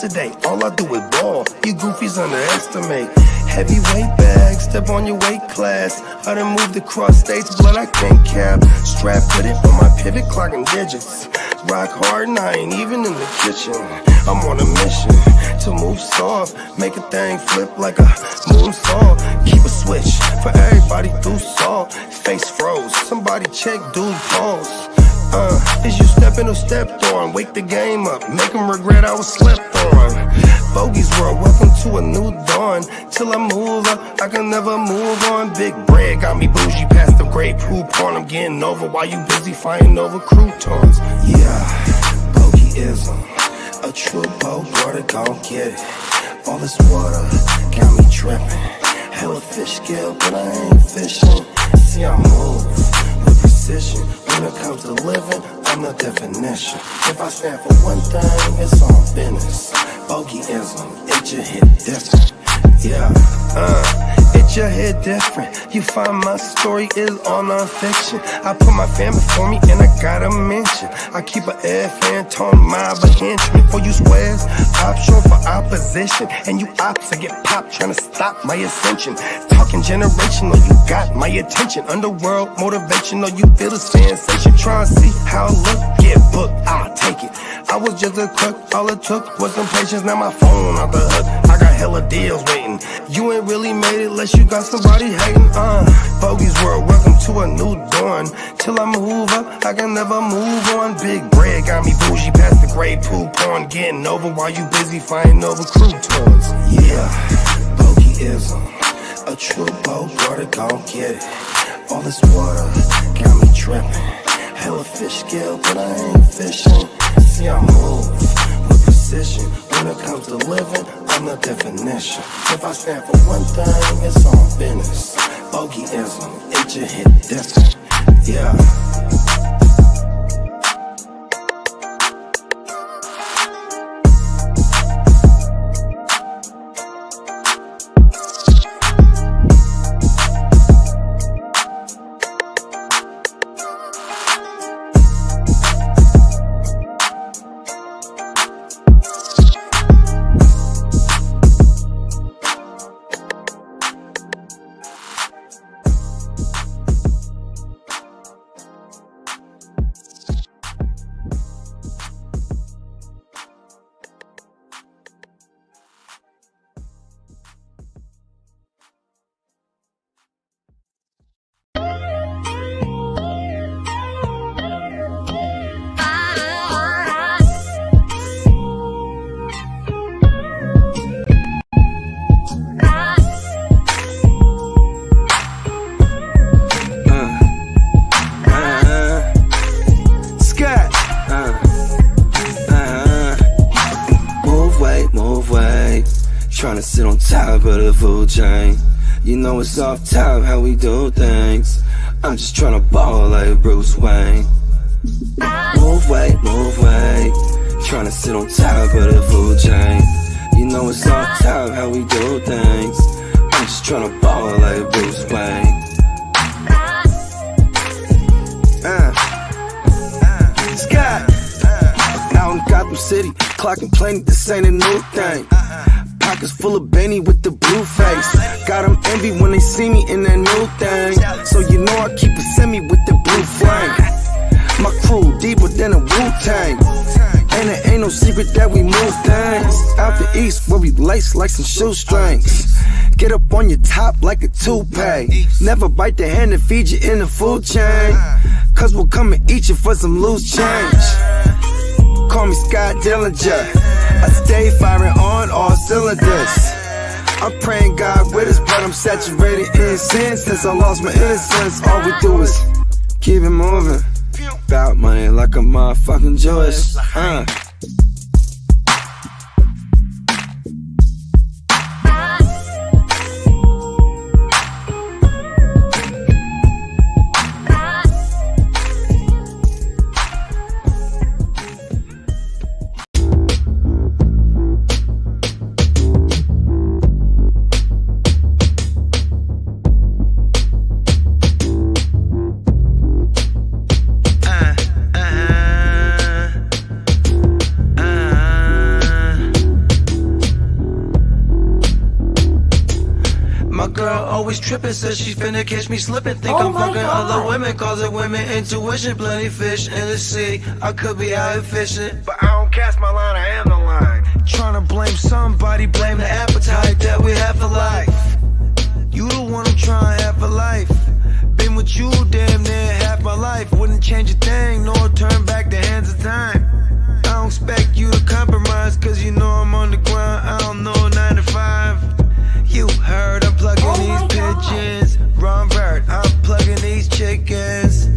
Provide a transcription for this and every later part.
yesterday. All I do is ball. You goofies underestimate. Heavyweight bag, step on your weight class. I done moved across states, blood I can't cap. Strap with it on my pivot, clocking digits. Rock hard and I ain't even in the kitchen. I'm on a mission to move soft, make a thing flip like a moonsault. Keep a switch for everybody through salt. Face froze, somebody check dude pulse. Is you stepping or stepped on? Wake the game up, make them regret I was slept on. Bogey's world, welcome to a new dawn. Till I move up, I can never move on. Big bread got me bougie past the great poop on. I'm getting over while you busy fighting over croutons. Yeah, bogeyism, a true boat, gon' get it. All this water got me tripping. Hella fish scale, but I ain't fishing. See, I move with precision. When it comes to living, I'm the definition. If I stand for one thing, it's all business. Bogeyism, it just hit different. Yeah, it just hit different. You find my story is all non-fiction. I put my fan before me and I gotta mention. I keep an air fan, tone mind, but henchman for you squares. Option for opposition, and you ops, I get popped trying to stop my ascension. Talking generational, you got my attention. Underworld motivational, you feel the sensation. Try and see how I look, get booked, I'll take it. I was just a cook, all it took was some patience. Now my phone out the hook, I got hella deals waiting. You ain't really made it unless you got somebody hating. Bogey's world, welcome to a new dawn. Till I move up, I can never move on. Big bread got me bougie past the great poop on. Getting over while you busy fighting over croutons. Yeah, bogeyism, a true boat, brother, gon' get it. All this water got me tripping. Hella fish scale, but I ain't fishing. See, I move with precision. When it comes to living, I'm the definition. If I stand for one thing, it's all business. Bogeyism, it just hit different. Yeah. Tryna sit on top of the food chain. You know it's off top how we do things. I'm just tryna ball like Bruce Wayne. Move weight, tryna sit on top of the food chain. You know it's off top how we do things. I'm just tryna ball like Bruce Wayne. Scott, out in Gotham City, clocking plenty, this ain't a new thing. Pockets full of Benny with the blue face. Got them envy when they see me in that new thing. So you know I keep a semi with the blue flame. My crew deeper than a Wu-Tang. And it ain't no secret that we move things. Out the east where we lace like some shoestrings. Get up on your top like a toupee. Never bite the hand that feed you in the food chain. Cause we'll come and eat you for some loose change. Call me Scott Dillinger. I stay firing on all cylinders. I'm praying God with us, but I'm saturated in sin. Since I lost my innocence, all we do is keep it moving. About money like a motherfucking Jewish. girl always tripping, says she finna catch me slipping. Think I'm fucking other women, causing women intuition. Plenty fish in the sea, I could be out here fishing, but I don't cast my line, I am the line. Tryna blame somebody, blame the appetite that we have for life. You the one I'm trying to have for life. Been with you damn near half my life. Wouldn't change a thing, nor turn back the hands of time. I don't expect you to compromise, cause you know I'm on the grind. I don't know 9 to 5. You heard I'm plugging these pigeons. Wrong bird, I'm plugging these chickens.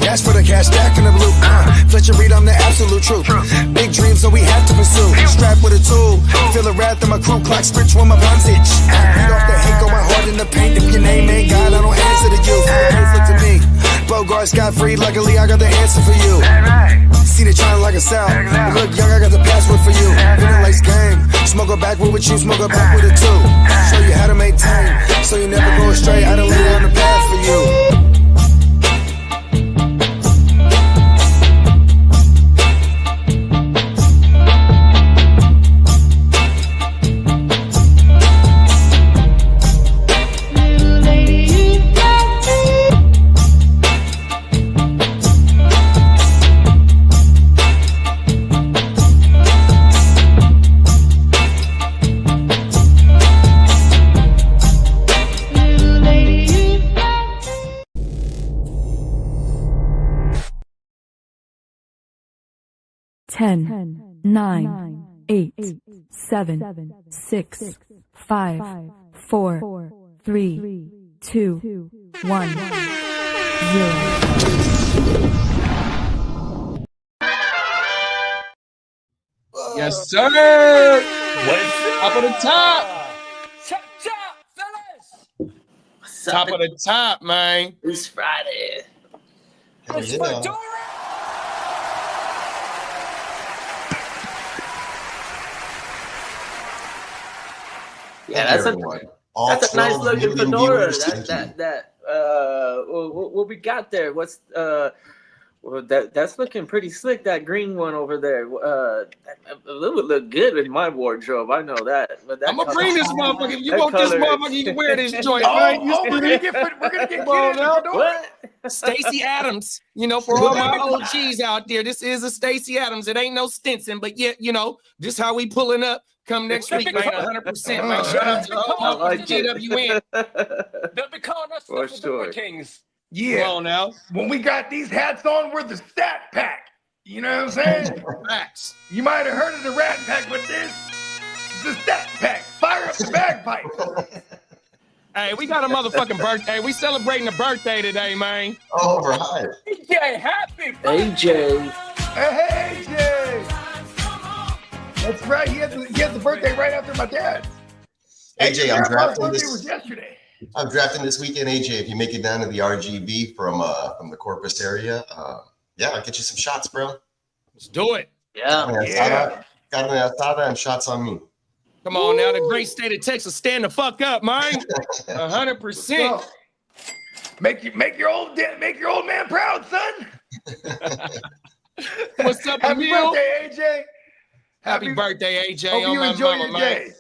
Dash for the cash, stack in the blue. Fletcher Reed, I'm the absolute truth. Big dreams, so we have to pursue. Strapped with a tool, feel the wrath of my crew. Clock switch when my bumps itch. Beat off the hate, go my heart in the paint. If your name ain't God, I don't answer to you. Please look to me. Bogart got free, luckily I got the answer for you. See they trying like a sound. Look young, I got the password for you. Vinny Lace game. Smoke a backward with you, smoke a back with it too. Show you how to maintain, so you never go astray. I done lay down the path for you. Ten, 9, 8, 7, 6, 5, 4, 3, 2, 1, 0. Yes, sir. Top of the top. Chop, fellas. What's Top up? of the top, man. It's Friday. It's Yeah. Fedora. Yeah, that's a nice looking fedora. What we got there? What's well, that's looking pretty slick. That green one over there. It would look good in my wardrobe. I know that. But that I'm gonna bring this motherfucker. If you that want this color is- motherfucker, you can wear this joint, Oh, man. we're gonna get Come on Kid in now. the fedora. What? Stacey Adams. You know, for all my OGs out there, this is a Stacey Adams. It ain't no Stinson, but yet, you know, this how we pulling up. Come next week, man. 100%, man. Shout out to I like it. GWN. They'll be calling us For the sure. Fedora Kings. Come Yeah, on now. when we got these hats on, we're the Stat Pack. You know what I'm saying? Facts. You might have heard of the Rat Pack, but this is the Stat Pack. Fire up the bagpipe. Hey, we got a motherfucking birthday. We celebrating a birthday today, man. All right. DJ, happy AJ. Hey, Jay. That's right. He had the birthday right after my dad's. AJ, I'm My drafting birthday was this. yesterday. I'm drafting this weekend, AJ. If you make it down to the RGB from the Corpus area, yeah, I'll get you some shots, bro. Let's do it. Yeah. Yeah. Got an asada and shots on me. Come on now, the great state of Texas, stand the fuck up, man. 100%. So, make your old man proud, son. What's up, Happy Emil? birthday, AJ. Happy birthday, AJ. Hope on you my enjoy mama, your man. day.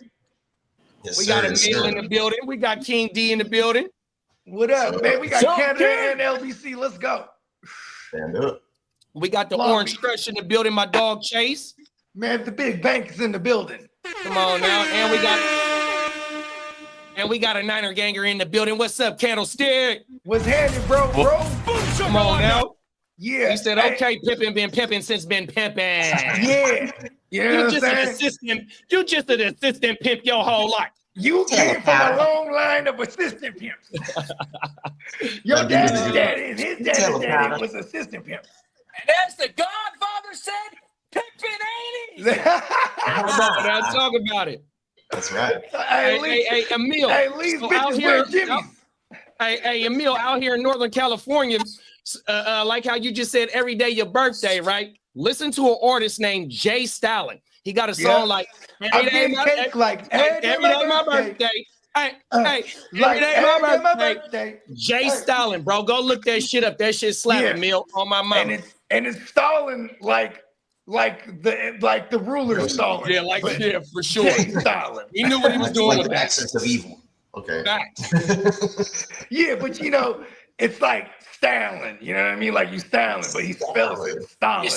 Yes, We sir. got Yes, Emil sir. in the building. We got King D in the building. What up, man? We got So Canada good. and LBC. Let's go. Stand up. We got the Love Orange you. Crush in the building. My dog Chase. Man, the big bank is in the building. Come on now, and we got a Niner ganger in the building. What's up, Candlestick? What's happening, bro? Come on now. Yeah. He said, Hey, "Okay, pimping been pimping since been pimping." Yeah. You know You what I'm just an saying? assistant. You just an assistant pimp your whole life. You came from a long line of assistant pimps. Your daddy's daddy and his daddy's daddy was assistant pimps. And as the Godfather said, pimpin' ain't easy. Come on, now, talk about it. That's right. Hey, Emil. Hey, Lee's so out bitches here, wear Jimmy's. hey, Emil, out here in Northern California, like how you just said, every day your birthday, right? Listen to an artist named Jay Stalin. He got a song like I'm getting cake like every day my birthday. Hey, every day my birthday. Jay Stalin, bro, go look that shit up. That shit slapping, Emil, on my mama. And it's Stalin like the ruler Stalin. Yeah, yeah, for sure. Jay Stalin. He knew what he was doing Like with the that. access of evil. Okay. Yeah, but you know, it's like Stalin. You know what I mean? Like you Stalin, but he spells it Stalin.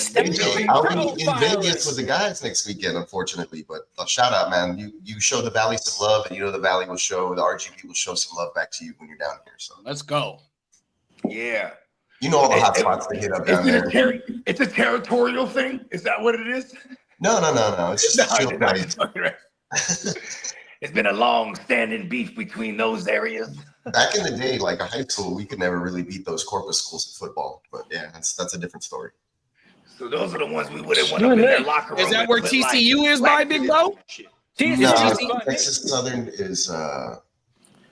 I'll be in Vegas with the guys next weekend, unfortunately. But shout out, man. You show the Valley some love, and you know the Valley will show, the RGB will show some love back to you when you're down here. So Let's go. Yeah. you know all the hot spots to hit up down there. It's a territorial thing. Is that what it is? No. It's just a chill place. It's been a long-standing beef between those areas. Back in the day, like a high school, we could never really beat those Corpus schools in football. But yeah, that's a different story. So those are the ones we would have went up in their locker room. Is that where TCU is by, big bro? No, Texas Southern is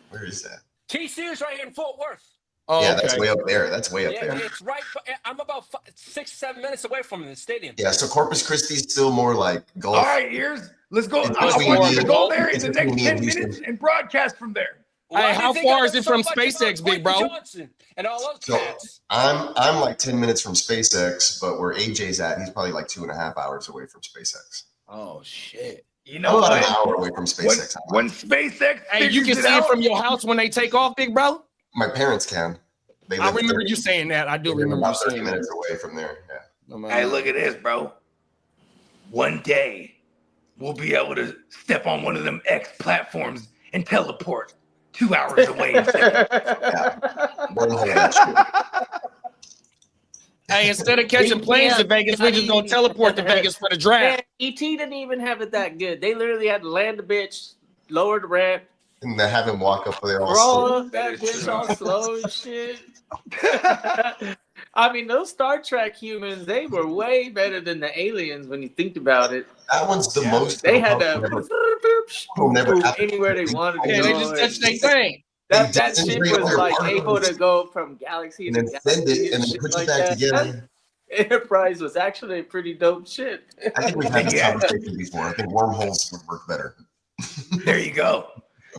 where is that? TCU's right here in Fort Worth. Oh, yeah, okay. that's way up there. That's way up Yeah, there. it's right. I'm about 6-7 minutes away from the stadium. Yeah, so Corpus Christi is still more like Gulf. All right, ears. Let's go. It's I between want you to you- go there in it's the between next me 10 and Houston. minutes and broadcast from there. Hey, how do you think far I is know it so from much about SpaceX, big bro? Quentin Johnson and all those So cats? I'm like 10 minutes from SpaceX, but where AJ's at, he's probably like 2.5 hours away from SpaceX. Oh shit. You I'm know about what? an hour away from SpaceX. When SpaceX Hey, you can figures see it out, from your house when they take off, big bro. My parents can. They I live remember 30 you saying that. I do they live remember you about 30 saying that. minutes away from there. Yeah. No, man. Hey, look at this, bro. One day, we'll be able to step on one of them X platforms and teleport 2 hours away. One whole that shit. Hey, instead of catching planes to Vegas, we just gonna teleport to Vegas for the Man, draft. ET didn't even have it that good. They literally had to land the bitch, lower the ramp, And they have him walk up there all roll slow. up that bitch all slow and shit. I mean, those Star Trek humans, they were way better than the aliens when you think about it. That one's the most. They had to never move happened. anywhere they wanted to Yeah, go. they just touched their thing. That They shit disintegrate was their like particles able to go from galaxy and to then send galaxy it and then shit put like it back that. together. Enterprise was actually a pretty dope shit. I think we've had this conversation before. I think wormholes would work better. There you go.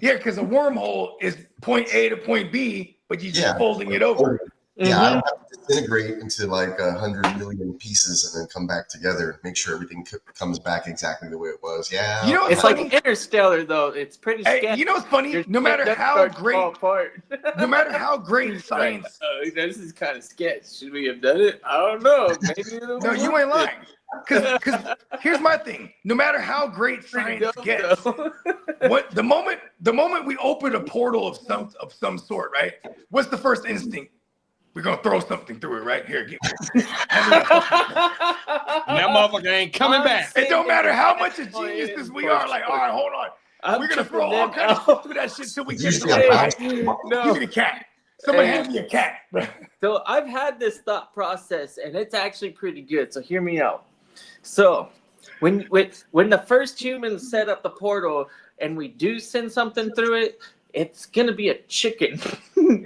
Yeah, because a wormhole is point A to point B, but you're just folding it over. Yeah, I don't have to disintegrate into like 100 million pieces and then come back together and make sure everything comes back exactly the way it was. Yeah. You know what's It's funny? like Interstellar, though. It's pretty Hey, sketchy. you know what's funny? Your No matter shit how starts to great, fall apart. no matter how great science. This is kind of sketch. Should we have done it? I don't know. Maybe No, you ain't lying. Because here's my thing. No matter how great science gets, what the moment we open a portal of some sort, right? What's the first instinct? We're gonna throw something through it, right? Here, get And that motherfucker ain't coming back. It don't matter how much of geniuses we are. Like, all right, hold on. We're gonna throw all kinds of stuff through that shit till we get Usually it. a Right. No. Give me the cat. Somebody hand me a cat. So I've had this thought process, and it's actually pretty good. So hear me out. So when the first humans set up the portal, and we do send something through it, it's gonna be a chicken.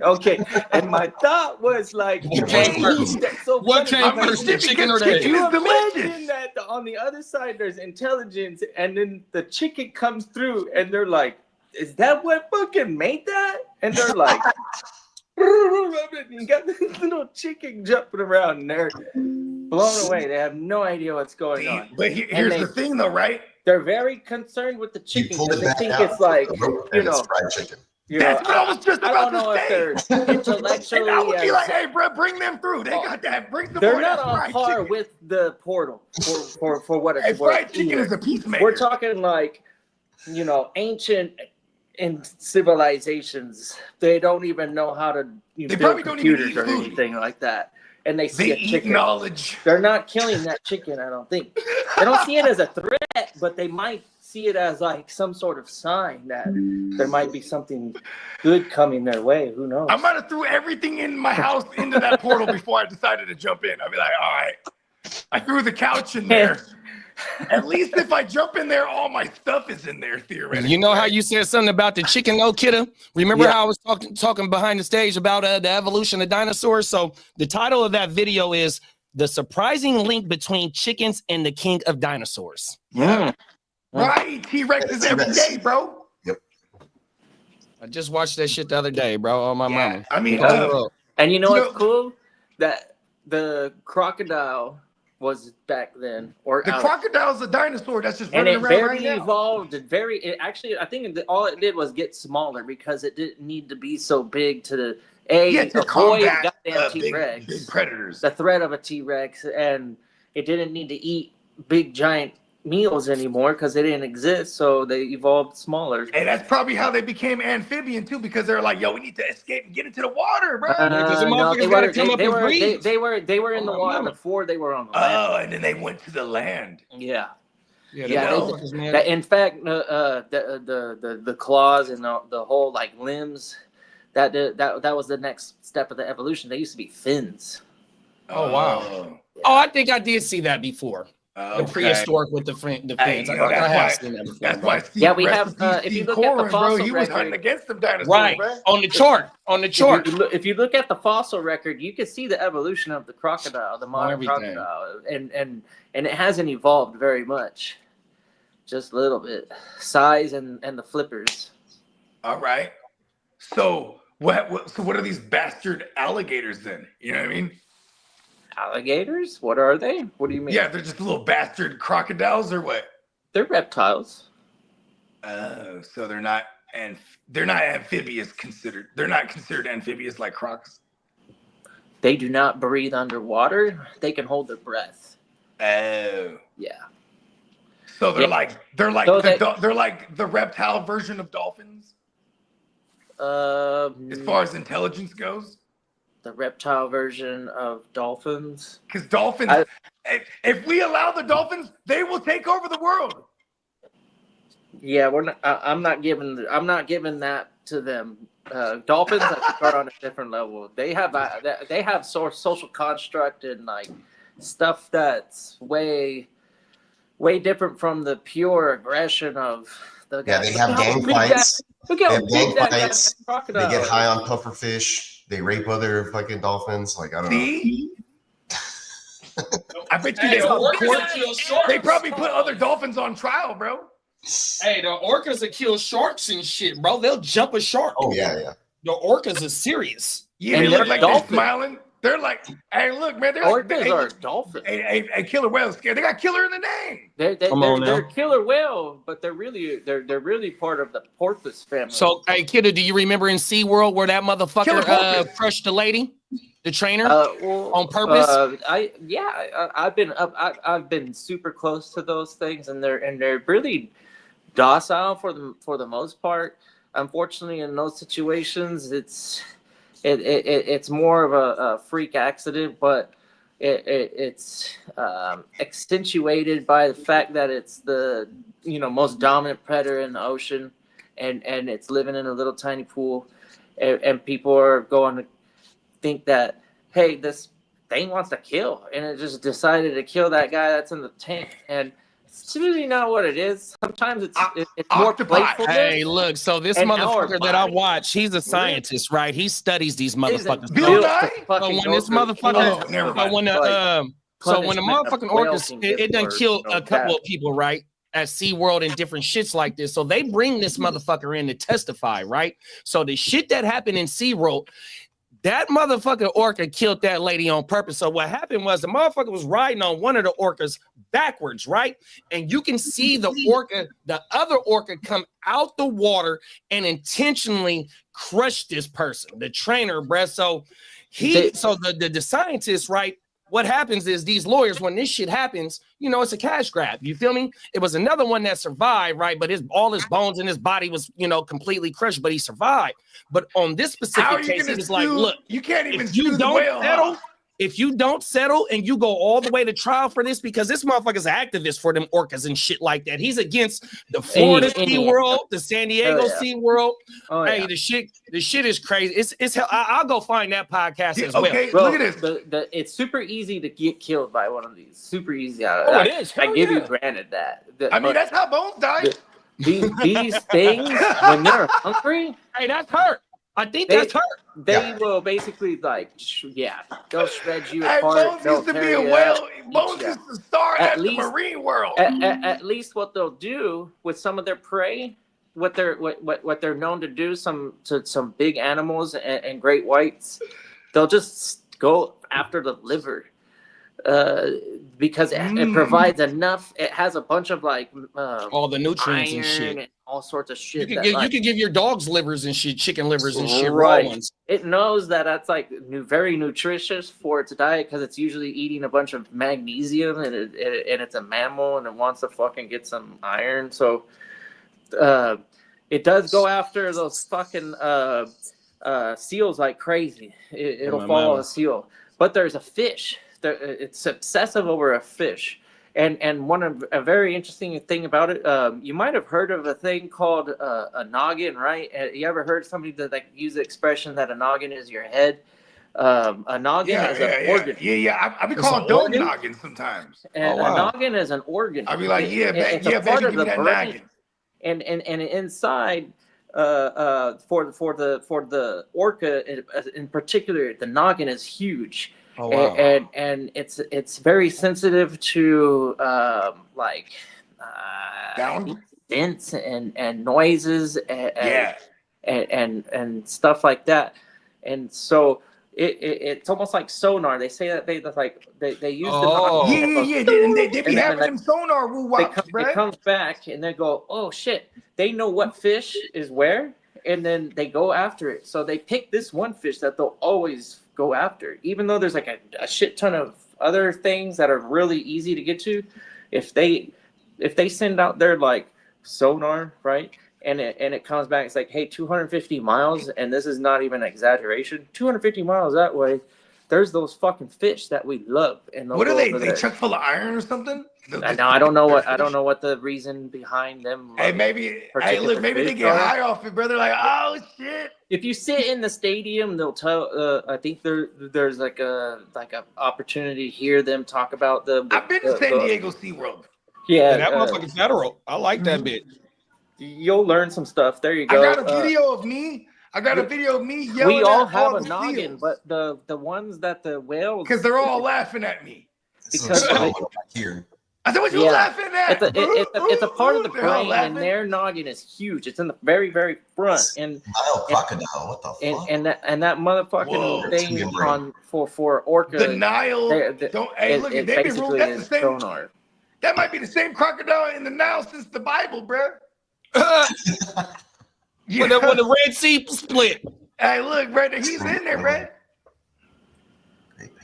Okay. And my thought was like, What came first? that's so What funny. came first, the chicken or the egg? Can you It's delicious. imagine that on the other side there's intelligence, and then the chicken comes through, and they're like, "Is that what fucking made that?" And they're like, "You got this little chicken jumping around, and they're blown away. They have no idea what's going on. But here's the thing, though, right? They're very concerned with the You chicken pull because it they back think out. it's like, and you it's know, fried chicken. That's what I was just I about don't know to if say. they're intellectually. And I would be as- like, hey, bro, bring them through. They got that. Bring some they're more of not that on fried par chicken. with the portal for what it's Hey, worth. fried chicken either. is a peacemaker. We're talking like, you know, ancient in civilizations. They don't even know how to They build probably don't even computers eat or food. anything like that. and they see They a eat chicken. knowledge. They're not killing that chicken, I don't think. They don't see it as a threat, but they might see it as like some sort of sign that there might be something good coming their way. Who knows? I might have threw everything in my house into that portal before I decided to jump in. I'd be like, all right, I threw the couch in there. At least if I jump in there, all my stuff is in there, theoretically. You know how you said something about the chicken, though, kidda? Remember Yeah. how I was talking behind the stage about the evolution of dinosaurs? So the title of that video is The Surprising Link Between Chickens and the King of Dinosaurs. Mm. Right, T-Rexes every day, bro. I just watched that shit the other day, bro. On my mama. I mean, And you know You what's cool? That the crocodile was back then, or the crocodile's a dinosaur that's just and running it around very right now. evolved. It actually, I think all it did was get smaller because it didn't need to be so big to Yeah, to avoid combat goddamn big T-Rex, predators. the threat of a T-Rex, and it didn't need to eat big giant meals anymore because they didn't exist. So they evolved smaller. And that's probably how they became amphibian too, because they're like, yo, we need to escape and get into the water, bro. Because the No, motherfuckers they gotta were come up and breathe. they were in the Oh, water mama. before they were on the land. Oh, and then they went to the land. Yeah. Yeah, Yeah, the they- motherfuckers, man. That, in fact, the claws and the whole like limbs, that was the next step of the evolution. They used to be fins. Oh, wow. Oh, I think I did see that before. The prehistoric with the fins. Hey, you know, I have that's seen that before. That's bro. why. Steve, Yeah, we rest have, in peace, if you Steve look at the Coren, bro, fossil he was record- hunting against them dinosaurs, Right bro. on the chart. On the chart. If you look at the fossil record, you can see the evolution of the crocodile, the modern everything. crocodile, and it hasn't evolved very much, just a little bit. Size and the flippers. All right. So what are these bastard alligators then? You know what I mean? Alligators? What are they? What do you mean? Yeah, they're just little bastard crocodiles or what? They're reptiles. So they're not amphibious considered. They're not considered amphibious like crocs. They do not breathe underwater. They can hold their breath. Oh. Yeah. So they're Yeah. like So they're like the reptile version of dolphins as far as intelligence goes. The reptile version of dolphins. Because dolphins, if we allow the dolphins, they will take over the world. Yeah, we're not. I'm not giving that to them. Dolphins are on a different level. They have social construct and like stuff that's way different from the pure aggression of the guy. Yeah, they have gang fights. Look They how have gang big that fights. crocodile They get is. high on pufferfish. They rape other fucking dolphins. Like, I don't know. See? I bet you Hey, they, the hold orcas court. that kill sharks. They probably put other dolphins on trial, bro. Hey, the orcas that kill sharks and shit, bro. They'll jump a shark. Oh, yeah. The orcas are serious. Yeah, And they they're look like dolphins. they're smiling. They're like, hey, look, man, they're Orcas like, are dolphins. a killer whale is scared. They got killer in the name. They're killer whale, but they're really part of the porpoise family. So, hey, kiddo, do you remember in SeaWorld where that Killer motherfucker porpoise. crushed the lady, the trainer, well, on purpose? I've been super close to those things, and they're really docile for the most part. Unfortunately, in those situations, it's more of a freak accident, but it's accentuated by the fact that it's the most dominant predator in the ocean, and it's living in a little tiny pool, and people are going to think that, hey, this thing wants to kill, and it just decided to kill that guy that's in the tank, and it's really not what it is. Sometimes it's more Octopi. playfulness. Hey, look, so this And motherfucker our that I body- watch, he's a scientist, right? He studies these motherfuckers. Bill Built Nye? to So fucking when go this through motherfucker, Oh, never so mind. when the punishment motherfucking a whale orcas, can it get done for, killed a couple that. of people, right? At SeaWorld and different shits like this. So they bring this motherfucker in to testify, right? So the shit that happened in SeaWorld, that motherfucking orca killed that lady on purpose. So what happened was the motherfucker was riding on one of the orcas backwards, right? And you can see the other orca come out the water and intentionally crush this person, the trainer, bruh. So the scientists, right? What happens is these lawyers, when this shit happens, it's a cash grab. You feel me? It was another one that survived, right? But all his bones in his body was, completely crushed, but he survived. But on this How are specific you case, he gonna was sue? like, look, You can't even if you sue the don't whale. settle, huh? if you don't settle and you go all the way to trial for this, because this motherfucker's an activist for them orcas and shit like that. He's against the Florida SeaWorld, the San Diego SeaWorld. Oh, Hey, yeah. the shit is crazy. It's hell. I'll go find that podcast as well. Okay, Bro, look at this. it's super easy to get killed by one of these. Super easy. Oh, it is. I Hell give you yeah. granted that. I mean, But that's how Bones died. these things, when they're hungry, Hey, that's hurt. I think They- that's hurt. they will basically like, they'll shred you Hey, apart. Bones they'll used to be tear a you whale. up, Bones eat you. used to star At at the least- Marine World. At least what they'll do with some of their prey, what they're known to do, some big animals and great whites, they'll just go after the liver, because it provides enough. It has a bunch of like All the nutrients iron and shit. and all sorts of shit. You that, can like, give your dogs livers and shit, chicken livers and shit, Right. raw ones. It knows that that's like very nutritious for its diet because it's usually eating a bunch of magnesium and it's a mammal and it wants to fucking get some iron. So it does go after those fucking seals like crazy. It'll my follow mama. a seal. But there's a fish. It's obsessive over a fish. And a very interesting thing about it, you might have heard of a thing called a noggin, right? You ever heard somebody that like use the expression that a noggin is your head? A noggin is an organ. I be It's calling an dog organ? noggins sometimes. And Oh, wow. a noggin is an organ. I be like, It's a baby, part give of me the that brain. noggin. And inside for the orca in particular, the noggin is huge. Oh, And it's very sensitive to like Sound? dents and noises Yeah. and stuff like that. And so it's almost like sonar. They say that they use Oh. the Yeah. And they be And having then them sonar woo wops, it bro. comes back and they go, oh shit, they know what fish is where, and then they go after it. So they pick this one fish that they'll always go after, even though there's like a shit ton of other things that are really easy to get to. If they send out their like sonar, right, and it comes back, it's like, hey, 250 miles, and this is not even an exaggeration, 250 miles that way, there's those fucking fish that we love. And they'll What are go they? over They there. chuck full of iron or something? I don't know what the reason behind them. Hey, maybe particular maybe they fish get are. high off it, brother. Like, oh shit. If you sit in the stadium, they'll tell. I think there's like a opportunity to hear them talk about the. I've been to San Diego SeaWorld. Yeah, that motherfucker's federal. I like that bit. You'll learn some stuff. There you I go. got a video of me. I got a video of me yelling We all at have all a the noggin, seals. but the ones that the whales, Because they're all laughing at me. Because back here. I said, what you Yeah. laughing at? it's a part of the They're all brain, laughing. and their noggin is huge. It's in the very very front, and Nile crocodile. What the fuck? and that motherfucking Whoa. thing It's good on for orca. The Nile. they- Don't. Hey, look, it they've been basically that's the is same. sonar. That might be the same crocodile in the Nile since the Bible, bro. When the Red Sea split. Hey, look, brother, he's in there, bro.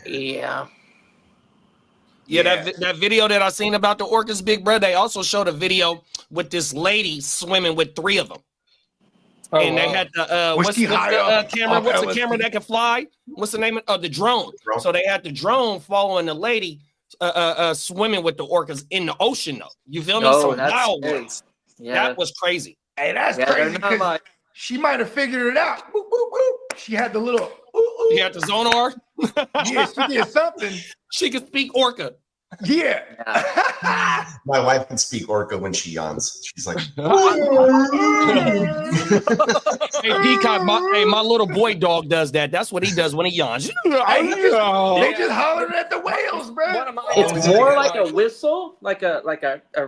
Yeah. Yeah, that video that I seen about the orcas, big brother. They also showed a video with this lady swimming with 3 of them. And they had the Was what's she the high up camera? off What's the LSD? camera that can fly? What's the name of the drone? Drone. So they had the drone following the lady swimming with the orcas in the ocean, though. You feel me? Oh, So that's wow, scary. Yeah. that was crazy. Hey, that's Yeah, they're crazy. not 'Cause like- she might have figured it out. Boop, boop, boop. She had the little. Ooh, ooh. You had the sonar. Yeah, she did something. She could speak orca. Yeah. My wife can speak orca when she yawns. She's like, Hey, Peacock, my little boy dog does that. That's what he does when he yawns. Hey, they just hollered at the whales, bro. It's more like a whistle, like a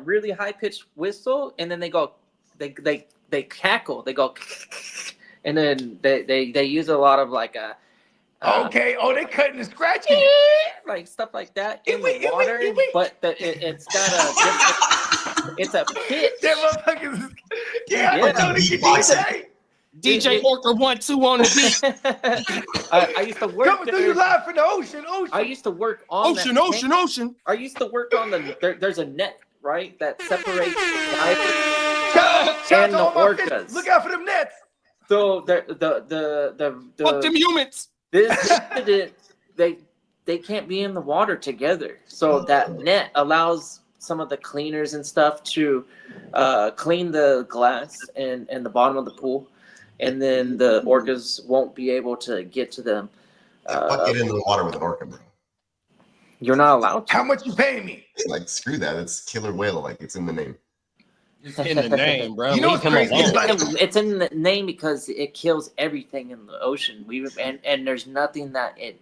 really high pitched whistle, and then they go, they cackle, they go, and then they use a lot of like a Okay. Oh, they cutting and scratching. like stuff like that in Eewee, the eewee, water, eewee. but it's got a different, it's a pitch. Them motherfuckers. Yeah, Yeah. I know they can DJ. DJ Orca 1-2 on the beat. I used to work Coming through you there. live in the ocean. I used to work on Ocean, that ocean, tank. ocean. I used to work on there's a net, right, that separates the divers. Shout out And to all the my fish. orcas. Look out for them nets. So the Fuck them humans. this incident, they can't be in the water together. So that net allows some of the cleaners and stuff to clean the glass and the bottom of the pool, and then the orcas won't be able to get to them. Fuck get into the water with an orca, bro. You're not allowed to. How much you paying me? Like screw that. It's killer whale. Like it's in the name. In the name, bro. You know Leave what's him crazy? alone. It's like, It's in the name because it kills everything in the ocean. And there's nothing that it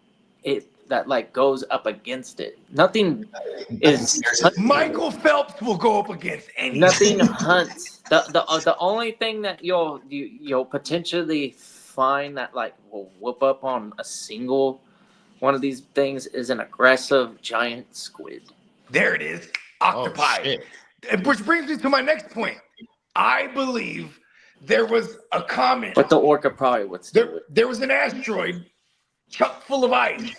that like goes up against it. Nothing is Michael Phelps will go up against anything. nothing hunts. The only thing that you'll potentially find that like will whoop up on a single one of these things is an aggressive giant squid. There it is. Oh, Octopi. shit. Which brings me to my next point. I believe there was a comet. But the orca probably would still do it. There was an asteroid chock full of ice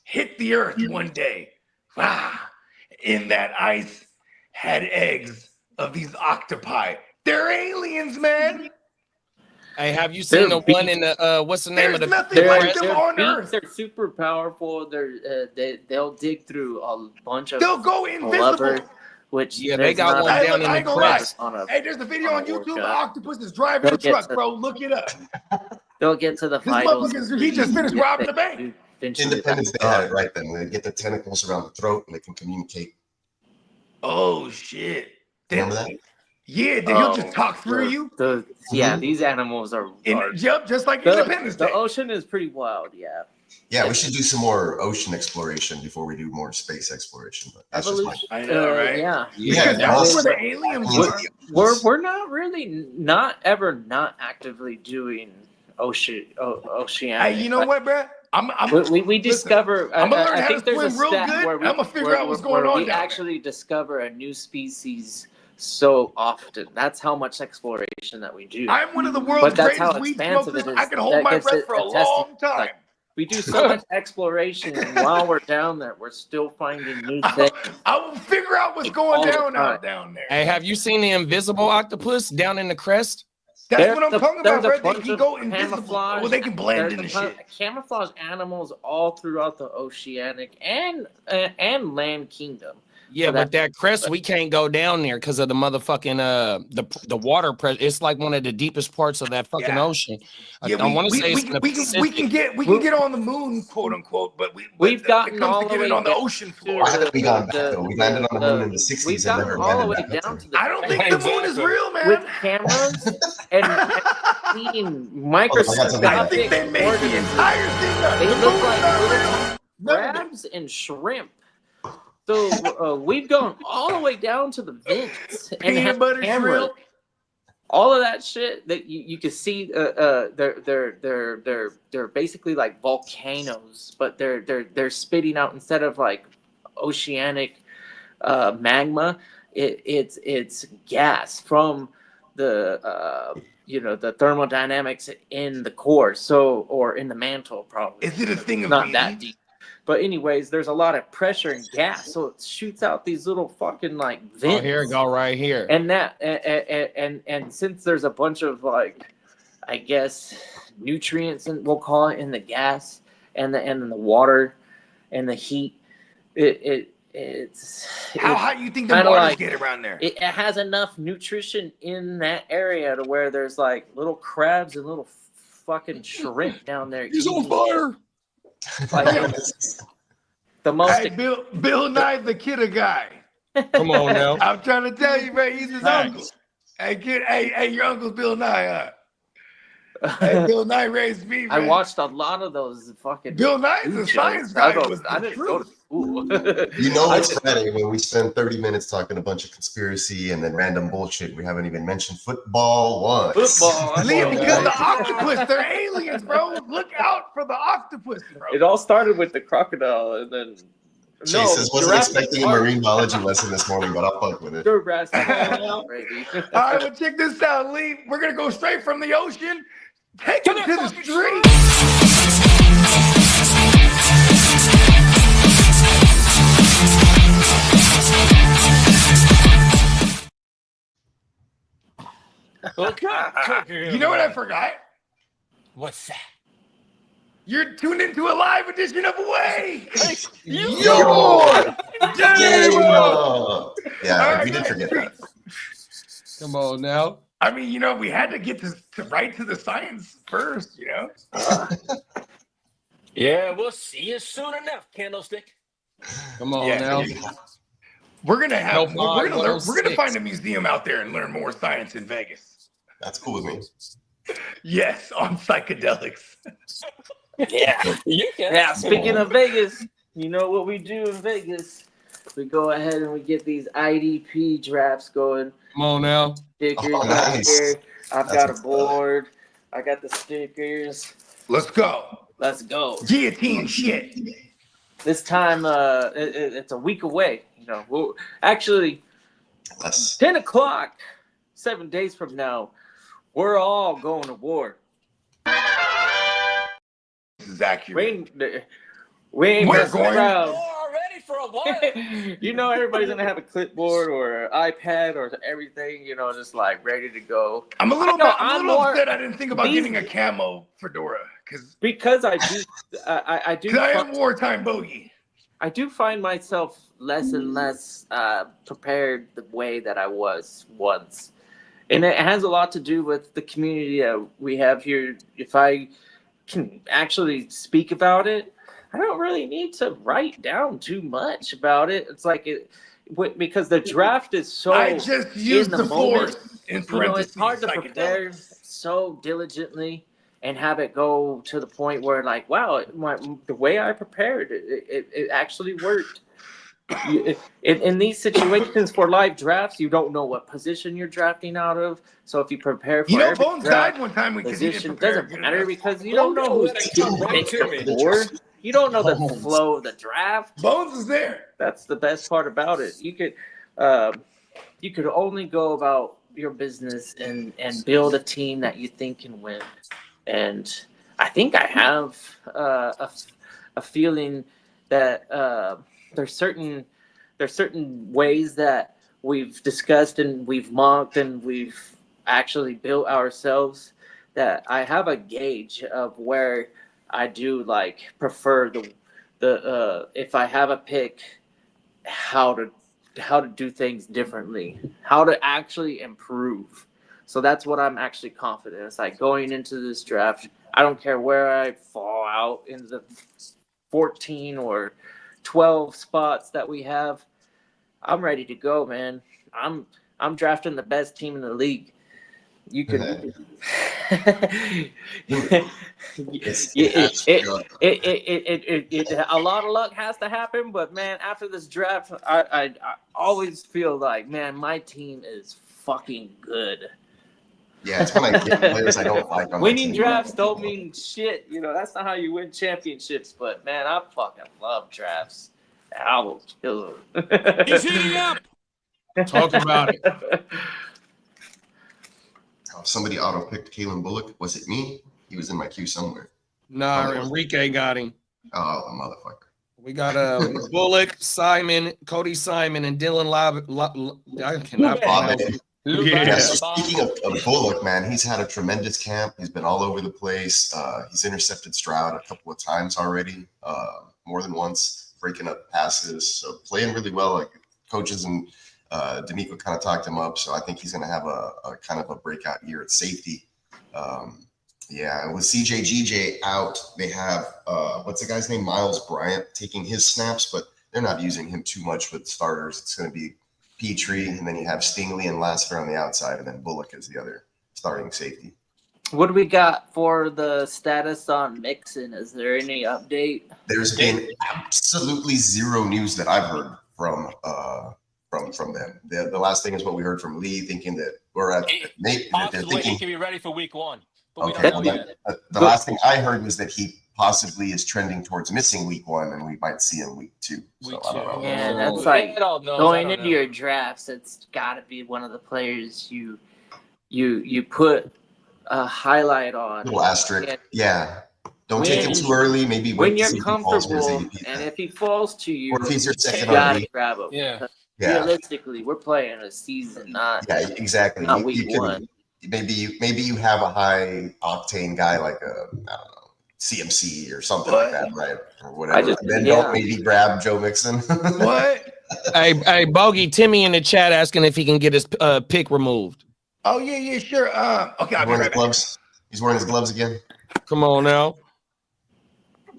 hit the Earth one day. In that ice had eggs of these octopi. They're aliens, man. Hey, have you seen They're the one in the what's the name There's of the? nothing like them on beaks Earth. are super powerful. They'll dig through a bunch of They'll go invisible. blubber, which Yeah, they there's got not one Hey, down look, in I the ain't gonna lie. crest. on a, Hey, there's a video on on a YouTube. The workout. octopus is driving a They'll get truck, to- bro. Look it up. They'll get to the This vitals. motherfucker, he just finished robbing the bank. Eventually, Independence Day had it right then. They get the tentacles around the throat and they can communicate. Oh shit! Remember that? Yeah, then he'll just talk through you. Yeah, these animals are. Yep, just like the, Independence Day. the ocean is pretty wild. Yeah. Yeah, we should do some more ocean exploration before we do more space exploration. But that's just my. Evolution. I know, right? Yeah. Because Yeah, that's where that's- the aliens We're- are. We're not really not actively doing oceanic. Hey, you know what, bro? We listen, discover. I'm gonna learn I how to think there's a swim real stat good. where we, I'm gonna figure where- out what's where going on we down there. actually discover a new species so often. That's how much exploration that we do. I'm one of the But world's that's how greatest weed expansive smokers. it is. I can hold That my gets breath it for a attested. long time. Like, we do so much exploration, and while we're down there, we're still finding new things. I will figure out what's going All the down time. down there. Hey, have you seen the invisible octopus down in the crest? That's There's what I'm talking there's about, a bro. They bunch can of go invisible. camouflage. Well, they can blend There's in the a shit. camouflage animals all throughout the oceanic and land kingdom. Yeah, So but that crest we can't go down there because of the motherfucking the water pressure. It's like one of the deepest parts of that fucking Yeah. ocean. Yeah, I want to say we it's in the can Pacific. get on the moon, quote unquote, but We've when gotten it comes all to the getting way on the down ocean to floor. Why haven't we gone back though? We landed on the moon in the 60s We've and gotten never all the landed way back up down there. to the I don't think the moon is real, man. with cameras and seeing I got something I like think they made the organisms. entire thing up. They The look moon's like not little real. None of it. crabs and shrimp. So we've gone all the way down to the vents and Peanut have butter cameras. shrimp. All of that shit that you can see, they're basically like volcanoes, but they're spitting out instead of like oceanic magma. It's gas from the the thermodynamics in the core, or in the mantle probably. Is it a thing of Not beauty? that deep. But anyways, there's a lot of pressure and gas, so it shoots out these little fucking like Oh, vents. here it go right here. And that and since there's a bunch of like, I guess, nutrients, and we'll call it, in the gas and the water and the heat, it's How high you think the kinda waters like- get around there? it has enough nutrition in that area to where there's like little crabs and little fucking shrimp down there. He's on eating fire. Like, the most Hey, Bill Nye the Kidder guy. Come on now. I'm trying to tell you, man, he's his Facts. uncle. Hey, kid, hey, your uncle's Bill Nye, huh? Hey, Bill Nye raised me, I man. watched a lot of those fucking. Bill Nye is a shows. science I guy. don't- Was I the didn't go to truth. school. You know it's Friday when we spend 30 minutes talking a bunch of conspiracy and then random bullshit. We haven't even mentioned football once. Football. Liam, because the octopus, they're aliens, bro. Look out for the octopus, bro. It all started with the crocodile, and then Jesus wasn't Jurassic expecting a Park. marine biology lesson this morning, but I'll fuck with it. Jurassic Park, baby. All right, well, check this out, Lee. We're going to go straight from the ocean, take To it the to the fucking street. Okay. You know what I forgot? What's that? You're tuned into a live edition of Away. Yo! Game up! Yeah, All right, we did guys, forget that. Come on now. I mean, you know, we had to get to right to the science first, you know? Yeah, we'll see you soon enough, Candlestick. Come on Yeah, now. We're gonna have No, we're gonna learn, we're gonna 106. find a museum out there and learn more science in Vegas. That's cool with me. Yes, on psychedelics. Yeah, you can. Yeah, speaking of Vegas, you know what we do in Vegas? We go ahead and we get these IDP drafts going. Come on now. Stickers Oh, right nice. here. I've That's got a what's up. board. I got the stickers. Let's go. Let's go. Guillotine shit. This time, it's a week away. You know, we'll, actually, Less. 10 o'clock, 7 days from now, we're all going to war. This is accurate. We ain't We're messing going- around. Already for a while. You know, everybody's gonna have a clipboard or an iPad or everything. You know, just like ready to go. I'm a little, I know, I'm a I'm little more- upset I didn't think about these- getting a camo fedora Because I do, I do. because I am wartime bogey. I do find myself less and less prepared the way that I was once. And it has a lot to do with the community that we have here. If I can actually speak about it, I don't really need to write down too much about it. It's like because the draft is so I just used in the moment. force in You know, parentheses. it's hard to prepare psychedelics. so diligently and have it go to the point where, like, wow, the way I prepared it actually worked. In these situations for live drafts, you don't know what position you're drafting out of. So if you prepare for You know, every Bones draft died one time because he position, didn't prepare doesn't good matter enough. because you don't know who's Come right picked to me. the board. You don't know the Bones. flow of the draft. Bones is there. That's the best part about it. You could only go about your business and build a team that you think can win. And I think I have a feeling that there's certain ways that we've discussed and we've mocked and we've actually built ourselves that I have a gauge of where I do like prefer the if I have a pick, how to do things differently, how to actually improve. So that's what I'm actually confident. It's like going into this draft, I don't care where I fall out in the 14 or 12 spots that we have. I'm ready to go, man. I'm drafting the best team in the league. You could. A lot of luck has to happen, but man, after this draft, I always feel like, man, my team is fucking good. Yeah, it's when I get players I don't like on my Winning team. drafts don't mean shit. You know, that's not how you win championships. But man, I fucking love drafts. I will kill them. He's heating up. Talk about it. Oh, somebody auto-picked Kalen Bullock. Was it me? He was in my queue somewhere. Nah, Enrique got him. Oh, the motherfucker. We got Bullock, Simon, Cody Simon, and Dylan I cannot pronounce it. Yeah, so speaking of Bullock, man, he's had a tremendous camp. He's been all over the place. He's intercepted Stroud a couple of times already, more than once, breaking up passes. So playing really well. Like coaches and D'Amico kind of talked him up. So I think he's going to have a kind of a breakout year at safety. Yeah, with CJGJ out, they have, what's the guy's name? Miles Bryant taking his snaps, but they're not using him too much with starters. It's going to be Petrie, and then you have Stingley and Lassiter on the outside, and then Bullock is the other starting safety. What do we got for the status on Mixon? Is there any update? There's been absolutely zero news that I've heard from them. The last thing is what we heard from Lee, thinking that we're at Nate. That they're Possibly he thinking. can be ready for week one. But we Okay, don't know well, yet. the last thing I heard was that he possibly is trending towards missing week one, and we might see him week two. So I don't know. Yeah, that's Who like the hell knows? I going don't into know. your drafts. It's got to be one of the players you put a highlight on. Little asterisk. And Yeah. Don't take him when- too early. Maybe wait when to you're see if he falls for his comfortable, ADP. and if he falls to you, Or if he's your you second gotta RB. grab him. Yeah. Yeah. Realistically, we're playing a season, not Yeah, exactly. not week one. Maybe you have a high octane guy like I don't know, CMC or something like that, right? Or whatever. I just- and then yeah. don't maybe grab Joe Mixon. What? Hey, Bogey, Timmy in the chat asking if he can get his pick removed. Oh yeah, sure. Okay, I'll He's be wearing right his back. gloves. He's wearing his gloves again. Come on now.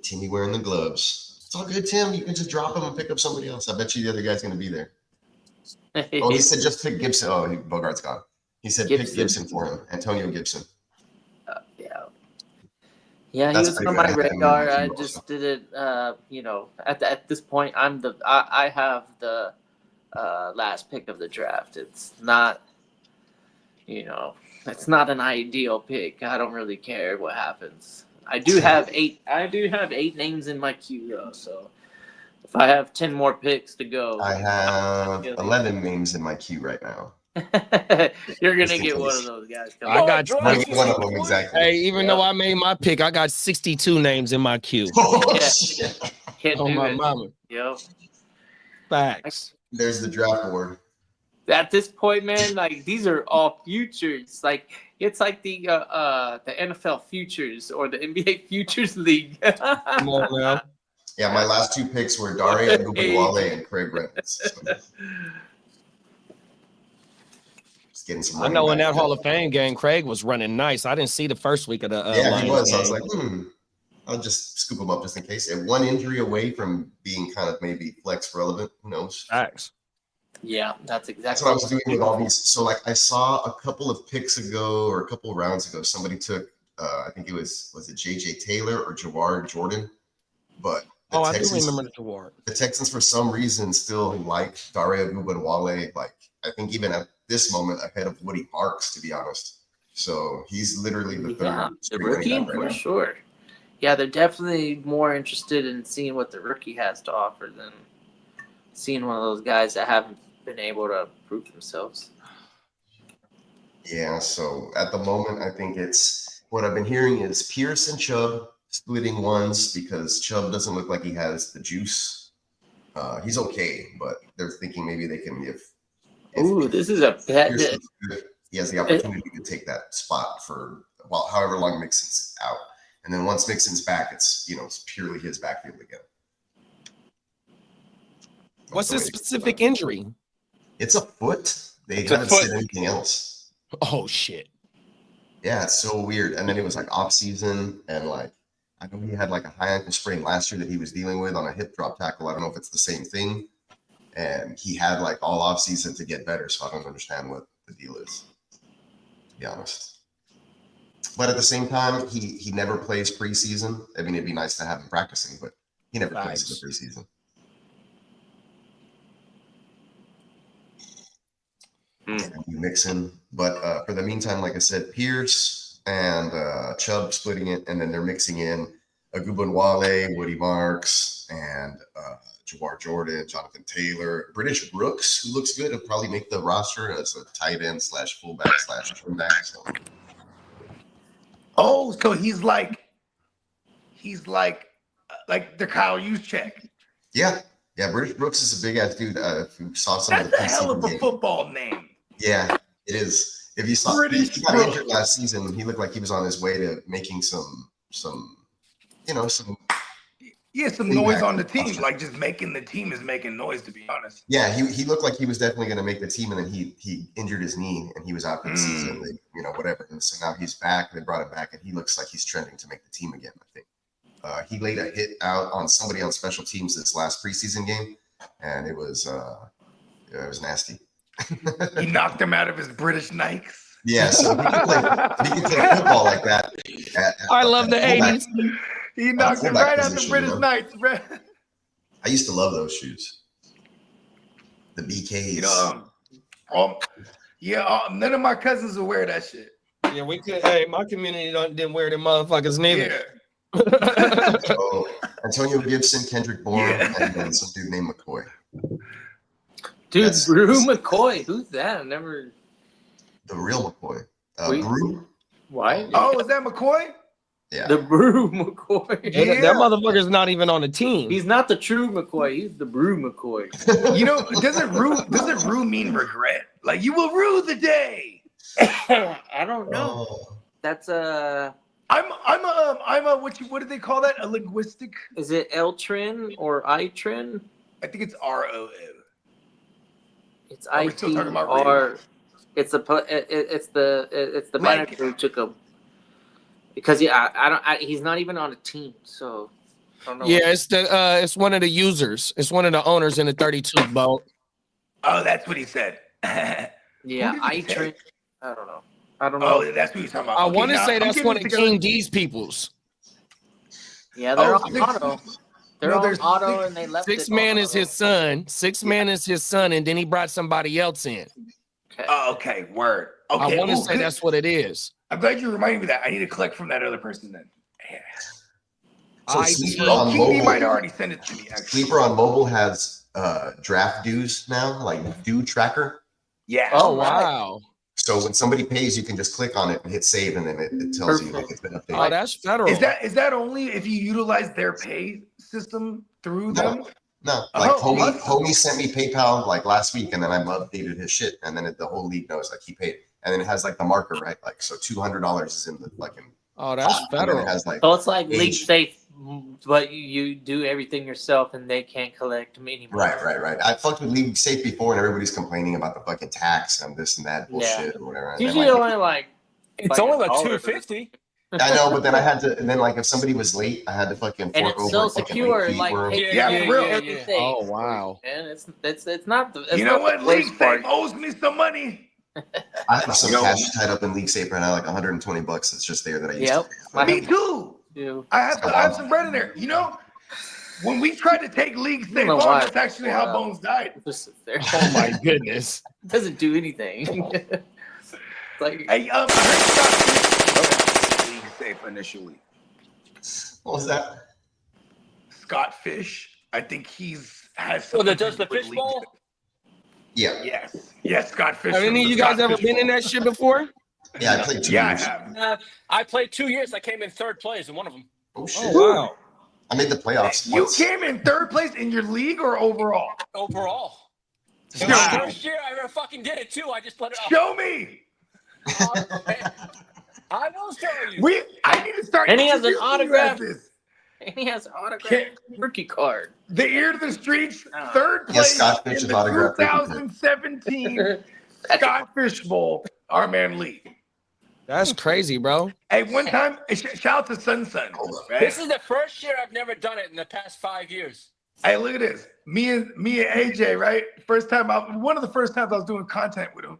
Timmy wearing the gloves. It's all good, Tim. You can just drop him and pick up somebody else. I bet you the other guy's going to be there. Oh, he said just pick Gibson. Oh, Bogart's gone. He said pick Gibson for him. Antonio Gibson. Yeah. Yeah, he That's was pretty on good. my I had him in radar. my I queue just also. didn't, at this point, I have the last pick of the draft. It's not, it's not an ideal pick. I don't really care what happens. I do have eight names in my queue though. So if I have 10 more picks to go, I have 11 names in my queue right now. you're Just gonna in get one case. of those guys. I got One of them exactly. Hey, even though I made my pick, I got 62 names in my queue. Oh, Yeah. shit. Can't Oh do my it. mama. Yep. Facts. There's the draft board. At this point, man, like these are all futures. Like it's like the NFL futures or the NBA futures league. Come on now. Yeah, my last two picks were Daria Gubinwale and Craig Reynolds. So, just getting some. I know in running that back. Hall of Fame game, Craig was running nice. I didn't see the first week of the Yeah, he Lions was. I was game. like, I'll just scoop him up just in case. And one injury away from being kind of maybe flex relevant. Who knows? Facts. Yeah, that's That's exactly what I was doing with all these. So like I saw a couple of picks ago or a couple of rounds ago, somebody took I think it was it JJ Taylor or Jawar Jordan, but the I do Texans, remember the award. the Texans for some reason still like Daria Gubinwale, like I think even at this moment ahead of Woody Parks, to be honest. So he's literally the third the string running rookie back for right now. sure. Yeah, they're definitely more interested in seeing what the rookie has to offer than seeing one of those guys that haven't been able to prove themselves. Yeah, so at the moment, I think it's what I've been hearing is Pierce and Chubb splitting ones because Chubb doesn't look like he has the juice. He's okay, but they're thinking maybe they can if Ooh, this is a bet. Pierce looks good, he has the opportunity to take that spot for however long Mixon's out, and then once Mixon's back, it's it's purely his backfield again. What's That's his the way specific injury? It's a foot. They It's a haven't foot. said anything else. Oh shit. Yeah, it's so weird. And then it was like off season, and like I know he had like a high ankle sprain last year that he was dealing with on a hip drop tackle. I don't know if it's the same thing. And he had like all off season to get better, so I don't understand what the deal is, to be honest. But at the same time, he never plays preseason. I mean, it'd be nice to have him practicing, but he never plays in the preseason. You mix in, but for the meantime, like I said, Pierce and Chubb splitting it, and then they're mixing in Agubunwale, Woody Marks, and Jawar Jordan, Jonathan Taylor, British Brooks, who looks good, and probably make the roster as a tight end / fullback / trim back. So. Oh, so he's like the Kyle Juszczyk. Yeah, British Brooks is a big ass dude. If you saw some of That's the a hell of a game. football name. Yeah, it is. If you saw, British he got Brooks. injured last season. He looked like he was on his way to making some Yeah, some noise on the team. Like just making the team is making noise, to be honest. Yeah, he looked like he was definitely going to make the team, and then he injured his knee, and he was out for the season. Whatever. And so now he's back. They brought him back, and he looks like he's trending to make the team again. I think he laid a hit out on somebody on special teams this last preseason game, and it was nasty. He knocked him out of his British Nikes. Yeah, so if he can play football like that. I love the fullback. 80s. He knocked him fullback right out the position, British you know? Knights, bro. I used to love those shoes. The BKs. None of my cousins will wear that shit. Yeah, we could. Hey, my community didn't wear them motherfuckers neither. Yeah. So, Antonio Gibson, Kendrick Bourne, and then some dude named McCoy. Dude, That's- Brew McCoy. Who's that? I never. The real McCoy. Wait. Brew? Why? Oh, is that McCoy? Yeah. The Brew McCoy. That motherfucker's not even on the team. He's not the true McCoy. He's the Brew McCoy. You know, doesn't rue mean regret? Like you will rue the day. I don't know. Oh. That's I I'm a what did they call that? A linguistic? Is it L-Trin or I-Trin? I think it's ROO. It's Are we still talking about ITR. It's the manager who took him. Because he's not even on a team, so I don't know. Yeah, it's one of the users. It's one of the owners in the 32 boat. Oh, that's what he said. Yeah, I-Trin. I don't know. Oh, that's what he's talking about. I Okay, want to now, say I'm that's getting one this of together. King D's peoples. Yeah, they're Oh, on six- auto. They're no, on there's auto, six- and they left Six it man on is auto. his son. Six man is his son, and then he brought somebody else in. Okay. Oh, okay, word. Okay, I want to ooh, say good. that's what it is. I'm glad you reminded me of that. I need to collect from that other person then. Yeah. So IT. Sleeper on King D might mobile. already send it to me. Actually. Sleeper on mobile has draft dues now, like due tracker. Yeah. Oh wow! So when somebody pays, you can just click on it and hit save, and then it tells you like it's been Oh, updated. that's federal. Is that only if you utilize their pay system through them? No, like Oh, homie sent me PayPal like last week, and then I updated his shit, and then the whole league knows like he paid, and then it has like the marker, right? Like so, $200 is in the fucking. Oh, that's and then federal. it has like So it's like age. League Safe, but you do everything yourself, and they can't collect anymore. Right. I fucked with League Safe before, and everybody's complaining about the fucking tax and this and that bullshit or whatever. It's And then, usually only like It's only like $1. $2.50. I know, but then I had to, and then like if somebody was late, I had to fucking And fork it's over so a fucking secure, late like fee for 'em. Yeah, for real. everything. Oh wow! And it's not the. It's You know not what? the League worst part. Safe owes me some money. I have some cash tied up in League Safe right now, like $120. That's just there that I used Yep. to. I Me have- too. too. I have some bread in there. You know, when we tried to take League Safe know on, why. that's actually how Bones died. Just sit there. Oh my goodness! Doesn't do anything. It's like Hey, I heard Scott Fish League Safe initially. What was that? Scott Fish, I think has. So that something does the to do with fishbowl? League Yeah, Safe. Yes, Scott Fish. Have any of you guys ever been in that shit before? yeah, I played 2 Yeah, I years. have. I played 2 years. I came in third place in one of them. Oh shit! wow! I made the playoffs. You once. came in third place in your league or overall? Overall. It was Wow. the first year I ever fucking did it too. I just put it up. Show me. I will show you. I need to start. And he has an introducing you autograph. as this. and he has an autographed Can't- rookie card. The ear to the streets, Oh. third Yes, place Scott in Fish's the autographed rookie card. 2017 Scott Fish Bowl, our man Lee. That's crazy, bro. Hey, one time, shout out to Sun. Right? This is the first year I've never done it in the past 5 years. Hey, look at this. Me and AJ, right? One of the first times I was doing content with him.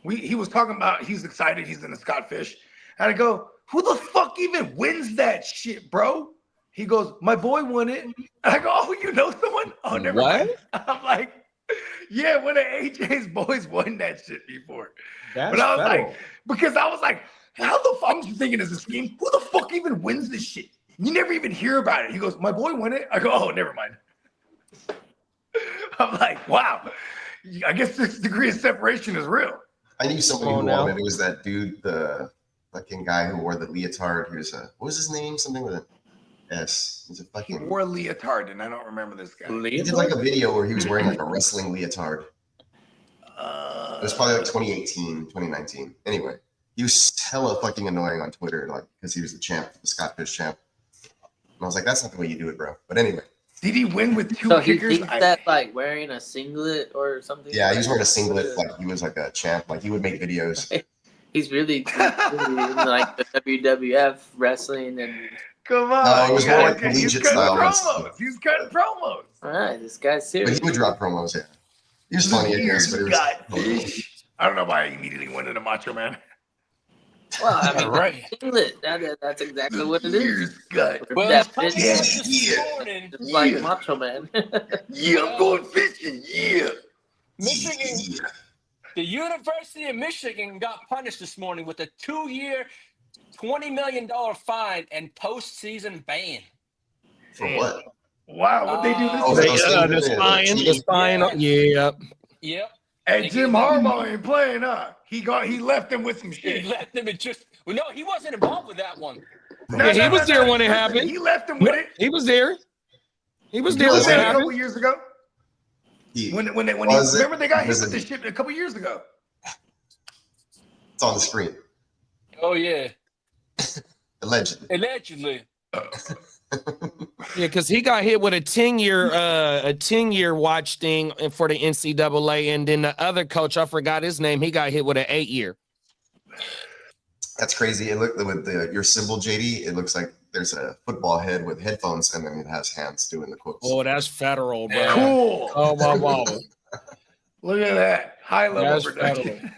He was talking about he's excited he's in the Scott Fish. And I go, who the fuck even wins that shit, bro? He goes, my boy won it. And I go, oh, you know someone? Oh, never mind. I'm like, yeah, one of AJ's boys won that shit before. That's But I was federal. like, because I was like, how the fuck? I'm just thinking as a scheme, who the fuck even wins this shit? You never even hear about it. He goes, my boy won it. I go, oh, never mind. I'm like, wow. I guess this degree of separation is real. I knew somebody Come who on won now. it. It was that dude, the fucking guy who wore the leotard. He was what was his name? Something with an S. He's a He fucking. wore a leotard, and I don't remember this guy. He did like a video where he was wearing like a wrestling leotard. It was probably like 2018, 2019. Anyway, he was hella fucking annoying on Twitter, like because he was the champ, the Scott Fish champ. And I was like, that's not the way you do it, bro. But anyway, Did he win with two So he kickers? thinks that like wearing a singlet or something. yeah, he was wearing a singlet, like he was like a champ. Like he would make videos. He's really in, like the WWF wrestling and. Come on. No, it was more like he's collegiate cutting style promos. wrestling. He's cutting promos. All right, this guy's But serious. he would drop promos, yeah. He was funny, I guess, but it was. Scott Fish. I don't know why I immediately went into Macho Man. Well, I mean, Right. singlet. That's exactly what it is. Here's Scott. Well, That it's coming bitch- Yeah, this yeah. morning. Just like Yeah. Macho Man. Yeah, I'm going fishing. Yeah. Michigan, the University of Michigan got punished this morning with a 2-year, $20 million fine and postseason ban. For what? Wow, what they do this Oh, week? they- The spine. Yeah. Yep. Hey, Jim Harbaugh ain't playing, huh? He left them with some He shit. left them and just. Well, no, he wasn't involved with that one. Yeah, he was there when it happened. He left them with it. He was there. He was He there when was it there a happened. couple years ago. He- When Was it? remember they got hit Was with it? this shit a couple years ago. It's on the screen. Oh, yeah. Allegedly. Yeah, because he got hit with a 10-year watch thing for the NCAA, and then the other coach, I forgot his name, he got hit with an 8-year. That's crazy. It looked with your symbol, JD. It looks like there's a football head with headphones, and then it has hands doing the quotes. Oh, that's federal, bro. Cool. Oh, wow. Look at that. High level That's production.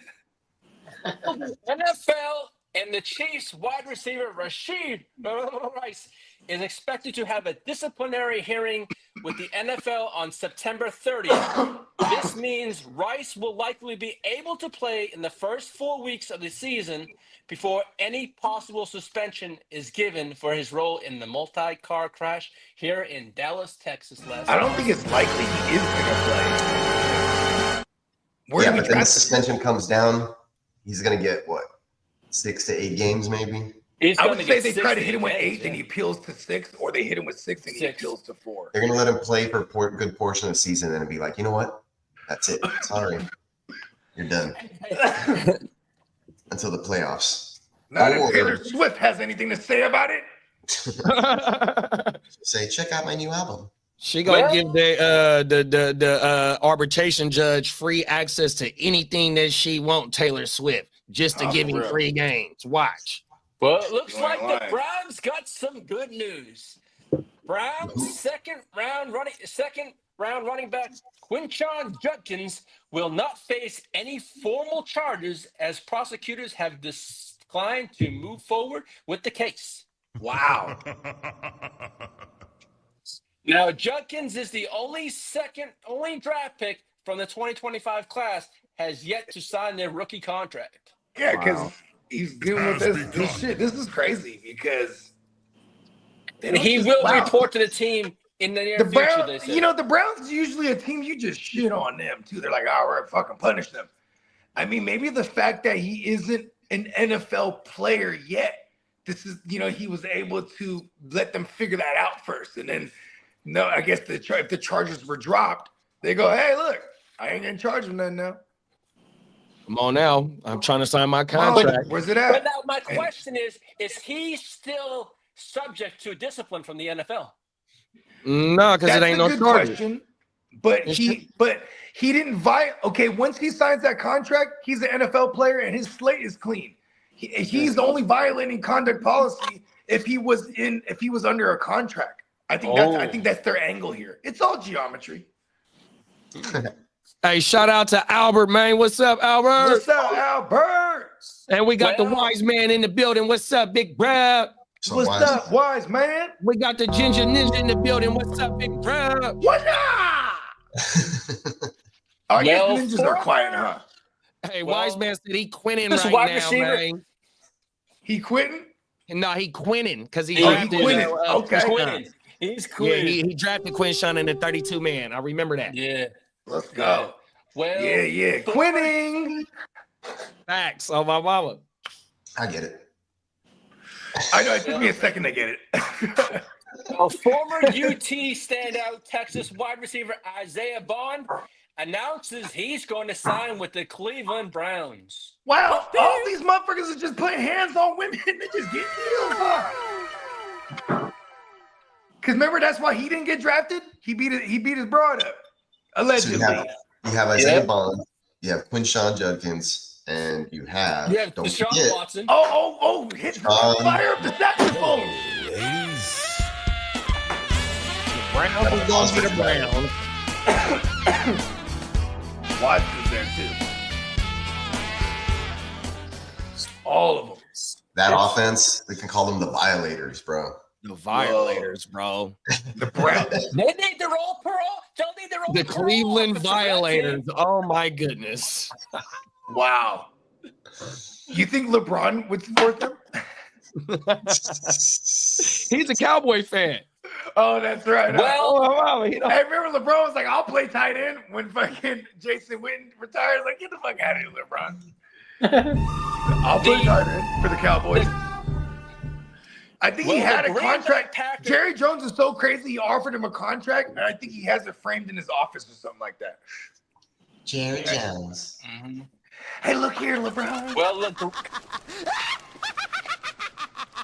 NFL and the Chiefs wide receiver Rashid Rice is expected to have a disciplinary hearing with the NFL on September 30th. This means Rice will likely be able to play in the first 4 weeks of the season before any possible suspension is given for his role in the multi-car crash here in Dallas, Texas last I don't month. think it's likely he is going to play. Where Yeah, did but we then the draft suspension comes down. He's going to get, what, 6 to 8 games maybe? He's I gonna would say get they 6 try to hit him with games, 8, then he appeals to 6, or they hit him with 6 and he 6. appeals to 4. They're going to let him play for a good portion of the season and be like, you know what? That's it. Sorry. You're done. Until the playoffs. Not Or- if Taylor Swift has anything to say about it. Say, check out my new album. She gonna Well- give the arbitration judge free access to anything that she want, Taylor Swift, just to Oh, give for him real. 3 games. Watch. Well, it looks You like ain't the lying. Browns got some good news. Browns second round running back Quinshon Judkins will not face any formal charges as prosecutors have declined to move forward with the case. Wow. Now, Judkins is the only draft pick from the 2025 class has yet to sign their rookie contract. Yeah, because he's dealing with this shit. This is crazy because they And don't he just will allow- report to the team in the near The future, they Browns, said. you know, the Browns is usually a team you just shit on them too. They're like, all right, fucking punish them. I mean, maybe the fact that he isn't an NFL player yet, this is, you know, he was able to let them figure that out first. And then, no, I guess if the charges were dropped, they go, hey, look, I ain't getting charged with nothing now. Come on now. I'm trying to sign my Oh, contract. where's it But at? now my question is he still subject to discipline from the NFL? No, because it That's ain't a no good charges. question. But he didn't violate. Okay, once he signs that contract, he's an NFL player and his slate is clean. He's only violating conduct policy if he was under a contract. I think that's their angle here. It's all geometry. Hey, shout out to Albert, man. What's up, Albert? What's up, Albert? And we got the Well- wise man in the building. What's up, Big Brad? So What's wise- up, wise man? We got the Ginger Ninja in the building. What's up, Big Brad? What up? I guess Well, ninjas are quiet, huh? Hey, Well, wise man said he quitting this right wide now, receiver- man. He quitting? No, he quitting because he He drafted. quitting. uh, Okay. He's Quinshon. quitting. He's Yeah, quitting. he drafted Quinshon in the 32 man. I remember that. Yeah. Let's go. Well, Yeah. Quitting. Facts. Oh my mama. I get it. I know. It took me a second to get it. a former UT standout Texas wide receiver Isaiah Bond announces he's going to sign with the Cleveland Browns. Wow, all these motherfuckers are just putting hands on women. They just get deals. Because remember, that's why he didn't get drafted. He beat his broad up, So allegedly. you have Isaiah Yeah. Bond, you have Quinshon Judkins, and you have, You have don't Deshaun forget, Watson. Oh! Fire up the saxophone. Browns is gonna be the Browns. Watson's there too. All of them. that offense, we can call them the violators, bro. The violators, bro. The Browns. They need their own parole. They'll need their own The parole Cleveland officer, that's it. violators. Oh my goodness. Wow. You think LeBron would support them? He's a Cowboy fan. Oh, that's right. Well, Oh, wow. He don't- Hey, remember LeBron was like, I'll play tight end when fucking Jason Witten retires. Like, get the fuck out of here, LeBron. I'll play tight end for the Cowboys. I think he Well, had the a Green Bay contract. Packers- Jerry Jones is so crazy, he offered him a contract, and I think he has it framed in his office or something like that. Jerry Jones. Mhm. Mm-hmm. Hey, look here, LeBron. Well, look,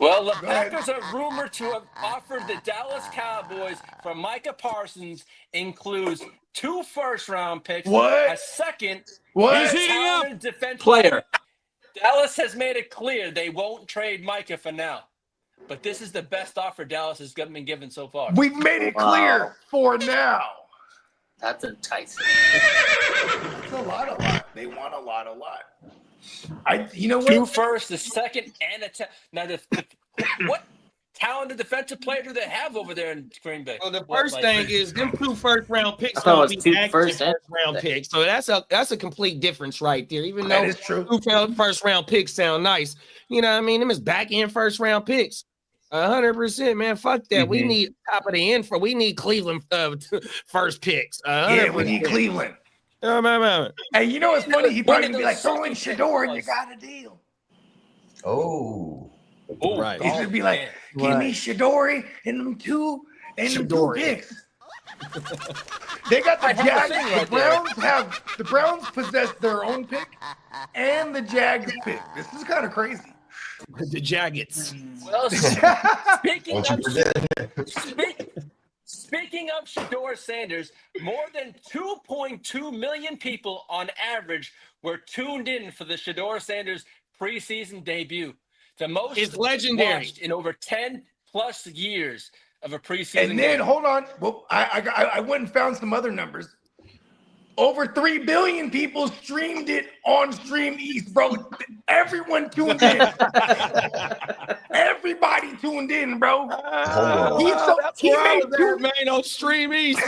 Well, the Go ahead. Packers are rumored to have offered the Dallas Cowboys for Micah Parsons includes 2 first-round picks, What? a second, What? and He's a talented defensive Player. Dallas has made it clear they won't trade Micah for now. But this is the best offer Dallas has been given so far. We've made it clear for now. That's enticing. It's a lot. They want a lot. You know 2 what? first, the second, and a now what talented defensive player do they have over there in Green Bay? Well, the first thing is them 2 first-round picks I thought it don't was be 2 actually first and first-round picks. So that's a complete difference right there. Even That though is true. 2 first-round picks sound nice, you know what I mean? Them is back-end first-round picks. 100%, man. Fuck that. We need top of the end we need Cleveland first picks. Yeah, we need Cleveland. Man. Hey, you know what's funny? He When probably did be those like, throw in sucky Shador and you picks got a deal. Oh, Oh, Right. He's gonna be like, man. give me Shadori and them two Shadori. picks. They got the I have a Jags. thing The right there. Browns possess their own pick and the Jags pick. This is kind of crazy. The Jaggets. Well, speaking don't you of forget. Speaking of Shador Sanders, more than 2.2 million people on average were tuned in for the Shador Sanders preseason debut. The most It's legendary. watched in over 10 plus years of a preseason And then game. hold on. Well, I went and found some other numbers. Over 3 billion people streamed it on Stream East, bro. Everyone tuned in. Everybody tuned in, bro. He made two, man on Stream East.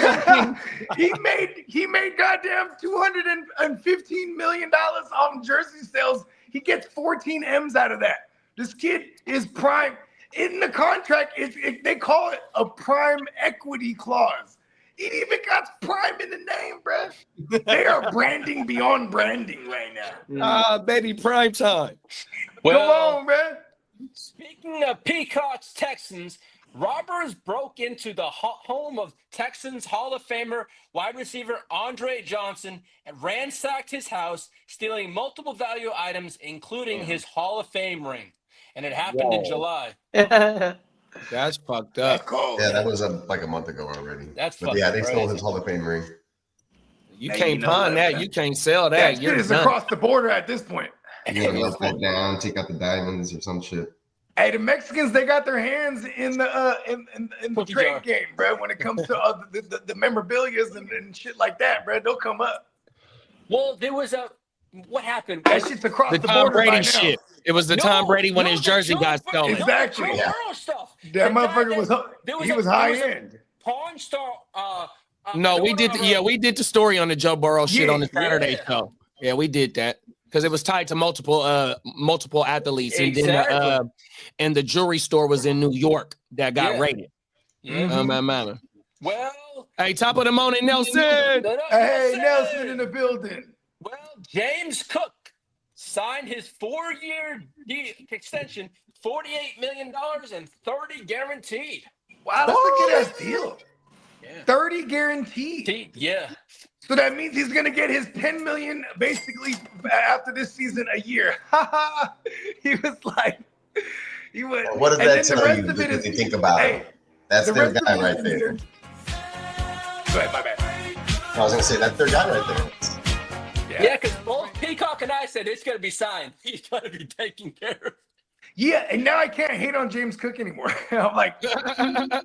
he made goddamn $215 million on jersey sales. He gets 14 M's out of that. This kid is prime. In the contract, they call it a prime equity clause. It even got prime in the name, bruh. They are branding beyond branding right now. Baby, prime time. Come on, bruh. Speaking of Peacocks Texans, robbers broke into the home of Texans Hall of Famer wide receiver Andre Johnson and ransacked his house, stealing multiple value items, including his Hall of Fame ring. And it happened in July. That's fucked That's up. cold. Yeah, that was like a month ago already. That's but fucking yeah, they stole crazy. his Hall of Fame ring. You Hey, can't you know pawn what? that. You can't sell That that. You're shit is done. across the border at this point. Yeah, melt that down, take out the diamonds or some shit. Hey, the Mexicans, they got their hands in the in the Cookie trade jar. game, bro. When it comes to the memorabilia and shit like that, bro, they'll come up. Well, there was what happened? That shit's across The the Tom border by Brady now. shit. It was the Tom Brady when his jersey got stolen. Exactly. Joe Yeah. Burrow stuff. That The guy motherfucker was there he a- was there high a end. Pawn Star. No, we did. We did the story on the Joe Burrow shit Yeah, on the Saturday yeah. show. Yeah, we did that because it was tied to multiple athletes, and Exactly. then and the jewelry store was in New York that got Yeah. raided. Yeah. Man. Well, Hey, top of the morning, Nelson. Hey, Nelson in the building. Well, James Cook signed his 4-year extension, $48 million and 30 guaranteed. Wow, that's a good ass deal. Yeah. 30 guaranteed. Yeah. So that means he's gonna get his 10 million basically after this season a year. He was like, he was. What does and that then the tell rest you of it if is- you think about hey, it? That's the their rest of guy it right is- there. Go ahead, my bad. I was gonna say that's their guy right there. Yeah, because both Peacock and I said it's going to be signed. He's going to be taken care of. Yeah, and now I can't hate on James Cook anymore. I'm like,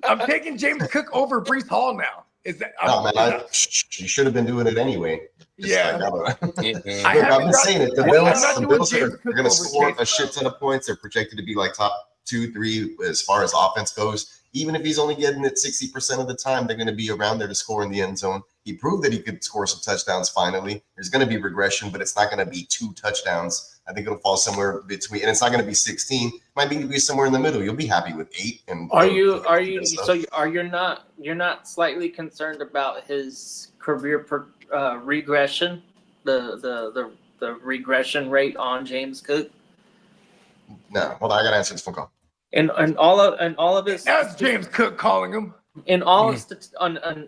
I'm taking James Cook over Brees Hall now. Is that? No, man, you should have been doing it anyway. Just Yeah. like, I Look, I've haven't been got- saying it. The I'm Bills, not the doing Bills James are Cook going to over score Chase a shit ton of points. They're projected to be like top 2, 3 as far as offense goes. Even if he's only getting it 60% of the time, they're going to be around there to score in the end zone. He proved that he could score some touchdowns finally. There's going to be regression, but it's not going to be 2 touchdowns. I think it'll fall somewhere between, and it's not going to be 16. It might be somewhere in the middle. You'll be happy with 8. And Are you stuff. you're not slightly concerned about his career regression, the regression rate on James Cook, No, hold on, I got to answer this phone call. and all of his That's James Cook calling him. in all of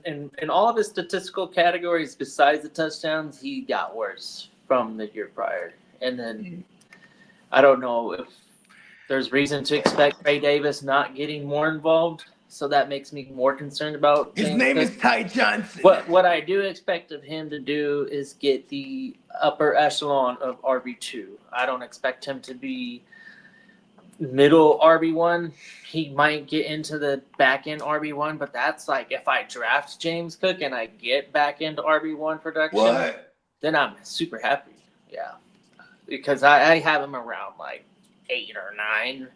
in all of his statistical categories besides the touchdowns, he got worse from the year prior. And then I don't know if There's reason to expect Ray Davis not getting more involved, so that makes me more concerned about His James name Cook. is Ty Johnson. What I do expect of him to do is get the upper echelon of RB2. I don't expect him to be middle RB1. He might get into the back end RB1, but that's like if I draft James Cook and I get back into RB1 production, What? then I'm super happy. Yeah. Because I have him around like 8 or 9,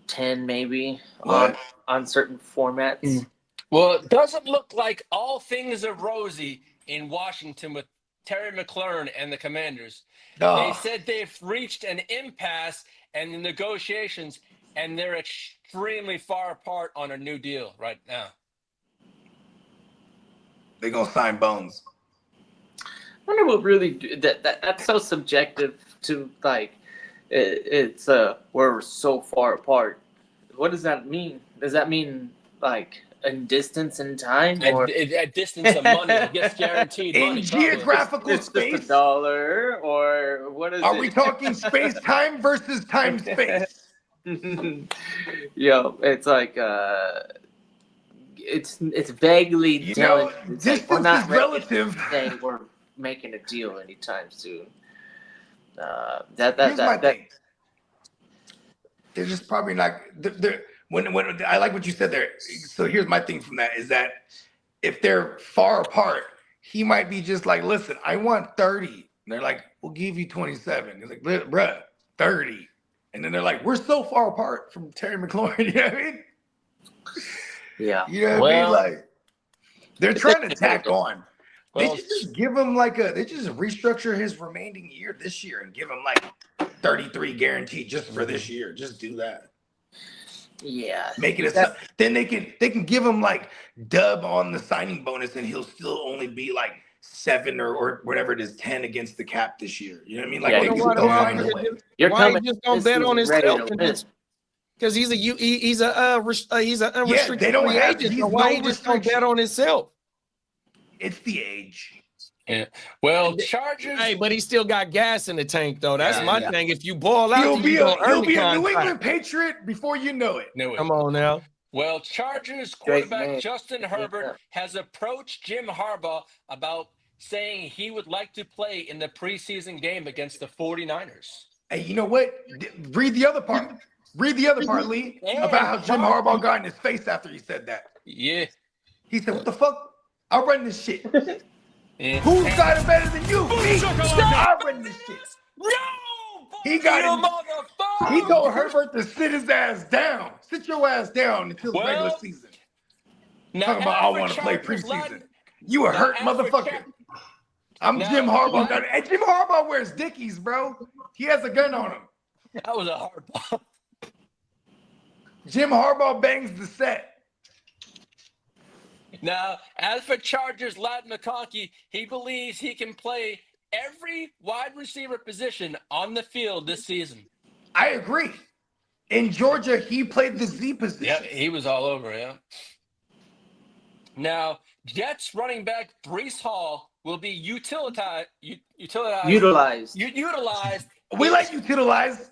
10 maybe What? on certain formats. Well, it doesn't look like all things are rosy in Washington with Terry McLaurin and the Commanders. They Oh, said they've reached an impasse in the negotiations, and they're extremely far apart on a new deal right now. they gonna sign Bones. I wonder what really that's so subjective to like it's we're so far apart. What does that mean? Does that mean like in distance in time or At distance of money, it gets guaranteed In money. probably. geographical it's just a space, dollar or what is are it? we talking space time versus time space? Yo, it's like it's vaguely You telling know, it's like, we're distance not is ready relative. to say we're making a deal anytime soon. Here's my thing. They're just probably not. When I like what you said there. So here's my thing from that is that if they're far apart, he might be just like, listen, I want 30. And they're like, we'll give you 27. He's like, bruh, 30. And then they're like, we're so far apart from Terry McLaurin. You know what I mean? Yeah. You know what I mean? Like, they're trying to tack on. They Well, should just give him they just restructure his remaining year this year and give him like 33 guaranteed just for this year. Just do that. Yeah. Make it a then they can give him like dub on the signing bonus and he'll still only be like 7 or whatever it is 10 against the cap this year. You know what I mean? Like Yeah, they you can know still what, find a way. You're Why coming. he just don't this bet on season ready himself? to win. Because he's a unrestricted they don't free have- agent. he's So why no he just don't bet restriction. on himself? It's the age. Yeah. Well, Chargers. Hey, but he still got gas in the tank, though. That's Yeah, my yeah. thing. If you ball out, He'll then be you a gonna earn the New contract. England Patriot before you know it. Knew it. Come on now. Well, Chargers Great quarterback name. Justin Herbert has approached Jim Harbaugh about saying he would like to play in the preseason game against the 49ers. Hey, you know what? Read the other part. Read the other part, Lee, Yeah. about how Jim Harbaugh got in his face after he said that. Yeah. He said, "What the fuck? I'll run this shit. Yeah. Who's got it better than you? Me. I run this shit." No! He got you him. motherfucker! He told Herbert to sit his ass down. Sit your ass down until the Well, regular season. Now, Talking about I as for want to play Chargers, preseason. Latin- You a now, hurt as for motherfucker. Char- I'm now, Jim Harbaugh. Latin- And Jim Harbaugh wears Dickies, bro. He has a gun on him. That was a hard ball. Jim Harbaugh bangs the set. Now, as for Chargers, Ladd McConkey, he believes he can play every wide receiver position on the field this season. I agree. In Georgia, he played the Z position. Yeah, he was all over, yeah. Now, Jets running back Brees Hall will be utilized. Utilized. Utilized. We like utilized.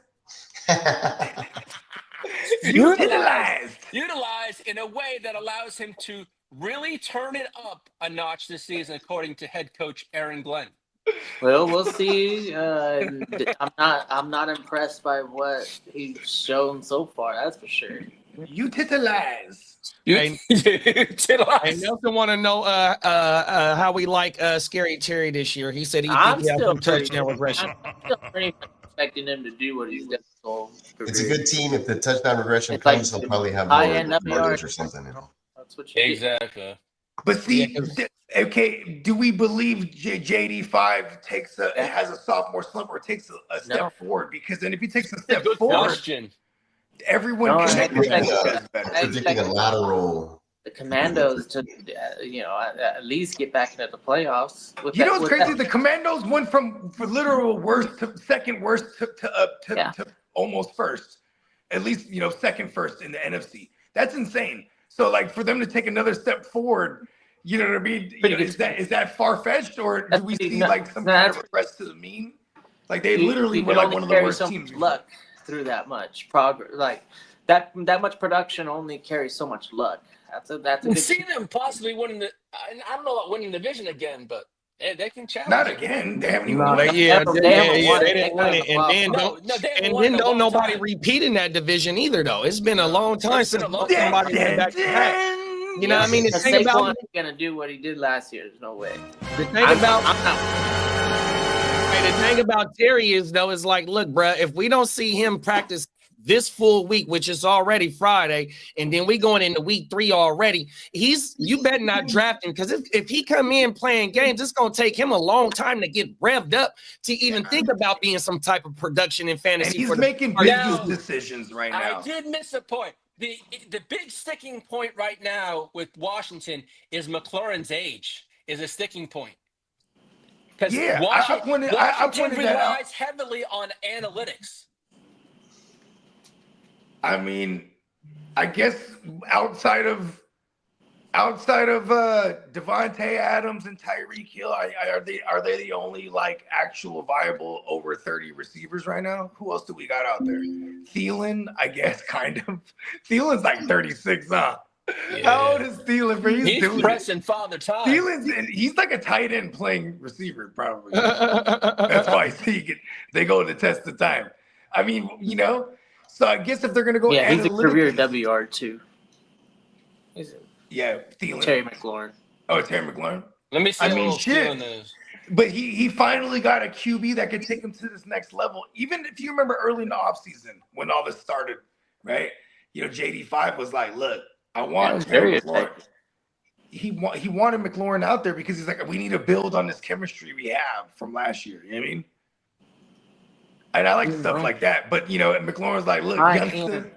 Utilized. Utilized in a way that allows him to really turn it up a notch this season, according to head coach Aaron Glenn. Well, we'll see. I'm not impressed by what he's shown so far. That's for sure. Utilized. Hey, Utilized. Hey, Nelson want to know how we like Scary Terry this year. He said he I'm think he has still some touchdown regression. I'm still pretty much expecting him to do what he's done. So It's a good team. If the touchdown regression It's like comes, he'll probably have high-end more WR. yardage or something. You know? That's what you do. Exactly. But see, okay, do we believe JD5 has a sophomore slump or takes a step forward? Because then if he takes a step Good forward, question. everyone No, connected I- does better. Predicting a lateral. The Commandos to, at least get back into the playoffs. With You know that- what's with crazy? that- The Commandos went from literal worst to second worst to almost first. At least, second first in the NFC. That's insane. So, like, for them to take another step forward, you know what I mean? Pretty good Is that far-fetched, or do we see, like, some kind of regress to the mean? Like, they You literally can were, like, only one of the carry worst so teams. much luck through that much progress. Like that much production only carries so much luck. That's a And good. see them possibly winning the. I don't know about winning the division again, but they can challenge. Not it. again. They haven't even No, won. they haven't won it. didn't win it, and then No, don't no, they haven't and won then in a don't long nobody time. repeat in that division either. Though it's been a long time It's been since a long time. somebody went back to back. You know what I mean? The Because thing about Saquon ain't gonna do what he did last year. There's no way. the thing about I'm not. Hey, the thing about Terry is though, is like, look, bruh, if we don't see him practice this full week, which is already Friday, and then we going into week 3 already, you better not draft him, because if he come in playing games, it's gonna take him a long time to get revved up to even think about being some type of production in And fantasy. he's For the making business decisions right now. I did miss a point. The big sticking point right now with Washington is McLaurin's age is a sticking point. Because Yeah, Washington, I pointed that out. relies heavily on analytics. I mean, I guess outside of Devontae Adams and Tyreek Hill, are they the only like actual viable over 30 receivers right now? Who else do we got out there? Thielen, I guess, kind of. Thielen's like 36, huh? How old is Thielen? Bro? He's doing it. pressing father time. He's like a tight end playing receiver, probably. That's why they go to test the time. I mean, you know. So I guess if they're gonna go, Yeah, he's a career analytically- WR too. Yeah, Thielen. Terry McLaurin. Oh, Terry McLaurin. Let me see. I how mean, old shit. Thielen is. But he finally got a QB that could take him to this next level. Even if you remember early in the offseason when all this started, right? You know, JD5 was like, look, I want Terry McLaurin. He wanted McLaurin out there because he's like, we need to build on this chemistry we have from last year. You know what I mean? And I like stuff like that. But, you know, and McLaurin's like, look, youngster,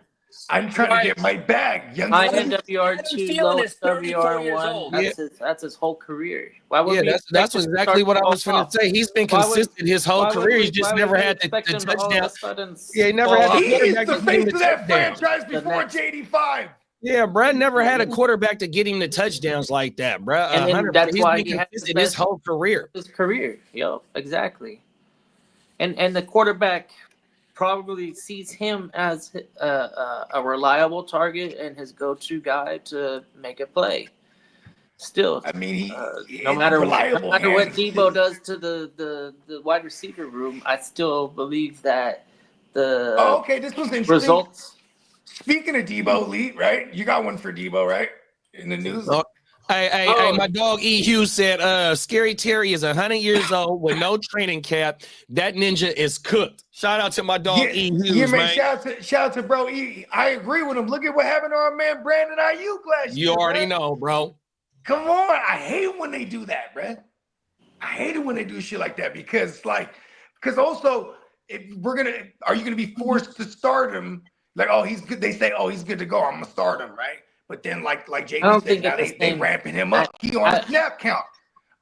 I'm trying to get my bag. High Youngster. end WR2, low WR1. That's his whole career. Why would we that's expect him to exactly start what I the was ball going off? to say. He's been Why would- consistent his whole why would career. we- He's just why would never we had the expect him to all of a touchdown. sudden Yeah, he never had fall the off? He's quarterback the to get him face the of that touchdown. franchise before next- JD5. Yeah, Brad never had a quarterback to get him the touchdowns like that, bro. And then that's He's why been he had consistent his whole career. his career. Yep, exactly. And the quarterback probably sees him as a reliable target and his go-to guy to make a play. Still, I mean, no matter what reliable hands. Debo does to the wide receiver room, I still believe that the Oh, okay, this was interesting. results. Speaking of Debo, Lee, right? You got one for Debo, right? In the news. Oh, Hey, my dog E. Hughes said, Scary Terry is 100 years old with no training cap. That ninja is cooked. Shout out to my dog E. Hughes, yeah, man. man. Shout out to bro E. I agree with him. Look at what happened to our man Brandon Ayuk last year. You already man. know, bro. Come on. I hate when they do that, bruh. I hate it when they do shit like that because also, if are you gonna be forced to start him? Like, oh, he's good. They say, oh, he's good to go. I'm gonna start him, right? But then, like JD said, now they ramping him up. He on a snap count.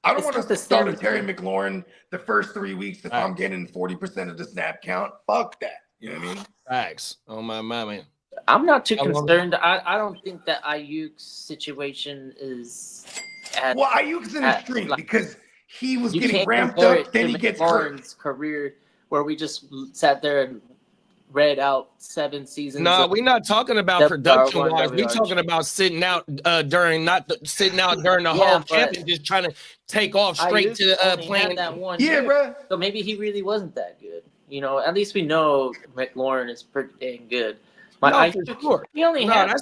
I don't want to start a Terry McLaurin the first 3 weeks if I'm getting 40% of the snap count. Fuck that. You know what I mean? Facts. Oh my man. I'm not too concerned. I don't think that Ayuk's situation is well, Ayuk's in the extreme because he was getting ramped compare up, then he gets McLaurin's career where we just sat there and read out 7 seasons. No, we're not talking about production wise. We're talking about sitting out during the whole camp and just trying to take off straight to playing that one. Yeah, bro. So maybe he really wasn't that good. You know, at least we know McLaurin is pretty dang good. He only had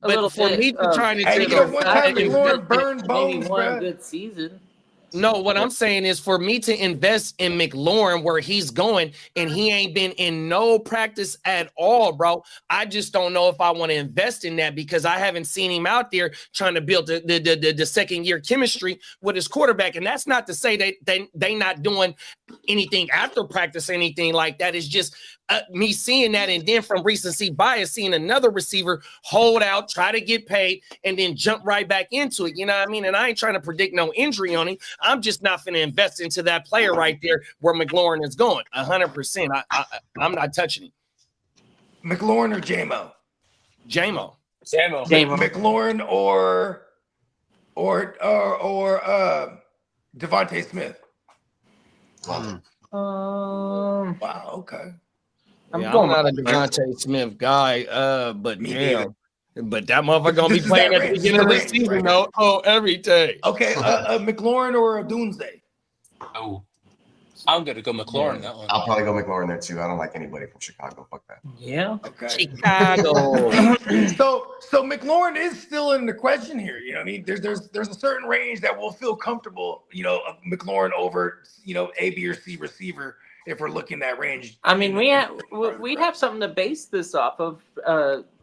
a little for bit me to of, trying to Hey, take one time McLaurin burned maybe bones, one bro. good season. No, what I'm saying is for me to invest in McLaurin where he's going and he ain't been in no practice at all, bro. I just don't know if I want to invest in that because I haven't seen him out there trying to build the second year chemistry with his quarterback. And that's not to say that they not doing anything after practice, anything like that. It's just me seeing that, and then from recency bias, seeing another receiver hold out, try to get paid, and then jump right back into it. You know what I mean? And I ain't trying to predict no injury on him. I'm just not going to invest into that player right there where McLaurin is going. 100%. I'm not touching him. McLaurin or JMO? JMO. McLaurin or Devontae Smith. Love it. Wow. Okay. I'm Yeah, going I'm not a McLaurin. Devontae Smith guy, but Me damn. But that motherfucker gonna be This is playing that at the range. beginning of the This is the season, range, though. Oh, every day. Okay, a McLaurin or a Doomsday. Oh, I'm gonna go McLaurin that one. I'll probably go McLaurin there too. I don't like anybody from Chicago. Fuck that. Yeah. Okay. Chicago. So McLaurin is still in the question here. You know, what I mean, there's a certain range that will feel comfortable. You know, of McLaurin over A, B, or C receiver if we're looking at range. I mean, we have something to base this off of.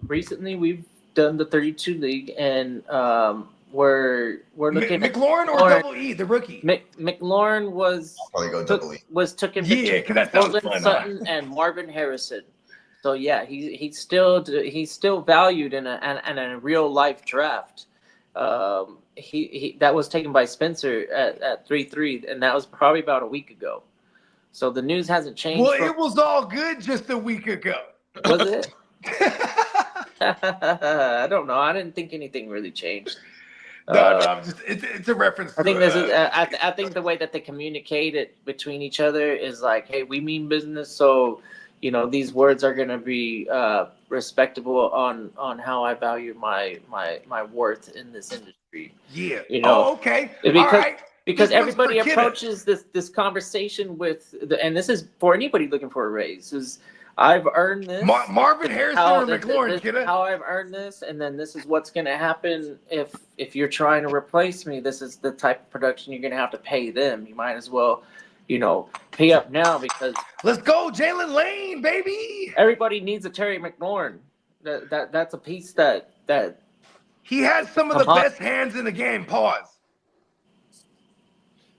Recently, we've done the 32 league, and we're looking at McLaurin or Double E, the rookie. McLaurin was I'll probably go double E. taken Yeah, because that sounds Portland fun. Sutton and Marvin Harrison. So yeah, he's still valued in a real life draft. He that was taken by Spencer at 3-3, and that was probably about a week ago. So the news hasn't changed. Well, it was all good just a week ago. Was it? I don't know. I didn't think anything really changed. No, I'm just it's a reference. I think this is. I think the way that they communicate it between each other is like, hey, we mean business, so these words are going to be respectable on how I value my worth in this industry. Yeah. Oh, okay. Because, all right. Because This one's everybody for Kidda. approaches this conversation with and this is for anybody looking for a raise. Is I've earned this. Marvin Harrison or McLaurin, Kidda? How I've earned this, and then this is what's going to happen if you're trying to replace me. This is the type of production you're going to have to pay them. You might as well, pay up now because Let's go, Jalen Lane, baby. everybody needs a Terry McLaurin. That's a piece that He has some of the Come on. best hands in the game. Pause.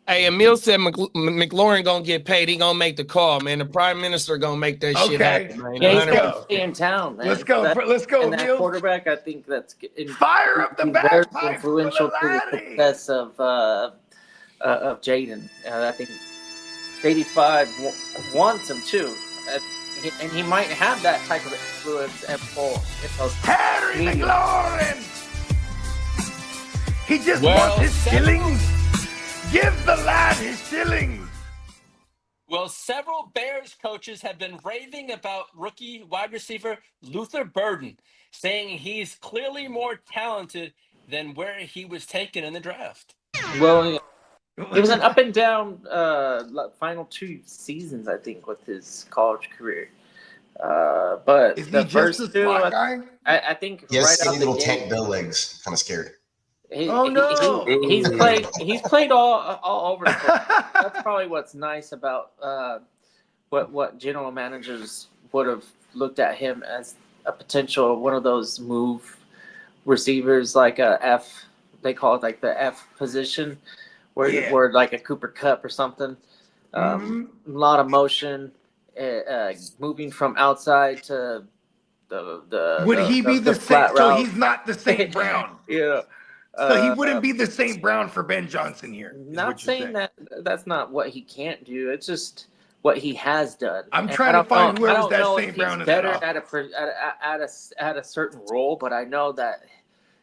Hey, Emil said McLaurin gonna get paid. He gonna make the call, man. The prime minister gonna make that shit Okay. happen, man. yeah, he's 100%. going to stay in town. Man. Let's go. Let's go, And that Emil. quarterback, I think that's Fire up the he's very bagpipes influential for to the the laddie. success of Jaden. I think 85 wants him too, and he might have that type of influence and pull. Harry Media. McLaurin. He just Well wants his said. shillings. Give the lad his shillings. Well, several Bears coaches have been raving about rookie wide receiver Luther Burden, saying he's clearly more talented than where he was taken in the draft. Well, it was an up and down final 2 seasons, I think, with his college career. But Is the he just first a 2, slot guy? I think He has right skinny out the little gate, Tank Bill legs. Kind of scared. Oh, no. He's played all over the place. That's probably what's nice about what general managers would have looked at him as a potential one of those move receivers, like a F. They call it like the F position, where like a Cooper Kupp or something. A lot of motion, moving from outside to the. Would he be the same? flat So route. he's not the St. Brown. Yeah. So he wouldn't be the St. Brown for Ben Johnson here. is Not what you're saying that's not what he can't do. It's just what he has done. I'm And trying I to find don't whoever's know that if St. he's Brown in that better at a certain role, but I know that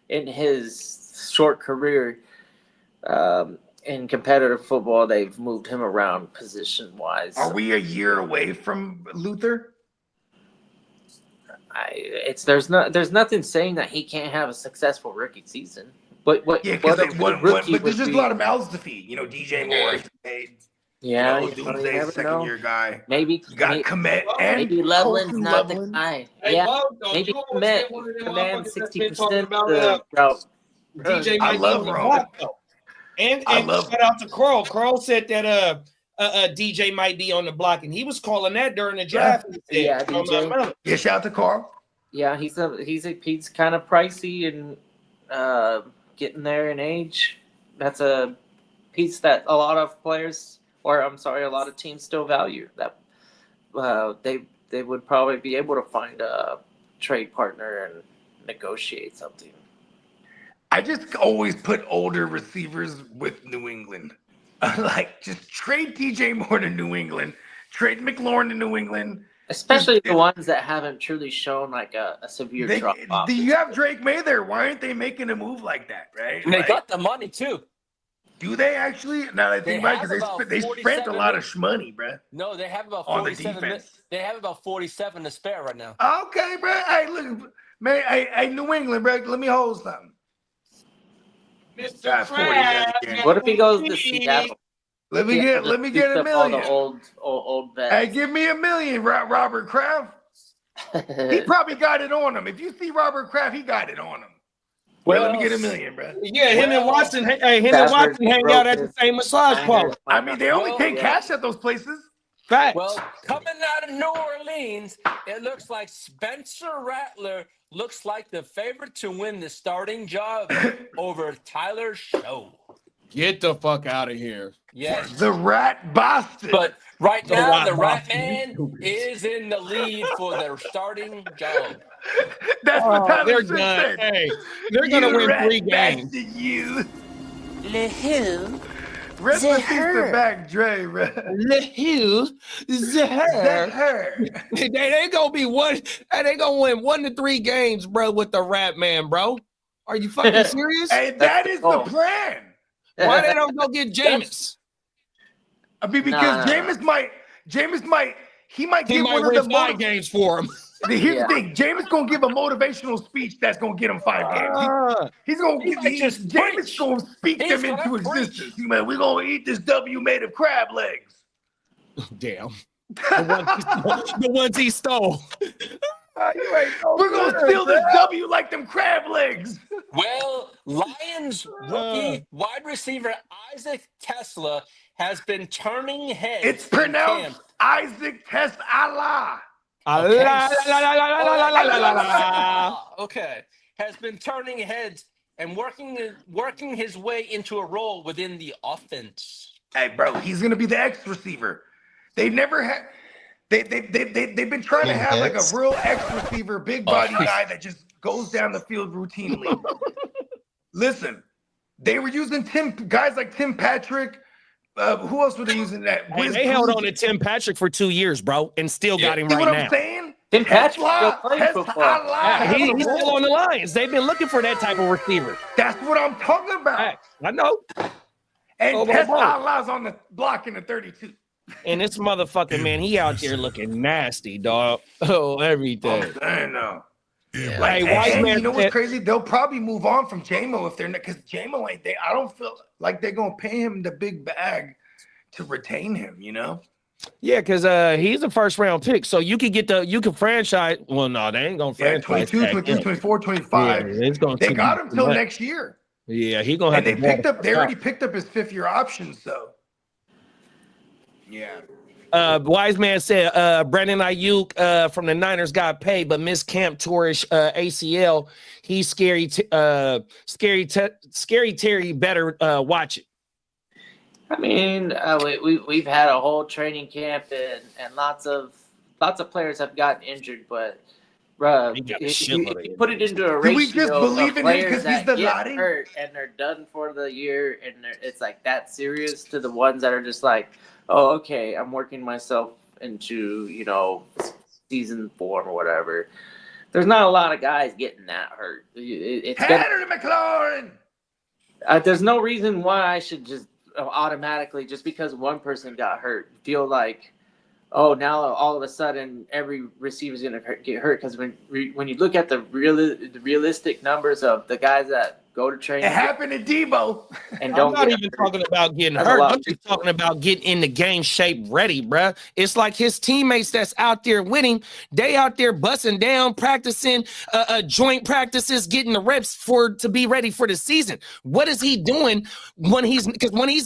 in his short career in competitive football, they've moved him around position wise. Are we a year away from Luther? There's nothing saying that he can't have a successful rookie season. But Yeah, what because a rookie but there's would just be- a lot of mouths to feed. DJ Moore, he's paid. Yeah, you know, you Doomsday's never second know. year guy. Maybe You got Komet and maybe Loveland's Kofi not the Loveland. guy. Hey, Yeah, Bo, don't maybe you always get one of them command motherfuckers that's been 60% talking the about route. DJ I might love be on the Roman. block, though. And I love shout out to Kroll. Kroll said that DJ might be on the block, and he was calling that during the draft. He said, Yeah, "Oh, my DJ. brother." Yeah, shout out to Carl. Yeah, he's kind of pricey and getting there in age. That's a piece that a lot of players, or I'm sorry, a lot of teams still value. That they would probably be able to find a trade partner and negotiate something. I just always put older receivers with New England. Like, just trade DJ Moore to New England, trade McLaurin to New England. Especially the ones that haven't truly shown like a severe drop off. You have Drake May there. Why aren't they making a move like that, right? And they Like, got the money too. Do they actually? Now that I think about it, have because about they spent a 47 lot of money, bro. No, they have about On the 47. defense. They have about 47 to spare right now. Okay, bro. Hey, look, man. Hey, New England, bro. Let me hold something. Mr. Got 40 Crab, again. What if he goes to Seattle? Let me get a All the million. old vets. Hey, give me $1 million, Robert Kraft. He probably got it on him. If you see Robert Kraft, he got it on him. Well, let me get $1 million, bro. Yeah, him and Watson. Hey, him and Stafford Watson hang out at the same massage parlor. I mean, they only Well, take yeah. cash at those places. Facts. Well, coming out of New Orleans, it looks like Spencer Rattler looks like the favorite to win the starting job over Tyler Show. Get the fuck out of here. Yes. The Rat Boston. But right The now, Rat the Rat Boston. Man is in the lead for their starting job. That's what Tyler They're Swift done. said. Hey, they're gonna You win rat 3 games. bastard, you. Le who? Rest The in peace to her. back Dre, bro. The who, the That her. her. They gonna be one. Hey, they gonna win 1 to 3 games, bro, with the Rat Man, bro. Are you fucking serious? Hey, that is the goal. plan. Why they don't go get Jameis? I mean, because Nah. Jameis might He give might one of win the 5 games for him. Here's Yeah. the thing: Jameis gonna give a motivational speech that's gonna get him 5 games. He's gonna He might just Jameis preach. gonna speak He's them gonna into preach. existence. He man, we're gonna eat this W made of crab legs. Damn. The ones he stole. We're gonna steal this W like them crab legs. Well, Lions rookie wide receiver Isaac Tesla has been turning heads. It's in pronounced camp. Isaac Test Allah. Okay, has been turning heads and working his way into a role within the offense. Hey, bro, he's gonna be the X receiver. They never had. They've been trying to have like a real X receiver, big body guy that just goes down the field routinely. Listen, they were using guys like Tim Patrick. Who else were they using that? Hey, they held on to Tim Patrick for 2 years, bro, and still got him See right what now. I'm saying? Tim Patrick still Tesla, playing football. Yeah, Tesla. he's still on the Lions. They've been looking for that type of receiver. That's what I'm talking about. Facts. I know. And Oh, Tesla boy. Allah's on the block in the 32. And this motherfucking man, he out there looking nasty, dog. Oh, everything. I know. Hey, And White you man know what's said- crazy? They'll probably move on from JMO if they're not, because JMO ain't they. I don't feel like they're gonna pay him the big bag to retain him. You know? Yeah, because he's a first round pick, so you could franchise. Well, no, they ain't gonna Yeah, franchise. 22, tag 23, him. 24, 25. Yeah, it's gonna They take got him him till much. next year. Yeah, he gonna have And to. they already picked up his 5th-year option. So yeah. Wise man said Brandon Ayuk from the Niners got paid, but missed camp tourish ACL. He's scary. Scary Terry better watch it. I mean, we've had a whole training camp and lots of players have gotten injured, but He got a if shitload you of put it into a Do ratio we just believe of in him 'cause players he's that the get Lottie? hurt and they're done for the year, and it's like that serious to the ones that are just like, oh, okay, I'm working myself into season form or whatever. There's not a lot of guys getting that hurt. Henry McLaurin. There's no reason why I should just automatically, just because one person got hurt, feel like, oh, now all of a sudden every receiver's gonna get hurt. Because when you look at the realistic numbers of the guys that go to training, It happened to Debo. and I'm don't not get even hurt. talking about getting That's a hurt. lot I'm of just people. talking about getting in the game shape ready, bruh. It's like his teammates that's out there winning. They out there busting down, practicing joint practices, getting the reps to be ready for the season. What is he doing when he's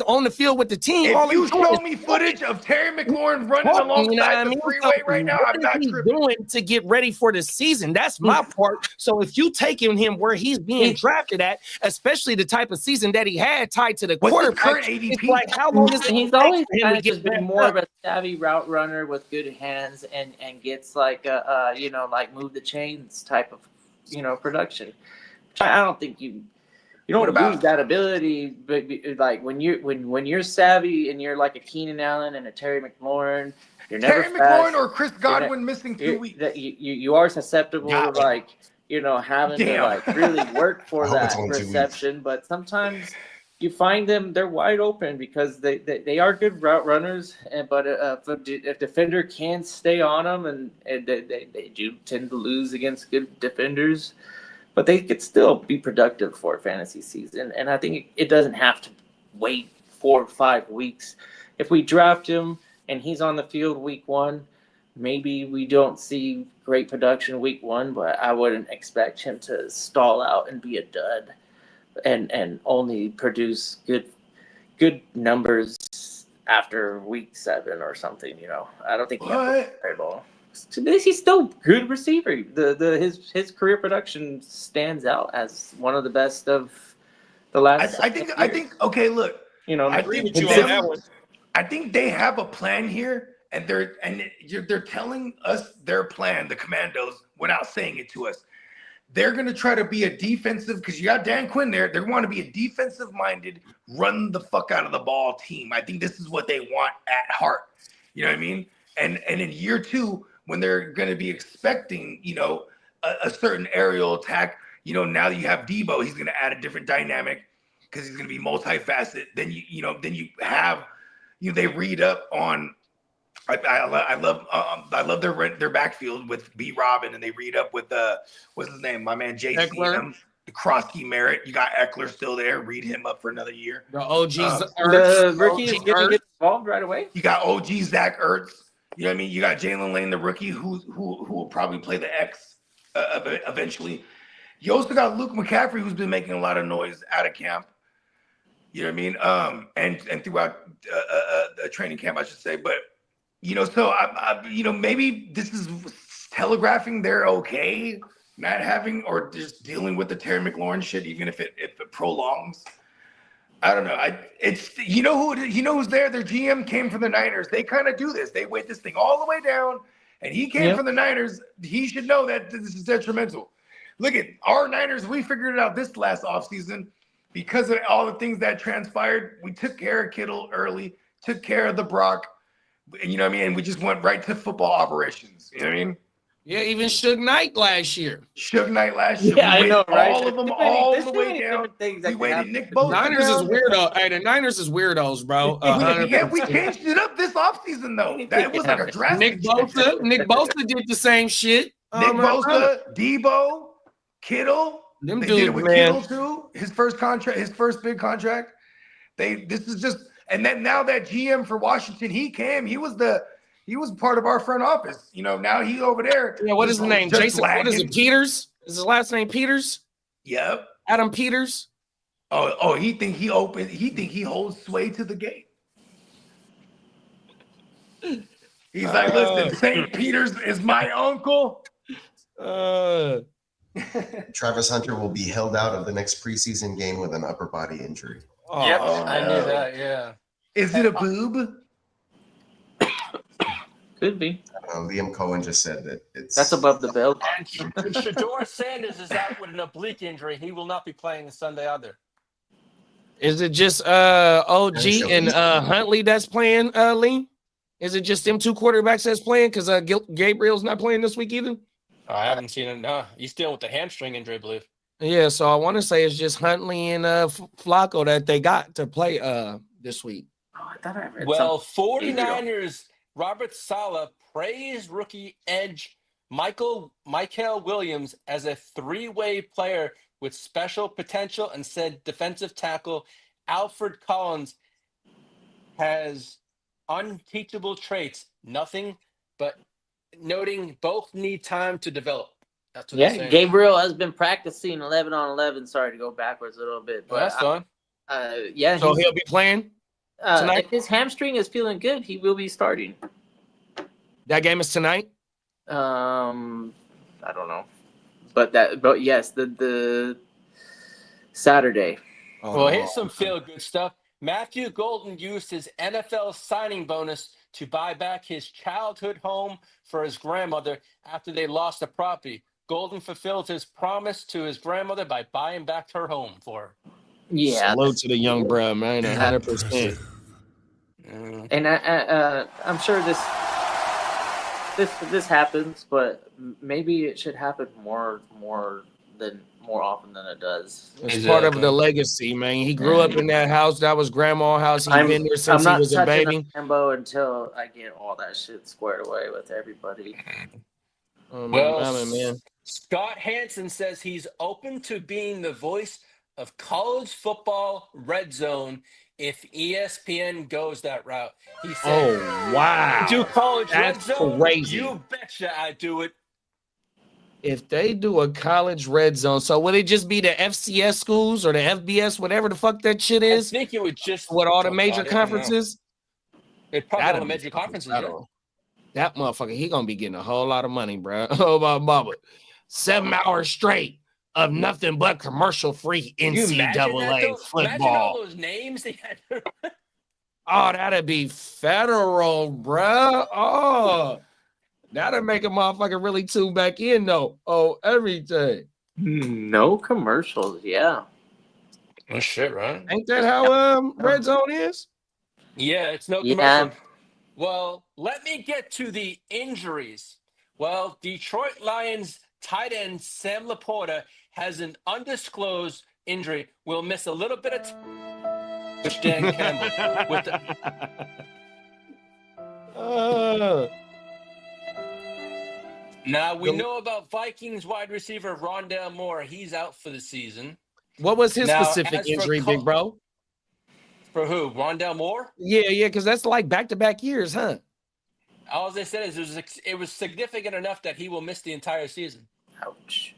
on the field with the team? all If you he's doing show is me footage of Terry McLaurin running walking, alongside you know what I the mean? freeway So right now, what I'm is not he tripping. doing to get ready for the season? That's my part. So if you taking him where he's being drafted at, especially the type of season that he had tied to the What's his quarterback, current it's ADP? like how long is it He's gonna take always for him kind to of get just been ramped more up? of a savvy route runner with good hands and gets like like move the chains type of production. I don't think you don't What want to about- lose that ability, but like when you're savvy and you're like a Keenan Allen and a Terry McLaurin, you're never Terry fast. McLaurin or Chris Godwin missing 2 You're- weeks. that you are susceptible to Gotcha. having to Damn. like really work for I hope that it's only 2 weeks. reception, but sometimes you find them, they're wide open because they are good route runners. But if a defender can't stay on them, and they do tend to lose against good defenders, but they could still be productive for a fantasy season. And I think it doesn't have to wait 4 or 5 weeks. If we draft him and he's on the field week 1, maybe we don't see great production week 1, but I wouldn't expect him to stall out and be a dud and only produce good numbers after week 7 or something. I don't think he has a very ball. He's still good receiver. His career production stands out as one of the best of the last. I think. Okay, look. I agree with you on that one. I think they have a plan here, and they're telling us their plan, the Commandos, without saying it to us. They're going to try to be a defensive, because you got Dan Quinn there. They want to be a defensive-minded, run the fuck out of the ball team. I think this is what they want at heart. You know what I mean? And in year 2, when they're going to be expecting, a certain aerial attack, now that you have Debo, he's going to add a different dynamic because he's going to be multifaceted. Then you have, they read up on. I love their backfield with B. Robin, and they read up with what's his name, my man JC, the Krosky Merritt. You got Eckler still there. Read him up for another year. The OG's the rookie is going to get involved right away. You got OG Zach Ertz. You know what I mean? You got Jalen Lane, the rookie, who will probably play the X eventually. You also got Luke McCaffrey, who's been making a lot of noise out of camp. You know what I mean? And throughout a training camp, I should say. But so maybe this is telegraphing they're okay not having or just dealing with the Terry McLaurin shit, even if it prolongs. I don't know. It's who's there? Their GM came from the Niners. They kind of do this. They weight this thing all the way down, and he came from the Niners. He should know that this is detrimental. Look at our Niners. We figured it out this last offseason because of all the things that transpired. We took care of Kittle early, took care of the Brock, and you know what I mean? And we just went right to football operations. You know what I mean? Yeah, even Suge Knight last year. Suge Knight last year. Yeah, I know, right? All of them all the way down. We waited Nick Bosa Niners down. is weirdo. Hey, the Niners is weirdos, bro. We changed it up this offseason, though. That was like a drastic Nick Bosa did the same shit. Nick Bosa, Debo, Kittle. Them they dudes, did it with man. Kittle too. His first big contract. And then now that GM for Washington, he was part of our front office. Now he's over there. Yeah, what is his name? Jason. What is it? Peters? Is his last name Peters? Yep. Adam Peters. Oh, he think he holds sway to the gate. He's like, listen, St. Peters is my uncle. Travis Hunter will be held out of the next preseason game with an upper body injury. Yep, I knew that. Yeah. Is it a boob? Could be. Liam Cohen just said that That's above the belt. And Shador Sanders is out with an oblique injury. He will not be playing Sunday either. Is it just OG and Huntley that's playing, Lee? Is it just them 2 quarterbacks that's playing? Because Gabriel's not playing this week either? I haven't seen him. No, he's dealing with the hamstring injury, I believe. Yeah, so I want to say it's just Huntley and Flacco that they got to play this week. Oh, I thought I read 49ers, Robert Saleh praised rookie edge Michael Williams as a 3-way player with special potential and said defensive tackle Alfred Collins has unteachable traits, nothing but noting both need time to develop. That's what they're saying. Gabriel has been practicing 11 on 11. Sorry to go backwards a little bit, but that's fine. So he'll be playing tonight. If his hamstring is feeling good, he will be starting. That game is tonight. I don't know, but yes, the Saturday. Well, here's some feel-good stuff. Matthew Golden used his NFL signing bonus to buy back his childhood home for his grandmother after they lost the property. Golden fulfilled his promise to his grandmother by buying back her home for her. Yeah. Salute to the young bro, man. 100%. And I'm sure this happens, but maybe it should happen more more often than it does. It's part of the legacy, man. He grew up in that house. That was grandma's house. He's been there since he was a baby. I'm not touching a Lambo until I get all that shit squared away with everybody. Well, man. Scott Hansen says he's open to being the voice of college football red zone if ESPN goes that route. He said, "Oh wow, do college that's red zone? crazy! You betcha I do it." If they do a college red zone, so will it just be the FCS schools or the FBS, whatever the fuck that shit is? I think it would just with all the major conferences. It probably all the major conferences. Yeah. That motherfucker, he gonna be getting a whole lot of money, bro. Oh my mama, 7 hours straight of nothing but commercial-free NCAA football. Imagine all those names they had. Oh, that'd be federal, bro. Oh, that'd make a motherfucker really tune back in, though. Oh, everything. No commercials, yeah. Oh shit, right? Ain't that how red zone is? Yeah, it's no commercial. Well, let me get to the injuries. Well, Detroit Lions tight end Sam Laporta has an undisclosed injury. Will miss a little bit of which Dan Campbell with Now we know about Vikings wide receiver Rondale Moore. He's out for the season. What was his specific injury, big bro? For who? Rondale Moore? Yeah, because that's like back-to-back years, huh? All they said is it was significant enough that he will miss the entire season. Ouch.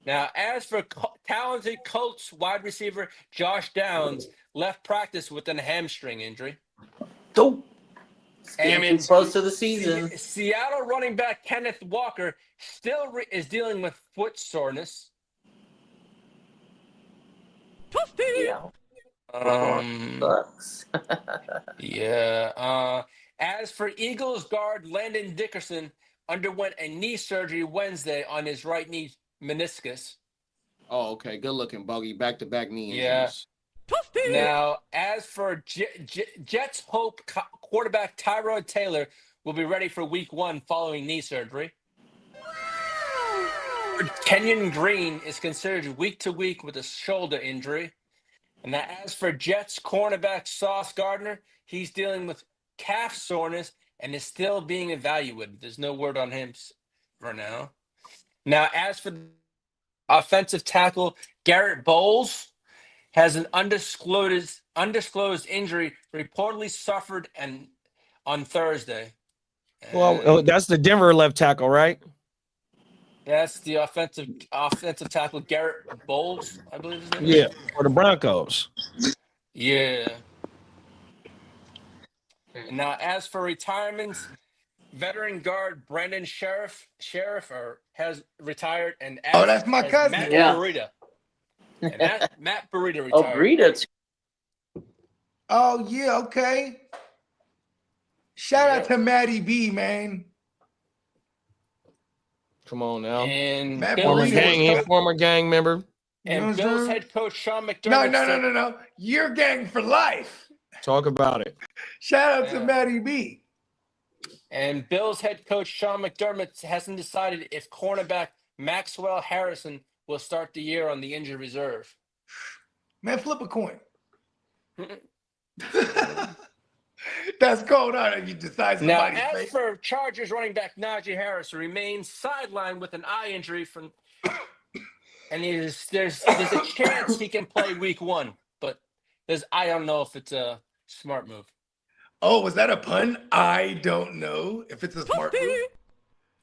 Now, as for talented Colts wide receiver Josh Downs, left practice with a hamstring injury. Dope. And close to the season. Seattle running back Kenneth Walker still is dealing with foot soreness. Yeah. Sucks. Yeah. As for Eagles guard Landon Dickerson, underwent a knee surgery Wednesday on his right knee meniscus. Oh, okay. Good looking, Bogey. Back-to-back knee injuries. Yeah. Now, as for Jets hope quarterback Tyrod Taylor will be ready for week 1 following knee surgery. Kenyon Green is considered week to week with a shoulder injury. And now, as for Jets cornerback Sauce Gardner, he's dealing with calf soreness and is still being evaluated. There's no word on him for now. Now, as for offensive tackle Garrett Bowles, has an undisclosed injury reportedly suffered on Thursday. Well, that's the Denver left tackle, right? That's the offensive tackle Garrett Bowles, I believe his name. Yeah, for the Broncos. Yeah. Now, as for retirements, veteran guard Brandon Sheriff has retired, and that's my cousin. Matt Burita. And Matt Burita retired. Oh, Burita. Oh yeah, okay. Shout out to Matty B, man. Come on now. And former gang member. And Bills head coach Sean McDermott. No. Your gang for life. Talk about it. Shout out to Matty B. And Bills head coach Sean McDermott hasn't decided if cornerback Maxwell Harrison will start the year on the injured reserve. Man, flip a coin. That's cold out if you decide somebody. Now, as for Chargers running back Najee Harris, remains sidelined with an eye injury and there's a chance he can play week 1, but I don't know if it's a smart move. Oh, was that a pun? I don't know if it's a smart move.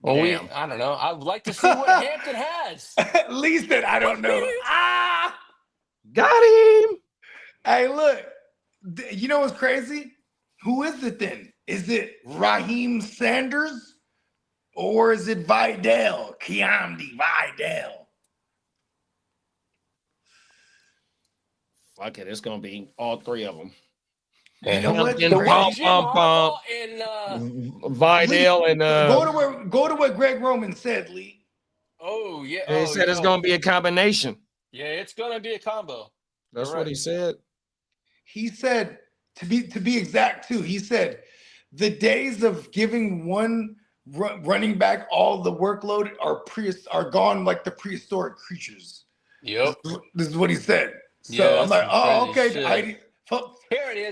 Well, I don't know. I would like to see what Hampton has. At least that I don't know. Got him. Hey, look. You know what's crazy? Who is it then? Is it Raheem Sanders or is it Vidal? Keamdi Vidal. Fuck it. It's going to be all 3 of them. You know what? Vidal and go to what Greg Roman said, Lee. Oh yeah. He said it's going to be a combination. Yeah, it's going to be a combo. That's what he said. He said, to be exact too, he said the days of giving one running back all the workload are gone like the prehistoric creatures. Yep. This is what he said. So Yeah, I'm like, that's oh, crazy okay. Here it is.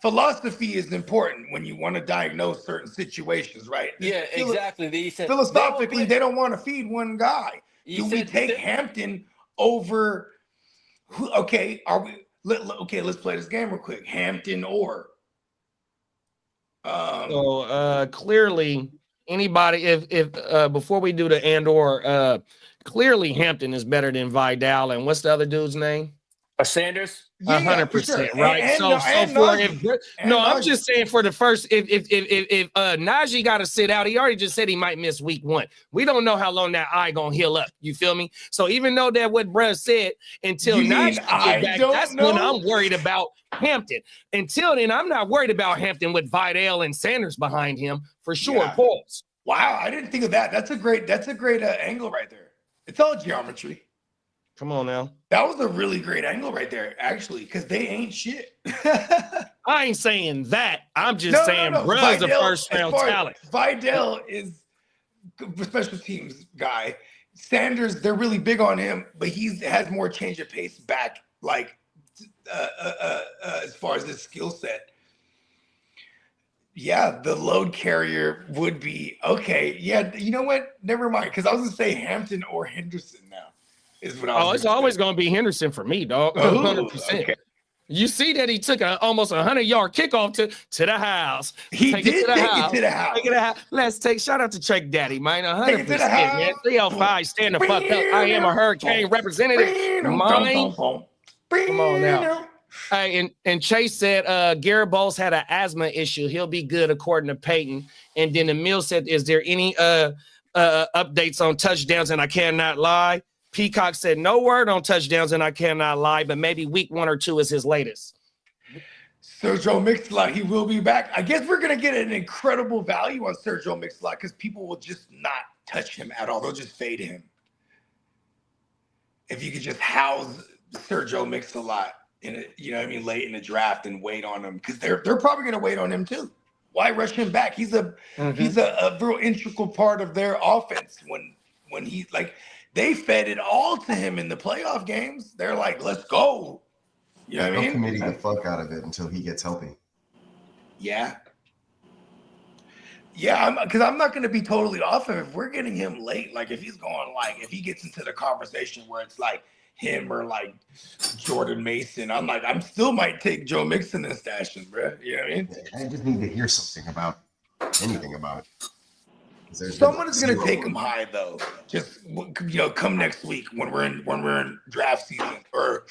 Philosophy is important when you want to diagnose certain situations, right? Yeah, exactly. He said, Philosophically, they don't want to feed one guy. Do we take Hampton over? Okay, let's play this game real quick. Hampton or. So clearly, anybody, if before we do the and or, clearly Hampton is better than Vidal. And what's the other dude's name? Sanders. 100%, right? I'm just saying for the first, if Najee got to sit out, he already just said he might miss week 1. We don't know how long that eye gonna heal up. You feel me? So even though that what Bruh said until Najee get back, that's when I'm worried about Hampton. Until then, I'm not worried about Hampton with Vidal and Sanders behind him for sure. Yeah. Pause. Wow, I didn't think of that. That's a great angle right there. It's all geometry. Come on now. That was a really great angle right there, actually, because they ain't shit. I ain't saying that. I'm just saying Bruh's a first round talent. Vidal is a special teams guy. Sanders, they're really big on him, but he has more change of pace back, like as far as his skill set. Yeah, the load carrier would be okay. Yeah, you know what? Never mind, because I was gonna say Hampton or Henderson now. It's always going to be Henderson for me, dog. 100%. Okay. You see that he took almost 100-yard kickoff to the house. He did take it to the house. Take it to the house. Let's take shout out to Chuck Daddy, man. 100%, man. 305, stand the fuck up. I am a Hurricane representative. Mine. Come on now. Hey, and Chase said Garrett Bowles had an asthma issue. He'll be good according to Peyton. And then Emil said, is there any updates on touchdowns? And I cannot lie. Peacock said no word on touchdowns, and I cannot lie, but maybe week 1 or 2 is his latest. Sergio Mix-a-Lot, he will be back. I guess we're going to get an incredible value on Sergio Mix-a-Lot because people will just not touch him at all. They'll just fade him. If you could just house Sergio Mix-a-Lot late in the draft and wait on him, because they're probably going to wait on him too. Why rush him back? He's a real integral part of their offense when he's like. They fed it all to him in the playoff games. They're like, let's go. You know what I mean? Committee the fuck out of it until he gets healthy. Yeah. Yeah, because I'm not going to be totally off him if we're getting him late. Like, if he's going, if he gets into the conversation where it's like him or like Jordan Mason, I'm still might take Joe Mixon and stash him, bro. You know what I mean? I just need to hear something about anything about it. Someone is going to take him high though. Just come next week when we're in draft season or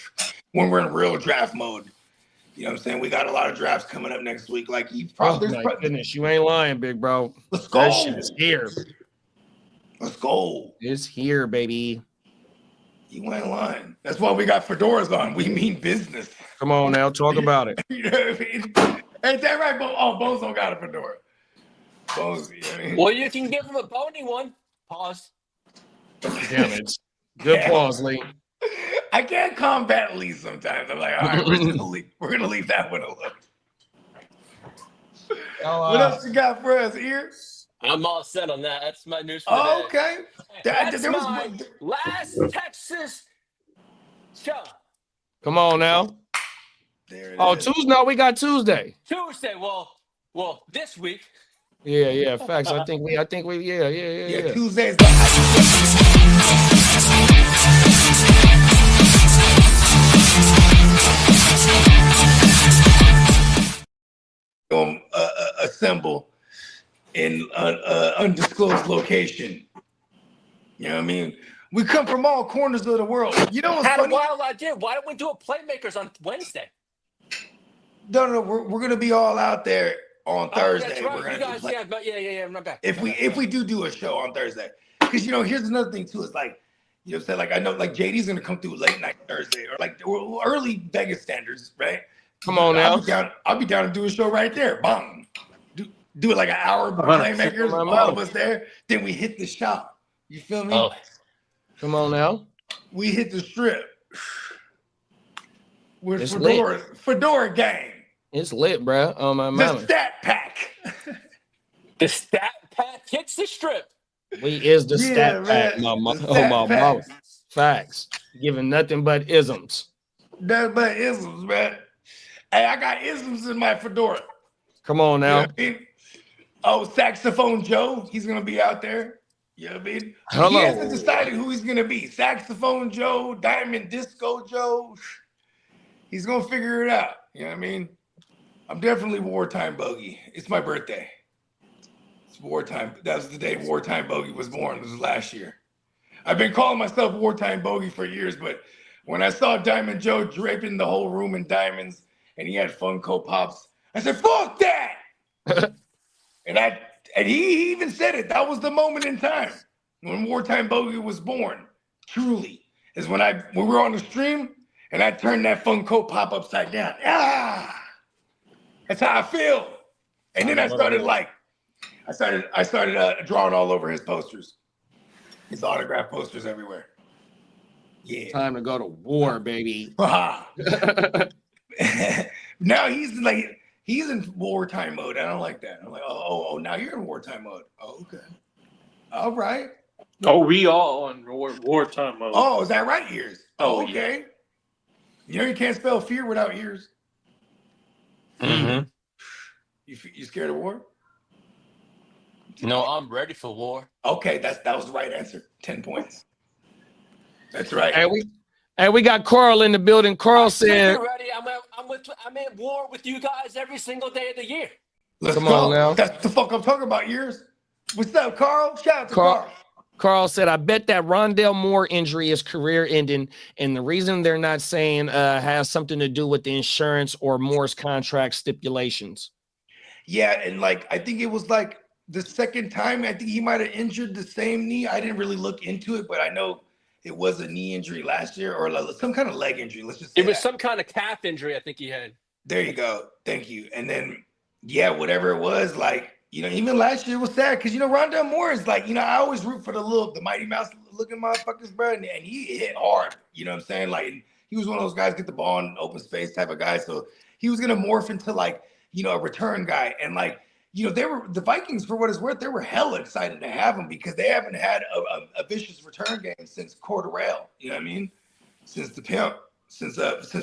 when we're in real draft mode. You know what I'm saying? We got a lot of drafts coming up next week. Like you probably. Oh my goodness, you ain't lying, big bro. Let's go. That shit is here. Let's go. It's here, baby. You ain't lying. That's why we got fedoras on. We mean business. Come on now, talk about it. You know what I mean? Ain't that right? Bozo got a fedora. Bones, you know what I mean? Well, you can give him a bony one. Pause. Damn it. Good pause, Lee. I can't combat Lee sometimes. I'm like, all right, we're gonna leave that one alone. What else you got for us here? I'm all set on that. That's my news for today. Okay. That's my last Texas show. Come on now. There it is. Tuesday. No, we got Tuesday. Tuesday. Well, this week. Yeah, facts. I think we, yeah. Tuesday's assemble in an undisclosed location. You know what I mean? We come from all corners of the world. You know what's Had funny? a wild idea. Why don't we do a Playmakers on Wednesday? No, we're gonna be all out there on Thursday. That's right. We're You gonna guys, yeah, I'm not back. if we do a show on Thursday, because here's another thing too. It's like, you know what I'm saying? Like, I know like JD's gonna come through late night Thursday or like early Vegas standards, right? Come on now. I'll be down to do a show right there. Bang. Do it like an hour Playmakers, all of us there. Then we hit the shop. You feel me? Oh. Come on now. We hit the strip. With It's Fedora gang. It's lit, bro. On my The mama. stat pack. The stat pack? hits the strip. We is the Yeah, stat pack, man. my The oh stat my mama. facts. Facts. Giving nothing but isms. Nothing but isms, man. Hey, I got isms in my fedora. Come on You know now. what I mean? Oh, Saxophone Joe, he's gonna be out there. You know what I mean? He hasn't Hello. decided who he's gonna be. Saxophone Joe, Diamond Disco Joe. He's gonna figure it out. You know what I mean? I'm definitely Wartime Bogey. It's my birthday. It's wartime. That was the day Wartime Bogey was born. It was last year. I've been calling myself Wartime Bogey for years, but when I saw Diamond Joe draping the whole room in diamonds and he had Funko Pops, I said, fuck that! and he even said it. That was the moment in time when Wartime Bogey was born. Truly. Is when we were on the stream and I turned that Funko Pop upside down. Ah! That's how I feel. And then I started drawing all over his posters. His autograph posters everywhere. Yeah. Time to go to war, baby. Now he's in wartime mode. I don't like that. I'm like, oh, now you're in wartime mode. Oh, okay. All right. Oh, we all on wartime mode. Oh, is that right, ears? Oh, okay. You know you can't spell fear without ears. Mm-hmm. You scared of war? No, I'm ready for war. Okay, that was the right answer. 10 points. That's right. And we got Carl in the building. Carl said, ready. I'm at war with you guys every single day of the year. Let's come go. on now. That's the fuck I'm talking about, ears. What's up, Carl? Shout out to Carl. Carl said, I bet that Rondell Moore injury is career ending. And the reason they're not saying has something to do with the insurance or Moore's contract stipulations. Yeah, and like I think it was like the second time. I think he might have injured the same knee. I didn't really look into it, but I know it was a knee injury last year or like some kind of leg injury. Let's just say It was that. some kind of calf injury I think he had. There you go. Thank you. And then, yeah, whatever it was, like, you know, even last year was sad because, you know, Rondell Moore is like, you know, I always root for the Mighty Mouse looking motherfuckers, bro. And he hit hard. You know what I'm saying? Like, he was one of those guys get the ball in open space type of guy. So he was going to morph into like, you know, a return guy. And like, you know, the Vikings, for what it's worth, they were hella excited to have him because they haven't had a vicious return game since Cordarrelle. You know what I mean? Since the pimp, since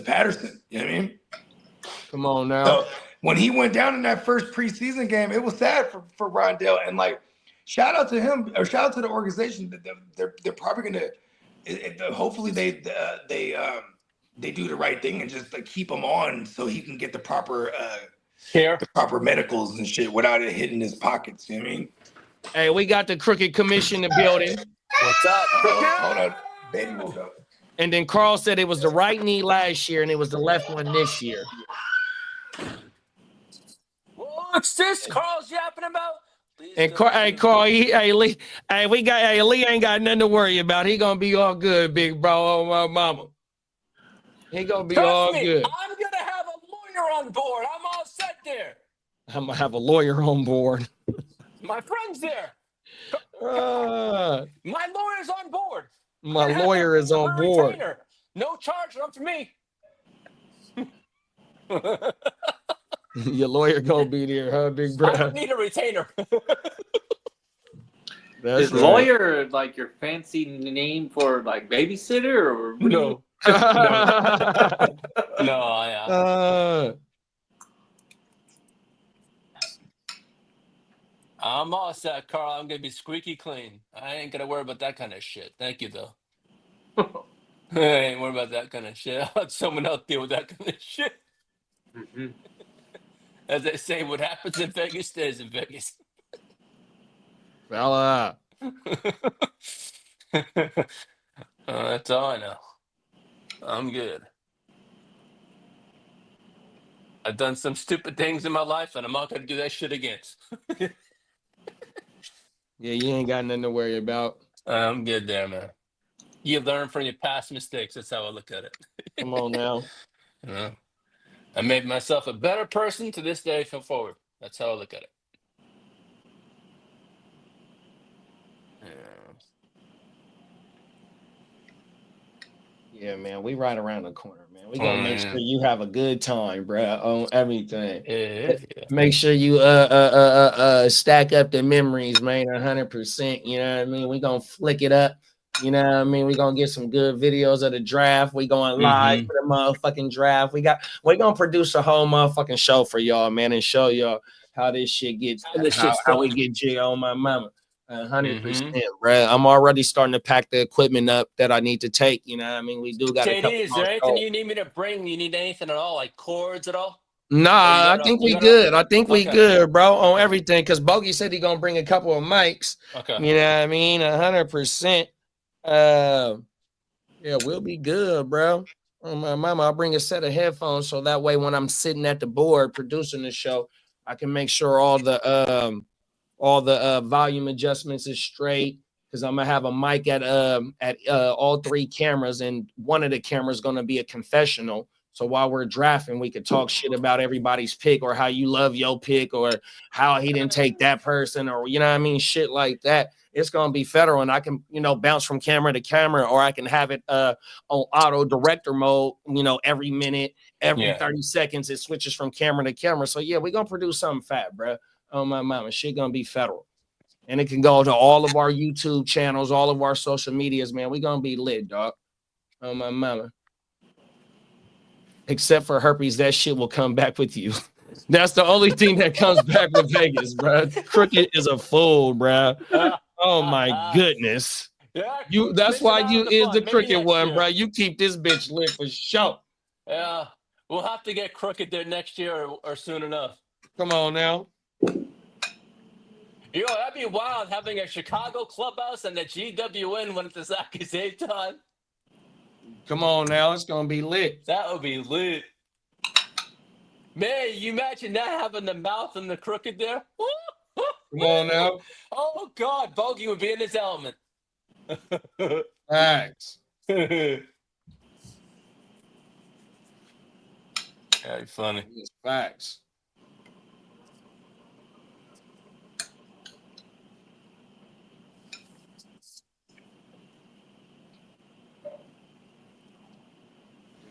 Patterson. You know what I mean? Come on now. So when he went down in that first preseason game, it was sad for Rondell. And like, shout out to him or shout out to the organization. They're probably gonna. Hopefully they do the right thing and just like keep him on so he can get the proper medicals and shit without it hitting his pockets. You know what I mean? Hey, we got the Crooked Commission in the building. What's up? Hold on, baby woke up. And then Carl said it was the right knee last year and it was the left one this year. What's this Carl's yapping about? And Carl, Lee ain't got nothing to worry about. He gonna be all good, big bro. Oh my mama. He gonna be all good. I'm gonna have a lawyer on board. I'm all set there. I'm gonna have a lawyer on board. My friend's there. My My lawyer's on board. lawyer is on board. Retainer. No charge, not for me. Your lawyer gonna be there, huh, big bro? I don't need a retainer. Is lawyer like your fancy name for like babysitter or No. No, I'm all set, Carl. I'm gonna be squeaky clean. I ain't gonna worry about that kind of shit. Thank you, though. I ain't worried about that kind of shit. I'll let someone else deal with that kind of shit. Mm-hmm. As they say, what happens in Vegas stays in Vegas. Fella. That's all I know. I'm good. I've done some stupid things in my life, and I'm not gonna do that shit again. Yeah, you ain't got nothing to worry about. I'm good there, man. You learn from your past mistakes. That's how I look at it. Come on now. Yeah. I made myself a better person to this day from forward. That's how I look at it. Yeah, man, we right around the corner, man. We gonna make sure you have a good time, bro, on everything. Yeah. Make sure you stack up the memories, man, 100%. You know what I mean? We gonna flick it up. You know what I mean? We gonna get some good videos of the draft. We going live for the motherfucking draft. We gonna produce a whole motherfucking show for y'all, man, and show y'all how this shit gets, how we get jig on my mama. 100%, bro. I'm already starting to pack the equipment up that I need to take. You know what I mean? We do got a couple JD, is there anything you need me to bring? You need anything at all, like cords at all? Nah, I think we good. I think we good, bro, on everything. Because Bogey said he gonna bring a couple of mics. Okay. You know what I mean? 100%. Yeah, we'll be good, bro. Oh, my mama, I'll bring a set of headphones so that way when I'm sitting at the board producing the show, I can make sure all the volume adjustments is straight. Because I'm gonna have a mic at all three cameras, and one of the cameras gonna be a confessional. So while we're drafting, we could talk shit about everybody's pick, or how you love your pick, or how he didn't take that person, or you know what I mean, shit like that. It's gonna be federal, and I can, bounce from camera to camera, or I can have it on auto director mode. Every minute, every 30 seconds, it switches from camera to camera. So yeah, we're gonna produce something fat, bro. Oh my mama, shit gonna be federal, and it can go to all of our YouTube channels, all of our social medias, man. We gonna be lit, dog. Oh my mama. Except for herpes, that shit will come back with you. That's the only thing that comes back with Vegas, bro. Crooked is a fool, bro. Oh my goodness. Yeah, that's why you is the crooked one, bro. You keep this bitch lit for sure. Yeah, we'll have to get Crooked there next year or soon enough. Come on now. Yo, that'd be wild having a Chicago clubhouse and the GWN when it's the same time. Come on now, it's gonna be lit. That would be lit. Man, you imagine that having the mouth and the Crooked there? Come on now. Oh God, Bogey would be in his element. Thanks. That'd be funny. It's facts.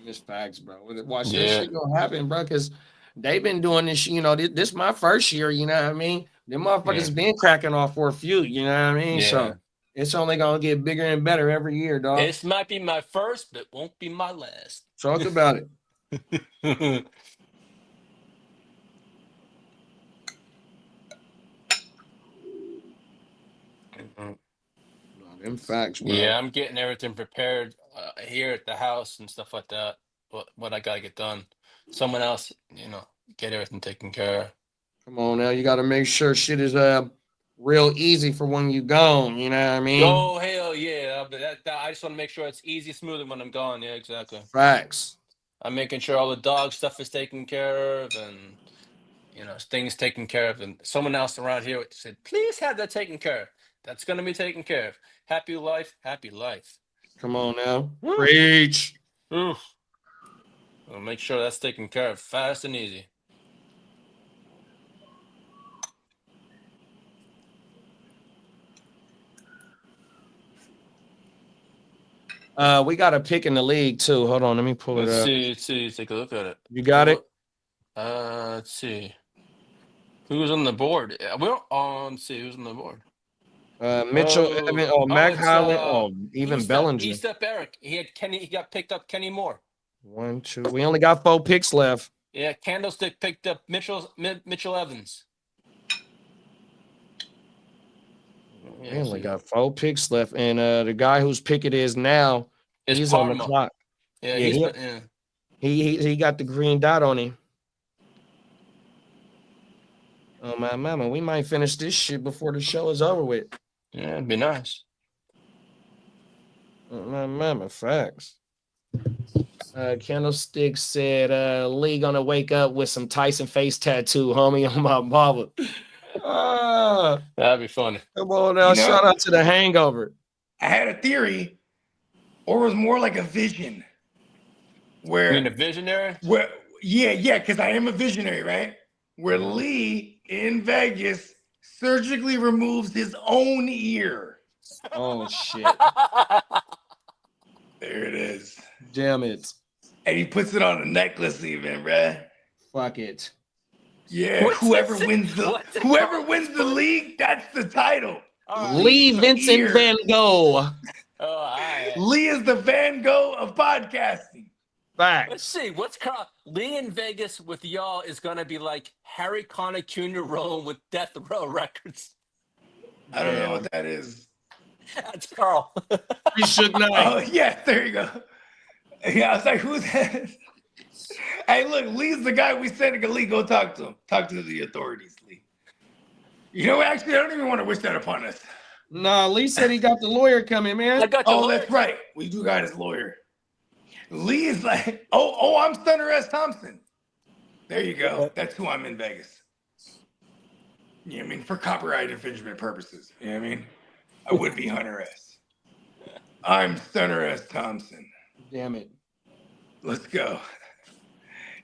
It's facts, bro. Watch this shit gonna happen, bro, because they've been doing this, this is my first year, you know what I mean? Them motherfuckers been cracking off for a few, you know what I mean? Yeah. So it's only gonna get bigger and better every year, dog. This might be my first, but won't be my last. Talk about it. Them facts, bro. Yeah, I'm getting everything prepared here at the house and stuff like that. What I gotta get done. Someone else, get everything taken care of. Come on now, you gotta make sure shit is real easy for when you gone. You know what I mean? Oh hell yeah! I just want to make sure it's easy, smooth when I'm gone. Yeah, exactly. Facts. I'm making sure all the dog stuff is taken care of, and things taken care of. And someone else around here said, "Please have that taken care of." That's gonna be taken care of. Happy life, happy life. Come on now, preach. I'll make sure that's taken care of fast and easy. We got a pick in the league too. Hold on, let me pull it up. Let's see. Take a look at it. You got it? Let's see. Who's on the board? Let's see who's on the board. Mitchell, Mac Highland, even Bellinger. East up Eric. He had Kenny. He got picked up Kenny Moore. 1, 2. We only got 4 picks left. Yeah, Candlestick picked up Mitchell Evans. We only got 4 picks left, and the guy whose pick it is now, he's Parma. on the clock. Yeah, he got the green dot on him. Oh my mama, we might finish this shit before the show is over with. Yeah, it'd be nice. Oh my mama, facts. Candlestick said, Lee gonna wake up with some Tyson face tattoo, homie, on my barber. That'd be funny. Come on now, shout out to The Hangover. I had a theory, or it was more like a vision. Where you mean a visionary? Yeah, because I am a visionary, right? Where Lee in Vegas surgically removes his own ear. Oh shit. There it is. Damn it. And he puts it on a necklace even, bruh. Fuck it. Yeah, What's whoever it- wins the what's it whoever called? wins the league, that's the title. Lee Vincent Here. Van Gogh. Oh, all right. Lee is the Van Gogh of podcasting. Let's Facts. see. What's Lee in Vegas with y'all is going to be like Harry Connick Jr. rolling with Death Row Records. I don't know what that is. That's Carl. We should know. Oh yeah, there you go. Yeah, I was like, who's that? Hey, look, Lee's the guy we sent to Lee. Go talk to him. Talk to the authorities, Lee. You know, actually, I don't even want to wish that upon us. Nah, Lee said he got the lawyer coming, I man. got the Oh, lawyer. that's right. We do got his lawyer. Lee is like, oh, I'm Stunner S. Thompson. There you go. That's who I'm in Vegas. You know what I mean? For copyright infringement purposes. You know what I mean? I would be Hunter S. I'm Stunner S. Thompson. Damn it. Let's go.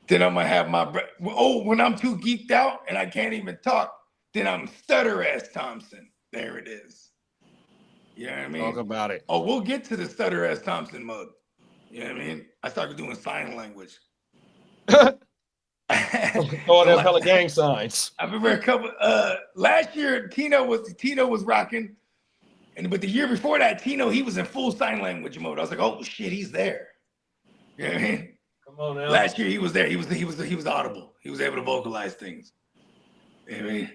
Then I'm gonna have my when I'm too geeked out and I can't even talk, then I'm Stutter S. Thompson. There it is. You know what I mean? Talk about it. Oh, we'll get to the Stutter S. Thompson mode. You know what I mean? I started doing sign language. Throwing up hella gang signs. I remember a couple last year Tino was rocking. But the year before that, Tino, he was in full sign language mode. I was like, oh shit, he's there. You know what I mean? Come on now. Last year he was there. He was audible. He was able to vocalize things. You know what I mean?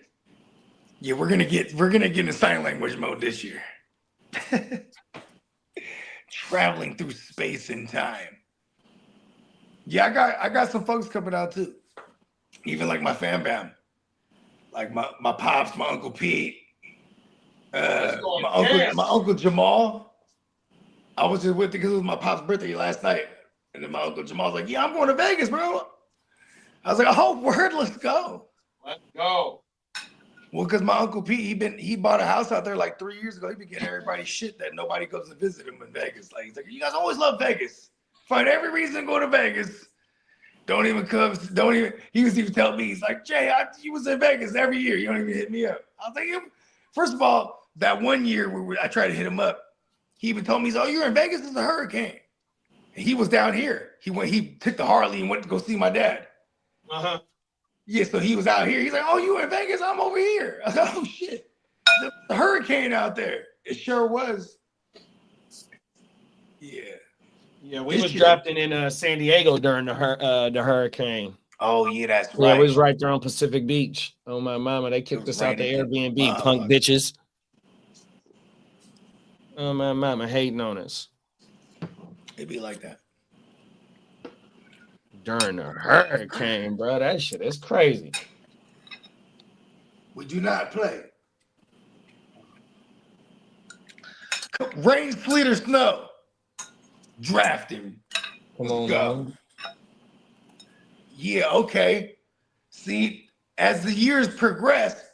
Yeah, we're gonna get in sign language mode this year. Traveling through space and time. Yeah, I got some folks coming out too. Even like my fam bam. Like my pops, my Uncle Pete, my uncle Jamal. I was just with it because it was my pop's birthday last night. And then my Uncle Jamal was like, yeah, I'm going to Vegas, bro. I was like, oh, word, let's go. Let's go. Well, because my Uncle Pete, he bought a house out there like 3 years ago. He been getting everybody shit that nobody goes to visit him in Vegas. Like, he's like, you guys always love Vegas. Find every reason to go to Vegas. Don't even come. He was even telling me, he's like, Jay, you was in Vegas every year. You don't even hit me up. I was like, first of all, that one year where I tried to hit him up, he even told me, he's like, oh, you're in Vegas? It's a hurricane. And he was down here. He took the Harley and went to go see my dad. Uh-huh. Yeah, so he was out here. He's like, oh, you in Vegas? I'm over here. I was like, oh, shit. The hurricane out there. It sure was. Yeah. Yeah, we was drafting in San Diego during the hurricane. Oh, yeah, that's right. Yeah, we was right there on Pacific Beach. Oh, my mama. They kicked us out the Airbnb, punk bitches. Oh, my mama hating on us. It'd be like that. During the hurricane, bro. That shit is crazy. We do not play. Rain, sleet, or snow. Drafting. Come on, go. man. Yeah, okay. See, as the years progress,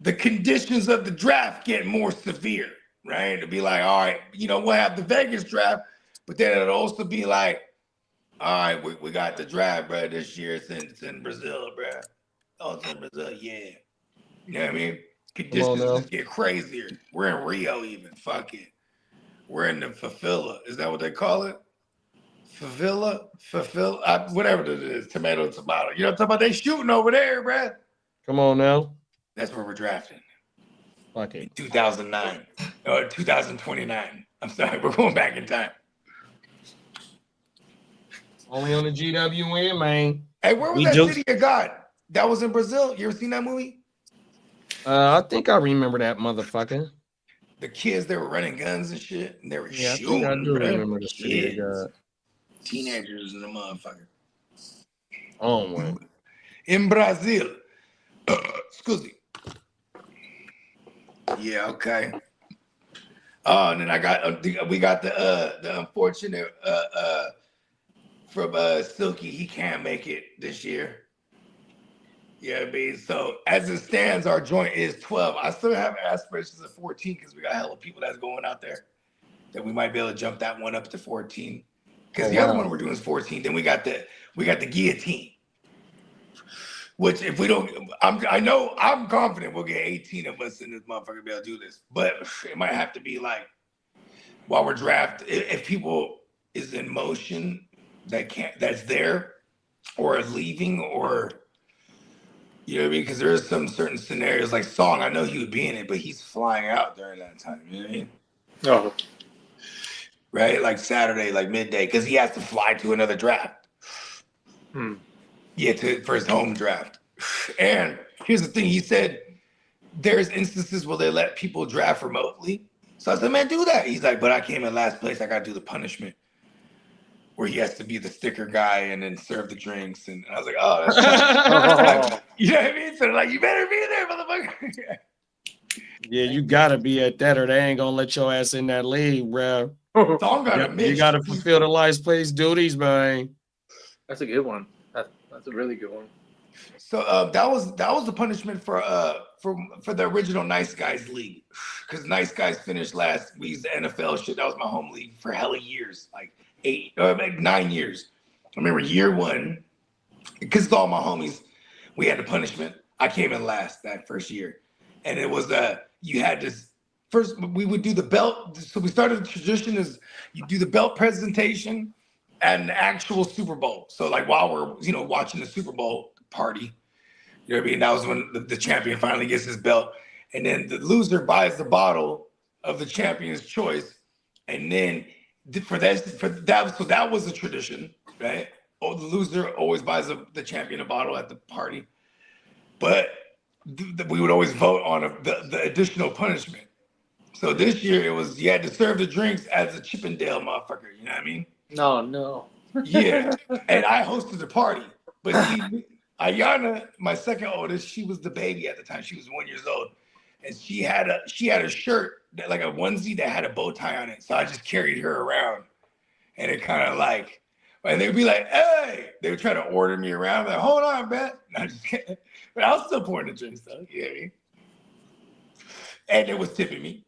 the conditions of the draft get more severe, right? It'll be like, all right, we'll have the Vegas draft, but then it'll also be like, all right, we got the draft, bro, this year. It's in Brazil, bro. Oh, it's in Brazil, yeah. You know what I mean? Conditions just get crazier. We're in Rio even, fuck it. We're in the Favela. Is that what they call it? Favela? Whatever it is, tomato. You know what I'm talking about? They shooting over there, bro. Come on now. That's where we're drafting. Fuck it. 2009 or 2029. I'm sorry, we're going back in time. Only on the GWN, man. Hey, where was that City of God? That was in Brazil. You ever seen that movie? I think I remember that motherfucker. The kids, they were running guns and shit, and they were I shooting. think I do bro. remember the City of God. Teenagers and the motherfucker. Oh, man. In Brazil. Excuse me. Yeah, okay. Oh, and then we got the unfortunate from Silky. He can't make it this year. Yeah, I mean, so as it stands, our joint is 12. I still have aspirations of 14 because we got hella people that's going out there that we might be able to jump that one up to 14. Because the other one we're doing is 14. Then we got the guillotine. Which if we don't, I'm confident we'll get 18 of us in this motherfucker to be able to do this. But it might have to be like while we're drafting, if people is in motion that's there or is leaving or you know what I mean? Because there is some certain scenarios like Song. I know he would be in it, but he's flying out during that time. You know what I mean? Oh, Right, like Saturday, like midday, because he has to fly to another draft. Yeah, for his home draft. And here's the thing: he said there's instances where they let people draft remotely. So I said, man, do that. He's like, but I came in last place. I got to do the punishment where he has to be the sticker guy and then serve the drinks. And I was like, oh, that's you know what I mean? So like, you better be there, motherfucker. Yeah, you gotta be at that, or they ain't gonna let your ass in that league, bro. Song got a You Mitch. gotta fulfill the last place duties, man. that's a good one. That's a really good one. So that was the punishment for the original Nice Guys League, because Nice Guys finished last. We used the NFL shit. That was my home league for hella years, like 9 years. I remember year one, because it's all my homies. We had the punishment. I came in last that first year, and it was you had this. First, we would do the belt. So we started the tradition is you do the belt presentation and the actual Super Bowl. So like while we're watching the Super Bowl party, you know what I mean? That was when the champion finally gets his belt, and then the loser buys the bottle of the champion's choice, and then so that was a tradition, right? Oh, the loser always buys the champion a bottle at the party, but we would always vote on the additional punishment. So this year it was you had to serve the drinks as a Chippendale motherfucker. You know what I mean? No. Yeah. And I hosted the party. But see, Ayana, my second oldest, she was the baby at the time. She was 1 year old. And she had a shirt that like a onesie that had a bow tie on it. So I just carried her around. And it kind of like, and they'd be like, hey, they would try to order me around. I'm like, hold on, man. No, just kidding. But I was still pouring the drinks though. You know what I mean? And it was tipping me.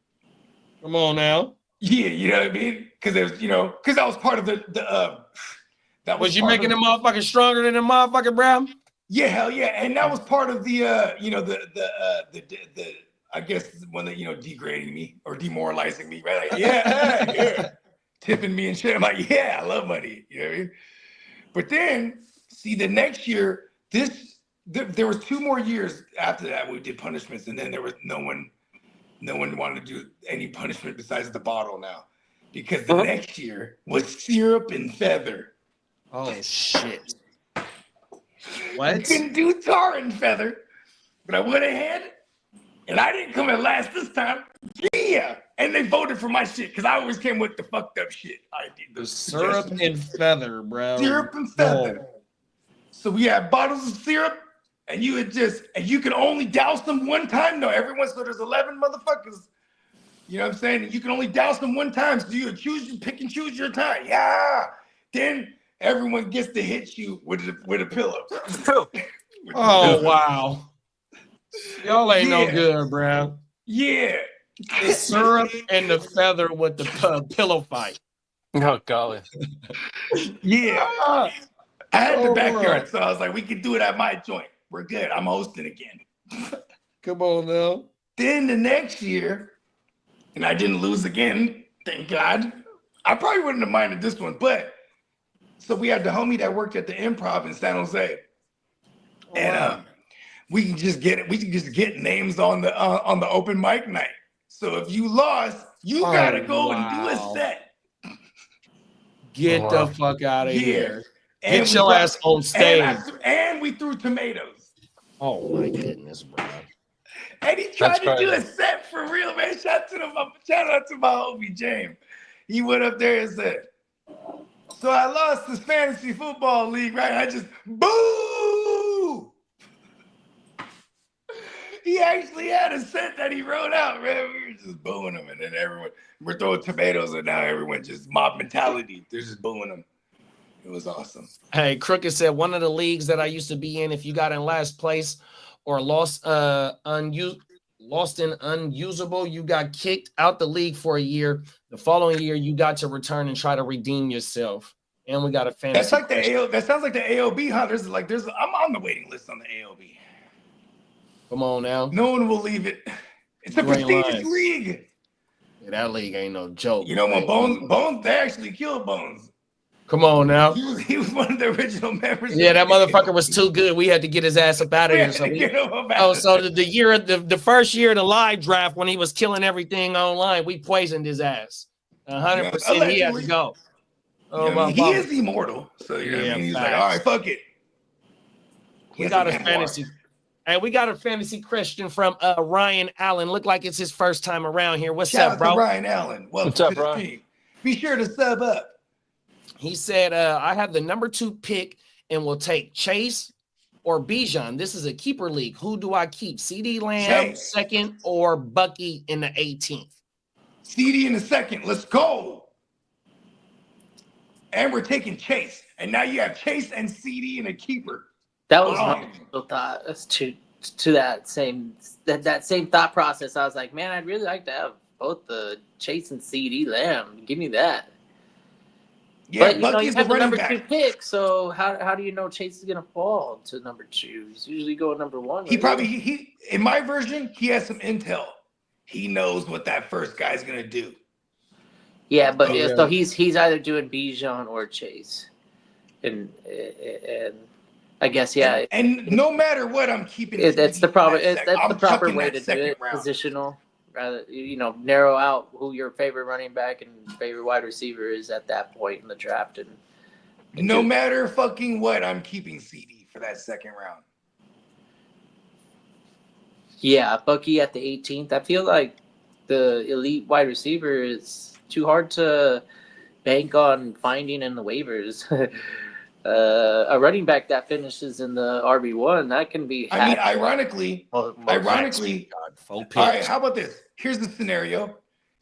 Come on now. Yeah, you know what I mean? Because it was, because that was part of that Was you making the motherfucker stronger than the motherfucker, bro? Yeah, hell yeah, and that was part of the I guess when they degrading me or demoralizing me, right? Like, yeah, tipping me and shit. I'm like, yeah, I love money, you know what I mean? But then, see, the next year, there was 2 more years after that we did punishments, and then there was no one wanted to do any punishment besides the bottle now, because the next year was syrup and feather. Oh shit! What? I couldn't do tar and feather, but I went ahead, and I didn't come in last this time. Yeah, and they voted for my shit because I always came with the fucked up shit. I did the syrup and feather, bro. Syrup and feather. So we had bottles of syrup. And you can only douse them one time. No, so there's 11 motherfuckers. You know what I'm saying? You can only douse them one time. So you pick and choose your time. Yeah. Then everyone gets to hit you with a pillow. Oh, wow. Y'all ain't no good, bro. Yeah. The syrup and the feather with the pillow fight. Oh, golly. Yeah. I had the backyard, so I was like, we could do it at my joint. We're good. I'm hosting again. Come on now. Then the next year, and I didn't lose again, thank God. I probably wouldn't have minded this one, but so we had the homie that worked at the Improv in San Jose, and we can just get names on the open mic night. So if you lost, you gotta go and do a set. Get the fuck out of here. And get your ass on stage. And we threw tomatoes. Oh my goodness, bro. And he tried to do a set for real, man. Shout out to my homie James. He went up there and said, so I lost this fantasy football league, right? I just boo. He actually had a set that he wrote out, man. We were just booing him, and then we're throwing tomatoes, and now everyone just mob mentality. They're just booing him. It was awesome. Hey, Crooked said one of the leagues that I used to be in, if you got in last place or lost and unusable, you got kicked out the league for a year. The following year, you got to return and try to redeem yourself. And we got a fantasy. That's like that sounds like the AOB, huh? I'm on the waiting list on the AOB. Come on now. No one will leave it. It's a prestigious league. Yeah, that league ain't no joke. You know, when Bones, they actually killed Bones. Come on now. He was one of the original members. Yeah, that motherfucker was too good. We had to get his ass up out of here. So the first year of the live draft when he was killing everything online, we poisoned his ass. 100%. He had to go. Oh, I mean, he is immortal. So you know what I mean? He's like, all right, fuck it. We got a fantasy. And we got a fantasy question from Ryan Allen. Look like it's his first time around here. What's Shout up, bro? out to Ryan Allen. What's up, bro? Be sure to sub up. He said, I have the number 2 pick and will take Chase or Bijan. This is a keeper league. Who do I keep? CD Lamb Chase. second or Bucky in the 18th? CD in the second. Let's go. And we're taking Chase. And now you have Chase and CD and a keeper. That was my initial thought. That's to that same thought process. I was like, man, I'd really like to have both the Chase and CD Lamb. Give me that. Yeah, but you know, you Bucky's have the the number running 2 back. pick, so how do you know Chase is gonna fall to number 2? He's usually going number 1. He probably he in my version, he has some intel. He knows what that first guy's gonna do. Yeah, but Oh, so he's either doing Bijan or Chase, and I guess And no matter what, I'm keeping. That's the proper that's I'm the proper chucking way that to do second it. round. Positional, rather narrow out who your favorite running back and favorite wide receiver is at that point in the draft, and No matter fucking what, I'm keeping CD for that second round. yeah, Bucky at the 18th. I feel like the elite wide receiver is too hard to bank on finding in the waivers. A running back that finishes in the RB1, that can be. I mean, ironically, all right, how about this? Here's the scenario.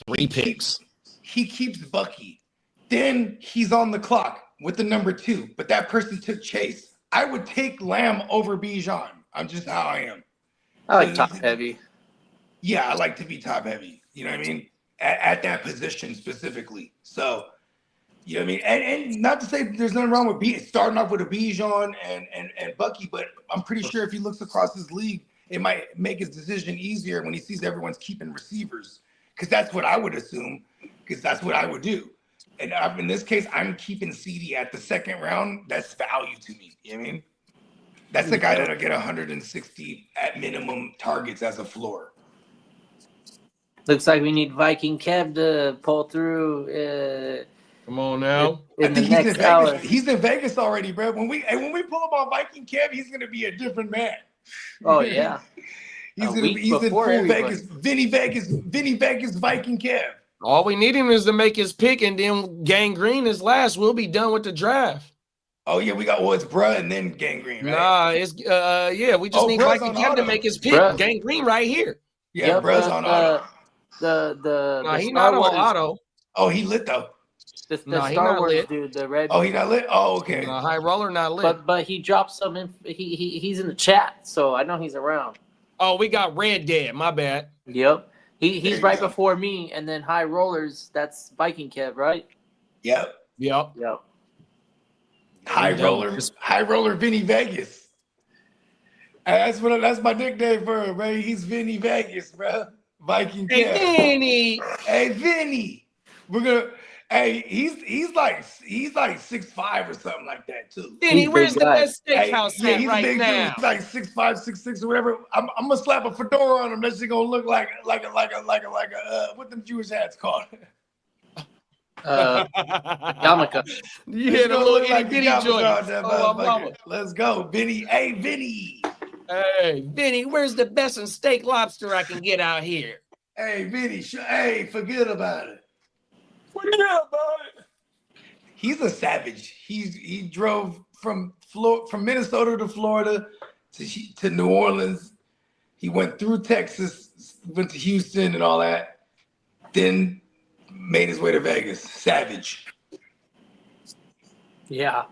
3 picks. He keeps Bucky. Then he's on the clock with the number 2, but that person took Chase. I would take Lamb over Bijan. I'm just how I am. I like top heavy. Yeah, I like to be top heavy. You know what I mean? At that position specifically. So, you know what I mean? And not to say there's nothing wrong with starting off with a Bijan and Bucky, but I'm pretty sure if he looks across his league, it might make his decision easier when he sees everyone's keeping receivers. Because that's what I would assume, because that's what I would do. And in this case, I'm keeping CD at the second round. That's value to me. You know what I mean? That's the guy that'll get 160 at minimum targets as a floor. Looks like we need Viking Kev to pull through. Come on now. I think he's in Vegas. Hour. He's in Vegas already, bro. When we pull up on Viking Kev, he's gonna be a different man. Oh yeah. He's in full everybody. Vegas, Vinny Vegas, Viking Kev. All we need him is to make his pick, and then Gangrene is last. We'll be done with the draft. Oh yeah, it's bruh and then Gangrene, right? Nah, it's we just need Viking Kev to make his pick. Bruh. Gangrene right here. Yeah, bruh's on auto. He's not on auto. Oh, he lit though. The Star Wars lit. Dude, the red. Oh, he not lit. Oh, okay. High roller not lit. But he dropped some. He's in the chat, so I know he's around. Oh, we got Red Dead. My bad. Yep. He's right before me, and then High Rollers. That's Viking Kev, right? Yep. High roller, Vinny Vegas. That's my nickname for him, bro. He's Vinny Vegas, bro. Viking Kev. Hey, Vinny. Hey, Vinny. We're gonna. Hey, he's like 6'5" or something like that too. Vinny, where's the best steakhouse he's right big now? Dude. He's like 6'5", 6'6", or whatever. I'm gonna slap a fedora on him. That's gonna look like a what them Jewish hats called? Yarmulke. Yeah, the little itty bitty joint. Let's go, Vinny. Hey, Vinny. Hey, Vinny, where's the best in steak lobster I can get out here? Hey, Vinny. Hey, forget about it. Forget about it. He's a savage. He drove from Minnesota to Florida to New Orleans. He went through Texas, went to Houston and all that. Then made his way to Vegas. Savage. Yeah,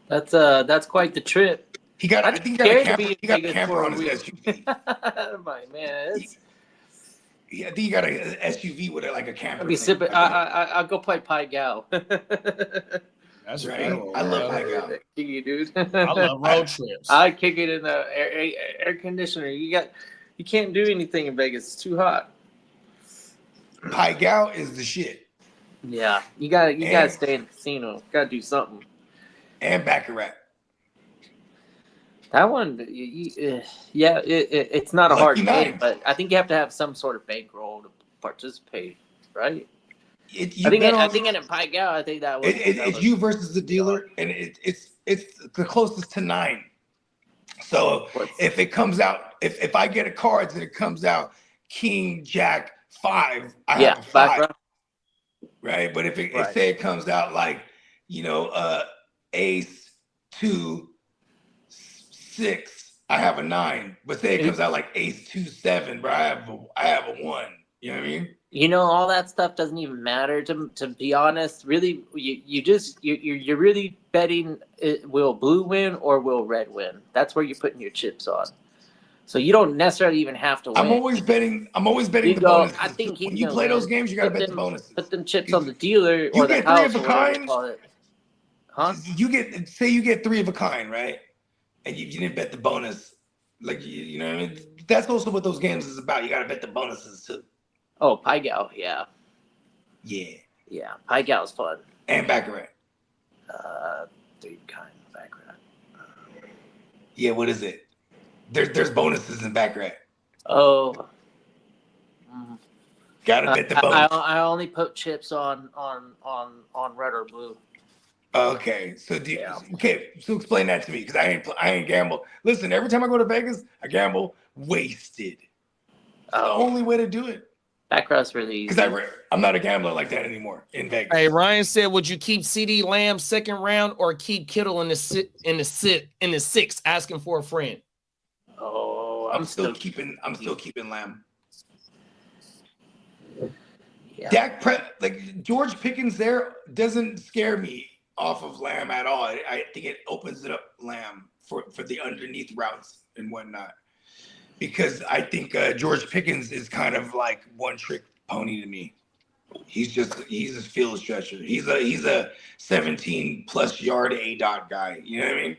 that's quite the trip. He got a camper on his SUV. My man, I think he got a SUV with a camper. I'll be sipping. I'll go play Pai Gow. That's right. I love Pai Gow. You dude. I love road trips. I kick it in the air conditioner. You can't do anything in Vegas. It's too hot. Pai Gow is the shit. Yeah, you gotta stay in the casino. Gotta do something. And Baccarat. That one, it's not a hard Lucky game, Nine. but I think you have to have some sort of bankroll to participate, right? I think in Pai Gow, I think that was it's you versus the dealer, and it's the closest to 9. So if it comes out, if I get a card and it comes out King Jack 5, I have a 5, right? But if say it comes out like Ace 2 6, I have a 9. But say it comes out like Ace 2 7, bro, I have a 1. You know what I mean? All that stuff doesn't even matter to be honest. Really, you're really betting will blue win or will red win. That's where you're putting your chips on. So you don't necessarily even have to win. I'm always betting the bonus. I think when you play those games, you gotta bet the bonuses. Put them chips on the dealer You or the get house. 3 of a kind. Huh? You get 3 of a kind, right? And you didn't bet the bonus. Like you know what I mean? That's also what those games is about. You gotta bet the bonuses too. Oh, Pai Gow, yeah. Yeah. Pai Gow's fun. And Baccarat. 3 kind of Baccarat. Yeah, what is it? There's bonuses in Baccarat. Oh. Gotta bet the bonus. I only put chips on red or blue. Okay, so so explain that to me because I ain't gamble. Listen, every time I go to Vegas, I gamble wasted. It's the only way to do it. Baccarat's really easy. Because I'm not a gambler like that anymore in Vegas. Hey, Ryan said, would you keep CD Lamb second round or keep Kittle in the 6th, asking for a friend? Oh, I'm still keeping Lamb. Yeah. Like George Pickens there doesn't scare me off of Lamb at all. I think it opens it up Lamb for the underneath routes and whatnot. Because I think George Pickens is kind of like one trick pony to me. He's a field stretcher. He's a 17 plus yard A-dot guy. You know what I mean?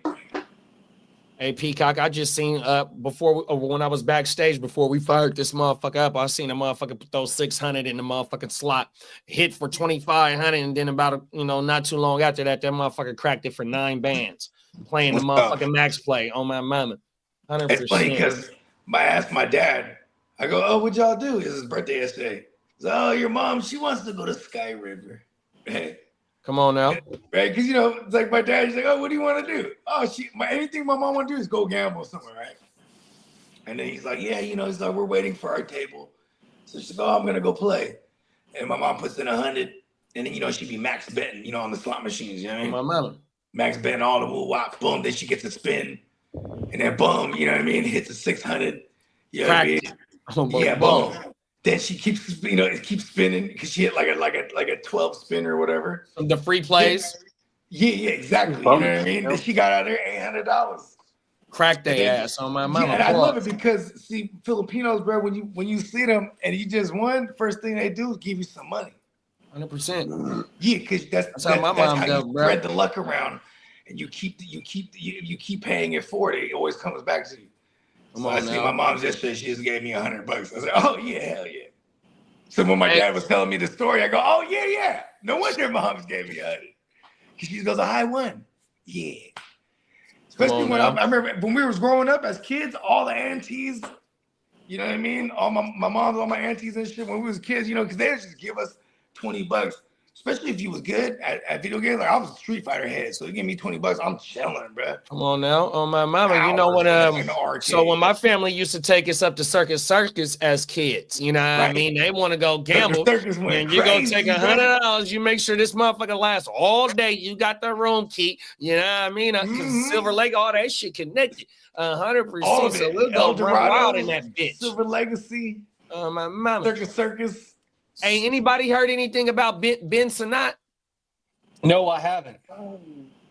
Hey, Peacock, I just seen when I was backstage before we fired this motherfucker up, I seen a motherfucker throw 600 in the motherfucking slot, hit for 2,500, and then about not too long after that motherfucker cracked it for 9 bands, playing the motherfucking max play on my mama. 100%. It's funny because I asked my dad, I go, oh, what'd y'all do? It was his birthday yesterday. He's like, oh, your mom, she wants to go to Sky River. Hey. Come on now. Right? Because, it's like my dad, he's like, oh, what do you want to do? Oh, anything my mom want to do is go gamble somewhere, right? And then he's like, yeah, he's like, we're waiting for our table. So she's like, oh, I'm going to go play. And my mom puts in 100. And then, she'd be max betting, on the slot machines, you know what I mean? My mama. Max betting all the woo-wop, boom, then she gets a spin. And then boom, you know what I mean? Hits a 600. You know what I mean? Yeah, boom. Then she keeps, it keeps spinning because she hit like a 12 spin or whatever. The free plays. Yeah, exactly. You know what I mean? Then she got out there $800. Crack their ass on my mama. Yeah, and I love it because see, Filipinos, bro, when you see them and you just won, first thing they do is give you some money. 100%. Yeah, because that's how my mom how does, you bro. spread the luck around, and you keep paying it forward. It always comes back to you. So I see my mom's yesterday. She just gave me $100. I was like, oh yeah, hell yeah. So when my dad was telling me the story, I go, oh yeah. No wonder mom's gave me 100. Because she goes, I won. Yeah. Especially when I remember when we was growing up as kids, all the aunties, you know what I mean? All my moms, all my aunties and shit, when we was kids, because they would just give us $20. Especially if you was good at video games. Like I was a Street Fighter head, so you give me $20, I'm chilling, bro. Come on now, on my mama. You know what? So when my family used to take us up to Circus as kids, you know what I mean? They want to go gamble, and you go take $100. You make sure this motherfucker lasts all day. You got the room key, you know what I mean? Because Silver Lake, all that shit connected, 100%. So we'll go run wild in that bitch. Silver Legacy, my mama. Circus. Hey, anybody heard anything about Ben Sinnott? No, I haven't.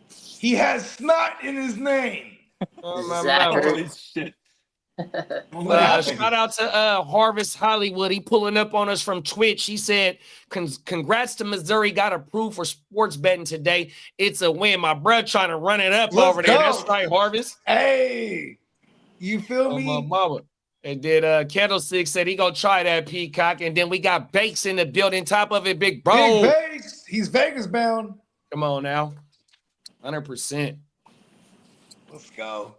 He has snot in his name. Holy shit. Shout out to Harvest Hollywood. He pulling up on us from Twitch. He said, congrats to Missouri. Got approved for sports betting today. It's a win. My bro trying to run it up over there. That's right, Harvest. Hey, you feel me? My mama. And then Candlestick said he gonna try that Peacock. And then we got Bakes in the building, top of it, big bro. Big Vegas. He's Vegas bound. Come on now. 100%. Let's go.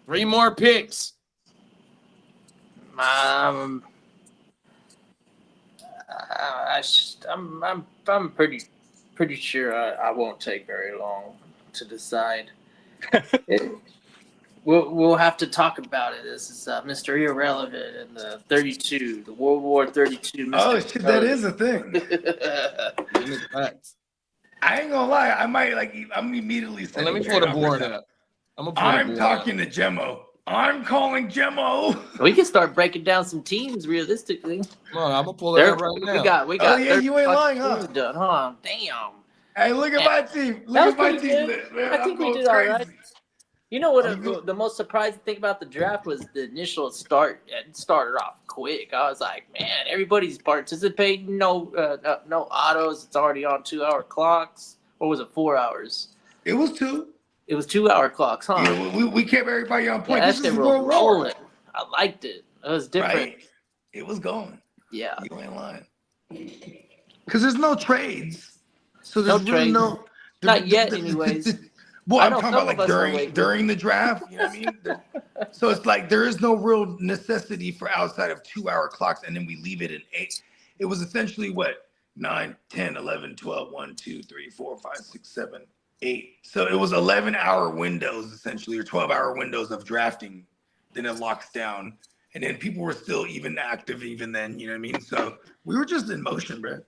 3 more picks. I'm pretty sure I won't take very long to decide. We'll have to talk about it. This is Mr. Irrelevant and the 32, the World War 32. Mr. Oh shit, that is a thing. Facts. I ain't gonna lie. I'm immediately saying. Let me pull the board up. I'm talking to Gemmo. I'm calling Gemmo. We can start breaking down some teams realistically. Come on, I'm gonna pull it up right now. We got. Oh yeah, you ain't lying, huh? Done, huh? Damn. Hey, look at my team. Look at my team list, man. I think we did all right. You know what? The most surprising thing about the draft was the initial start. It started off quick. I was like, man, everybody's participating. No autos. It's already on 2-hour clocks. Or was it 4 hours? It was 2. It was 2-hour clocks, huh? Yeah, we kept everybody on point. Yeah, This that shit is was World War. rolling. I liked it. It was different. Right? It was going. Yeah. You ain't lying. Because there's no trades. So No there's really trades. no. Not yet, anyways. Well, I I'm know talking some about of us are like waiting. during the draft. You know what I mean? So it's like there is no real necessity for outside of 2-hour clocks, and then we leave it at 8. It was essentially what 9, 10, 11, 12, 1, 2, 3, 4, 5, 6, 7, 8. So it was 11-hour windows essentially, or 12-hour windows of drafting. Then it locks down, and then people were still even active even then. You know what I mean? So we were just in motion, bro.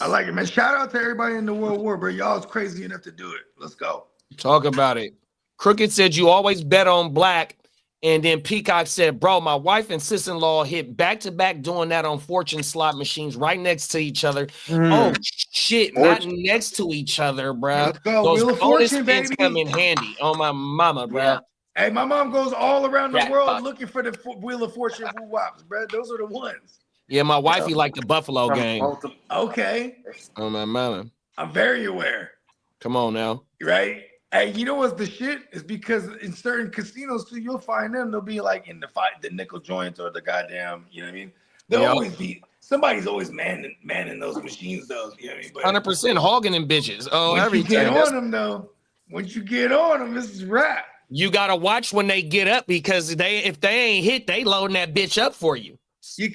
I like it, man. Shout out to everybody in the World War, bro. Y'all is crazy enough to do it. Let's go. Talk about it. Crooked said you always bet on black. And then Peacock said, bro, my wife and sister-in-law hit back-to-back doing that on fortune slot machines right next to each other. Oh, shit. Not next to each other, bro. Let's go. Those Wheel of bonus Fortune, spins baby. come in handy. Oh, my mama, bro. Yeah. Hey, my mom goes all around the Jackpot. world looking for the Wheel of Fortune woo-wops, bro. Those are the ones. Yeah, my wifey liked the Buffalo game. Okay. Oh, my mama. I'm very aware, Come on now. right? Hey, you know what's the shit? Is because in certain casinos too, you'll find them. They'll be like in the nickel joints or the goddamn, you know what I mean? They'll Yeah. always be, somebody's always manning those machines though, you know what I mean? But 100% hogging them bitches. Oh, once you get everything. on them though, once you get on them, this is rap. You got to watch when they get up because if they ain't hit, they loading that bitch up for you.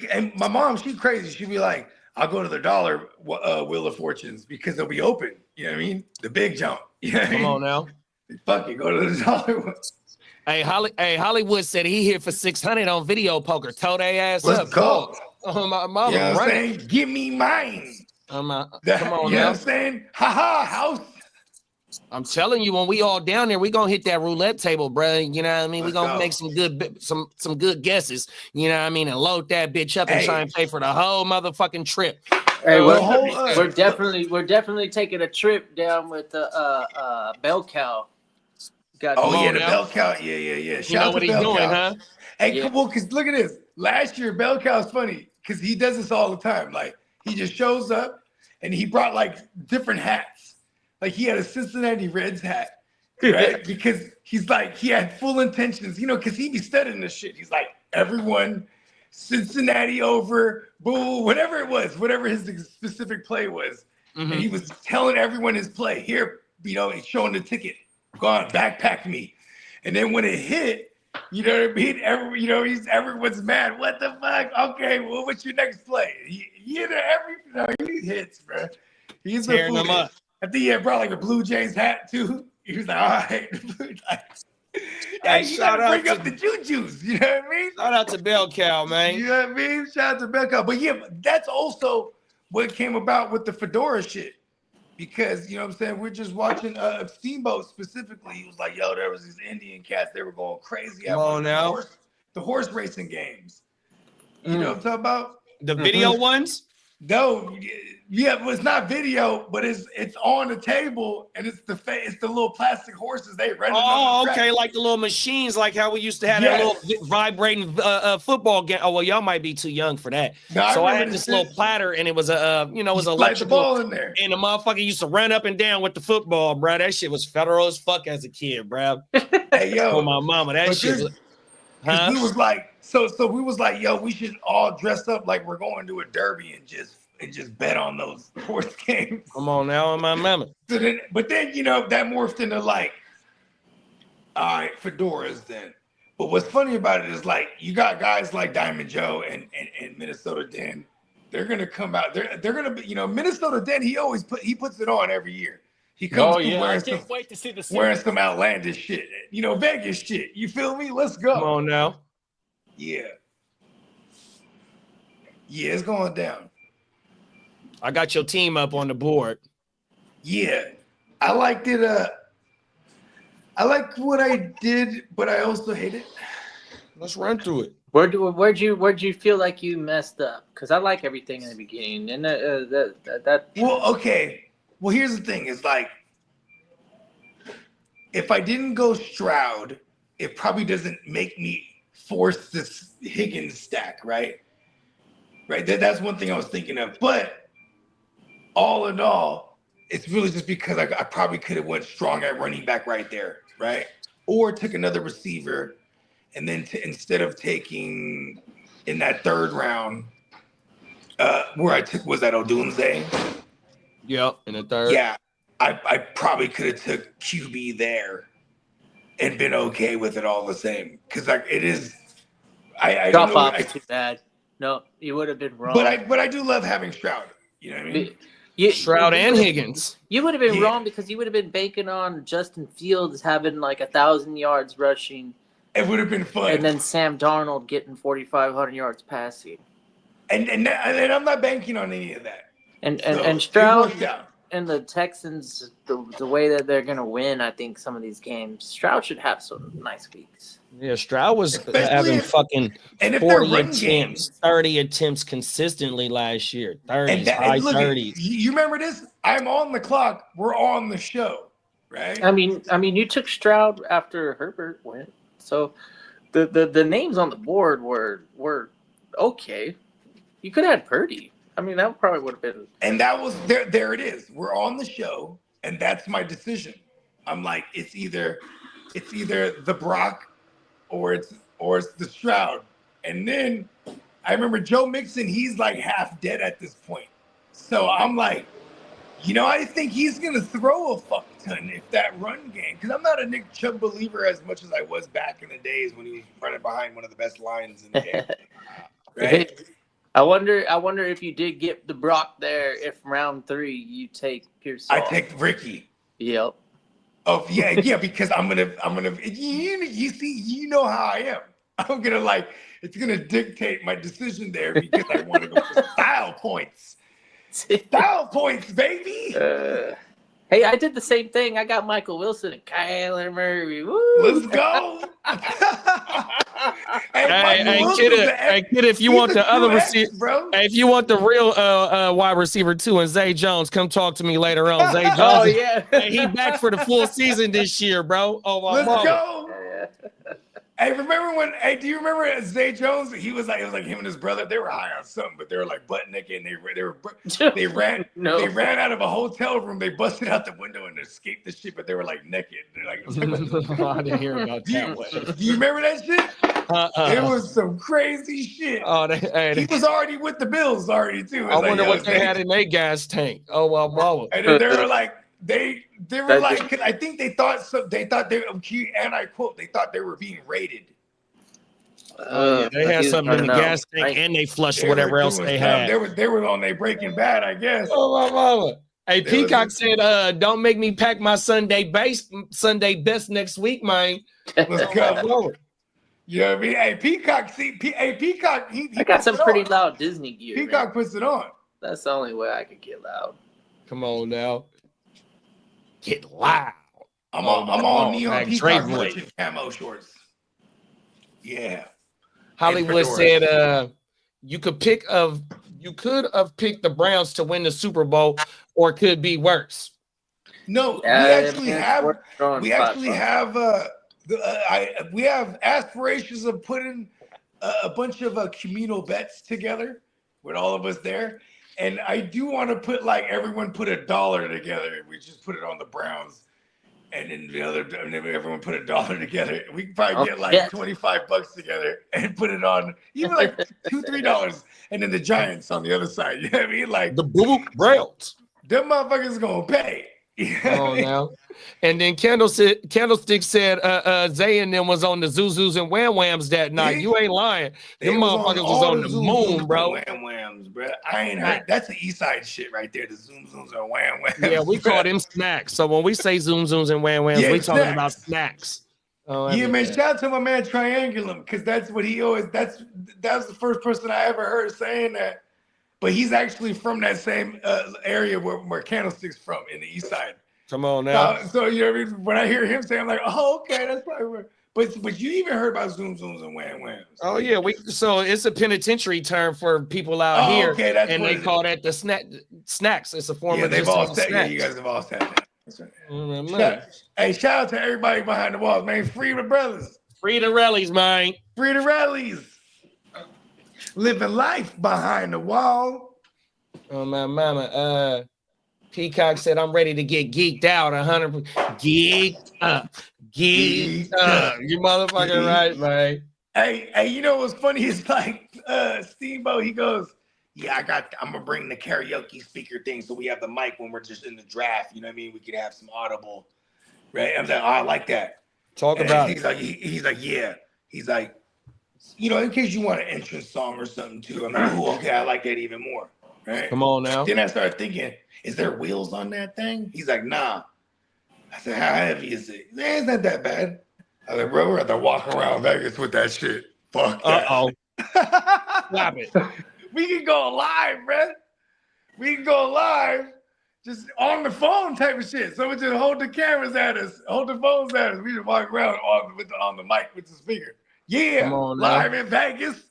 And my mom, she's crazy. She'd be like, I'll go to the dollar Wheel of Fortunes because they'll be open. You know what I mean? The big jump. You know what I mean? Come on now. Fuck it, go to the dollar one. Hey, Hollywood said he here for 600 on video poker. Told they ass Let's up. go. Oh, my mama. You know what I'm Right. saying? Give me mine. Come on You know what now. I'm saying? Ha house. I'm telling you, when we all down there, we gonna hit that roulette table, bro. You know what I mean? We Let's gonna go. make some good guesses. You know what I mean? And load that bitch up and Hey. try and pay for the whole motherfucking trip. Hey, The whole, we're definitely taking a trip down with the bell cow. Got Oh Come yeah, on the now. bell cow. Yeah. You Shout know out what to he's Bell doing, Cow. huh? Hey, Yeah. well, because look at this. Last year, Bell Cow's funny because he does this all the time. Like he just shows up and he brought like different hats. Like he had a Cincinnati Reds hat, right? Because he's like he had full intentions, you know, because he be studying this shit. He's like everyone, Cincinnati over, boo, whatever it was, whatever his specific play was, Mhm. and he was telling everyone his play. Here, you know, he's showing the ticket. Go on, backpack me. And then when it hit, you know what I mean? Everyone's mad. What the fuck? Okay, well, what's your next play? He hits, bro. He's the Tearing them fool. up. I think he had brought like a Blue Jays hat too. He was like, all right. Hey, you shout gotta out bring to- up the juju's. You know what I mean? Shout out to Bell Cow, man. You know what I mean? Shout out to Becca. But yeah, that's also what came about with the Fedora shit. Because, you know what I'm saying, we're just watching Steamboat specifically. He was like, yo, there was these Indian cats. They were going crazy. Come on now. The horse racing games. You know what I'm talking about? The video ones? No, yeah, it was not video, but it's on the table and it's the little plastic horses they run. Oh, okay, like the little machines, like how we used to have that little vibrating football game. Oh, well, y'all might be too young for that. No, So I had remember this shit. little platter, and it was a, it was Slide the electrical. ball in there. And the motherfucker used to run up and down with the football, bro. That shit was federal as fuck as a kid, bro. Hey, yo. Oh, my mama, that But shit. there's- Because Huh? we was like, so we was like, yo, we should all dress up like we're going to a derby and just bet on those horse games. Come on now, my mama. So then, but then that morphed into like, all right, fedoras then. But what's funny about it is like you got guys like Diamond Joe and Minnesota Dan. They're gonna come out. They're gonna be, Minnesota Dan. He puts it on every year. He comes through I wearing can't wait to see the wearing series. some outlandish shit. Vegas shit. You feel me? Let's go. Come on now. Yeah. Yeah, it's going down. I got your team up on the board. Yeah. I liked it. I like what I did, but I also hate it. Let's run through it. Where'd you feel like you messed up? Because I like everything in the beginning, and that. Well, okay. Well, here's the thing: is like, if I didn't go Stroud, it probably doesn't make me force this Higgins stack, right? Right. That's one thing I was thinking of. But all in all, it's really just because I probably could have went strong at running back right there, right? Or took another receiver, and then instead of taking in that third round, where I took was that Odunze. Yep, in the third. Yeah, I probably could have took QB there and been okay with it all the same. Because like it is, I Drop don't know, off is too bad. No, you would have been wrong. but I do love having Stroud. You know what I mean? Stroud and Higgins. You would have been Yeah. wrong because you would have been banking on Justin Fields having like 1,000 yards rushing, It would have been fun. and then Sam Darnold getting 4,500 yards passing. And I'm not banking on any of that. And So, and it Stroud worked out. and the Texans, the way that they're gonna win, I think some of these games, Stroud should have some nice weeks. Yeah, Stroud was Especially having if- fucking and if they're 40 run attempts, games. 30 attempts consistently last year. 30s, And high look, 30s. you remember this? I'm on the clock. We're on the show, right? I mean, you took Stroud after Herbert went, so the names on the board were okay. You could have had Purdy. I mean, that probably would have been. And that was there it is. We're on the show, and that's my decision. I'm like, it's either the Brock or it's the Stroud. And then I remember Joe Mixon, he's like half dead at this point. So I'm like, I think he's gonna throw a fuck ton if that run game. Because I'm not a Nick Chubb believer as much as I was back in the days when he was running behind one of the best lines in the game. Right? I wonder if you did get the Brock there. If round 3 you take Pierce. I take Ricky. Yep. Oh yeah, because I'm gonna. You see, you know how I am. I'm gonna it's gonna dictate my decision there because I want to go for style points. Style points, baby. Hey, I did the same thing. I got Michael Wilson and Kyler Murray. Woo! Let's go. Hey, kid, if you want the other receiver, bro. Hey, if you want the real wide receiver too, and Zay Jones, come talk to me later on. Zay Jones, Oh yeah. hey, he back for the full season this year, bro. Oh my Let's mama. go. Hey, remember when? Hey, do you remember Zay Jones? It was like him and his brother. They were high on something, but they were like butt naked, and they ran. No. They ran out of a hotel room. They busted out the window and escaped the shit, but they were like naked. They're like, I didn't hear about that one. do you remember that shit? It was some crazy shit. Oh, He was already with the Bills already too. It I was wonder yo, what they had in their gas tank. Oh my mama. And then they were like, they were That's like, it. 'cause I think they thought and I quote, they thought they were being raided. They had something in the gas tank and they flushed whatever were else doing they stuff. had. They were on their Breaking Bad, I guess. Oh my mama. Hey, There Peacock was said, don't make me pack my Sunday best next week, man. Let's go. You know what I mean? Hey, Peacock, Peacock, he I got puts some it pretty on. loud Disney gear. Peacock Man. puts it on. That's the only way I could get loud. Come on now. Get loud. I'm Oh, all my God. neon Like Peacock Drake merch Boy. and camo shorts. Yeah. Hollywood fedora. said you could have picked the Browns to win the Super Bowl, or it could be worse. No, Yeah, we actually have we have aspirations of putting a bunch of communal bets together with all of us there, and I do want to put everyone put $1 together. We just put it on the Browns, and then and then everyone put $1 together. We could probably get like Yeah. $25 together and put it on, even like $2-3, and then the Giants on the other side. You know what I mean? Like The Blue Browns. them motherfuckers gonna pay. You know what I Oh, mean? now. And then Candlestick said Zay and them was on the Zuzus and Wham Whams that night. Yeah. You ain't lying. They Them was motherfuckers was all on the Zoom moon, Zooms bro. and Wham Whams, bro. I ain't heard. That's the East Side shit right there. The Zoom Zooms and Wham Whams. Yeah, we bro. call them snacks. So when we say Zoom Zooms and Wham Whams, Yeah, we talking snacks. about snacks. Oh, Yeah, man. Shout out to my man Triangulum, because that's what he always. That was the first person I ever heard saying that. But he's actually from that same area where Candlestick's from, in the East Side. Come on now. So you know what I mean? When I hear him say, I'm like, oh, okay, that's probably where. But you even heard about Zoom Zooms and Wham Whams. Oh yeah, so it's a penitentiary term for people out Oh, here, okay, that's and what they it is. call that the snacks. It's a form Yeah, of they've just all saying said. Yeah, snacks. you guys have all said that. That's right. Man. Hey, shout out to everybody behind the walls, man. Free the brothers. Free the rallies, man. Free the rallies. Living life behind the wall. Oh my mama. Peacock said I'm ready to get geeked out 100%. Geeked up. Geeked up. You motherfucking right, man. Hey, you know what's funny? It's like Steamboat, he goes, yeah, I'm gonna bring the karaoke speaker thing so we have the mic when we're just in the draft. You know what I mean? We could have some audible, right? I'm like, oh, I like that. Talk And about he's it. like, he's like, yeah. He's like, you know, in case you want an entrance song or something too. I'm like, oh, okay, I like that even more. Right? Come on now. Then I started thinking, is there wheels on that thing? He's like, nah. I said, how heavy is it? It's not that bad. I was like, bro, we're going to walk around Vegas with that shit. Fuck that. Uh-oh. Stop it. We can go live, bro. We can go live just on the phone type of shit. So we just hold the cameras at us, hold the phones at us. We just walk around on the mic with the speaker. Yeah, Come on now. live in Vegas.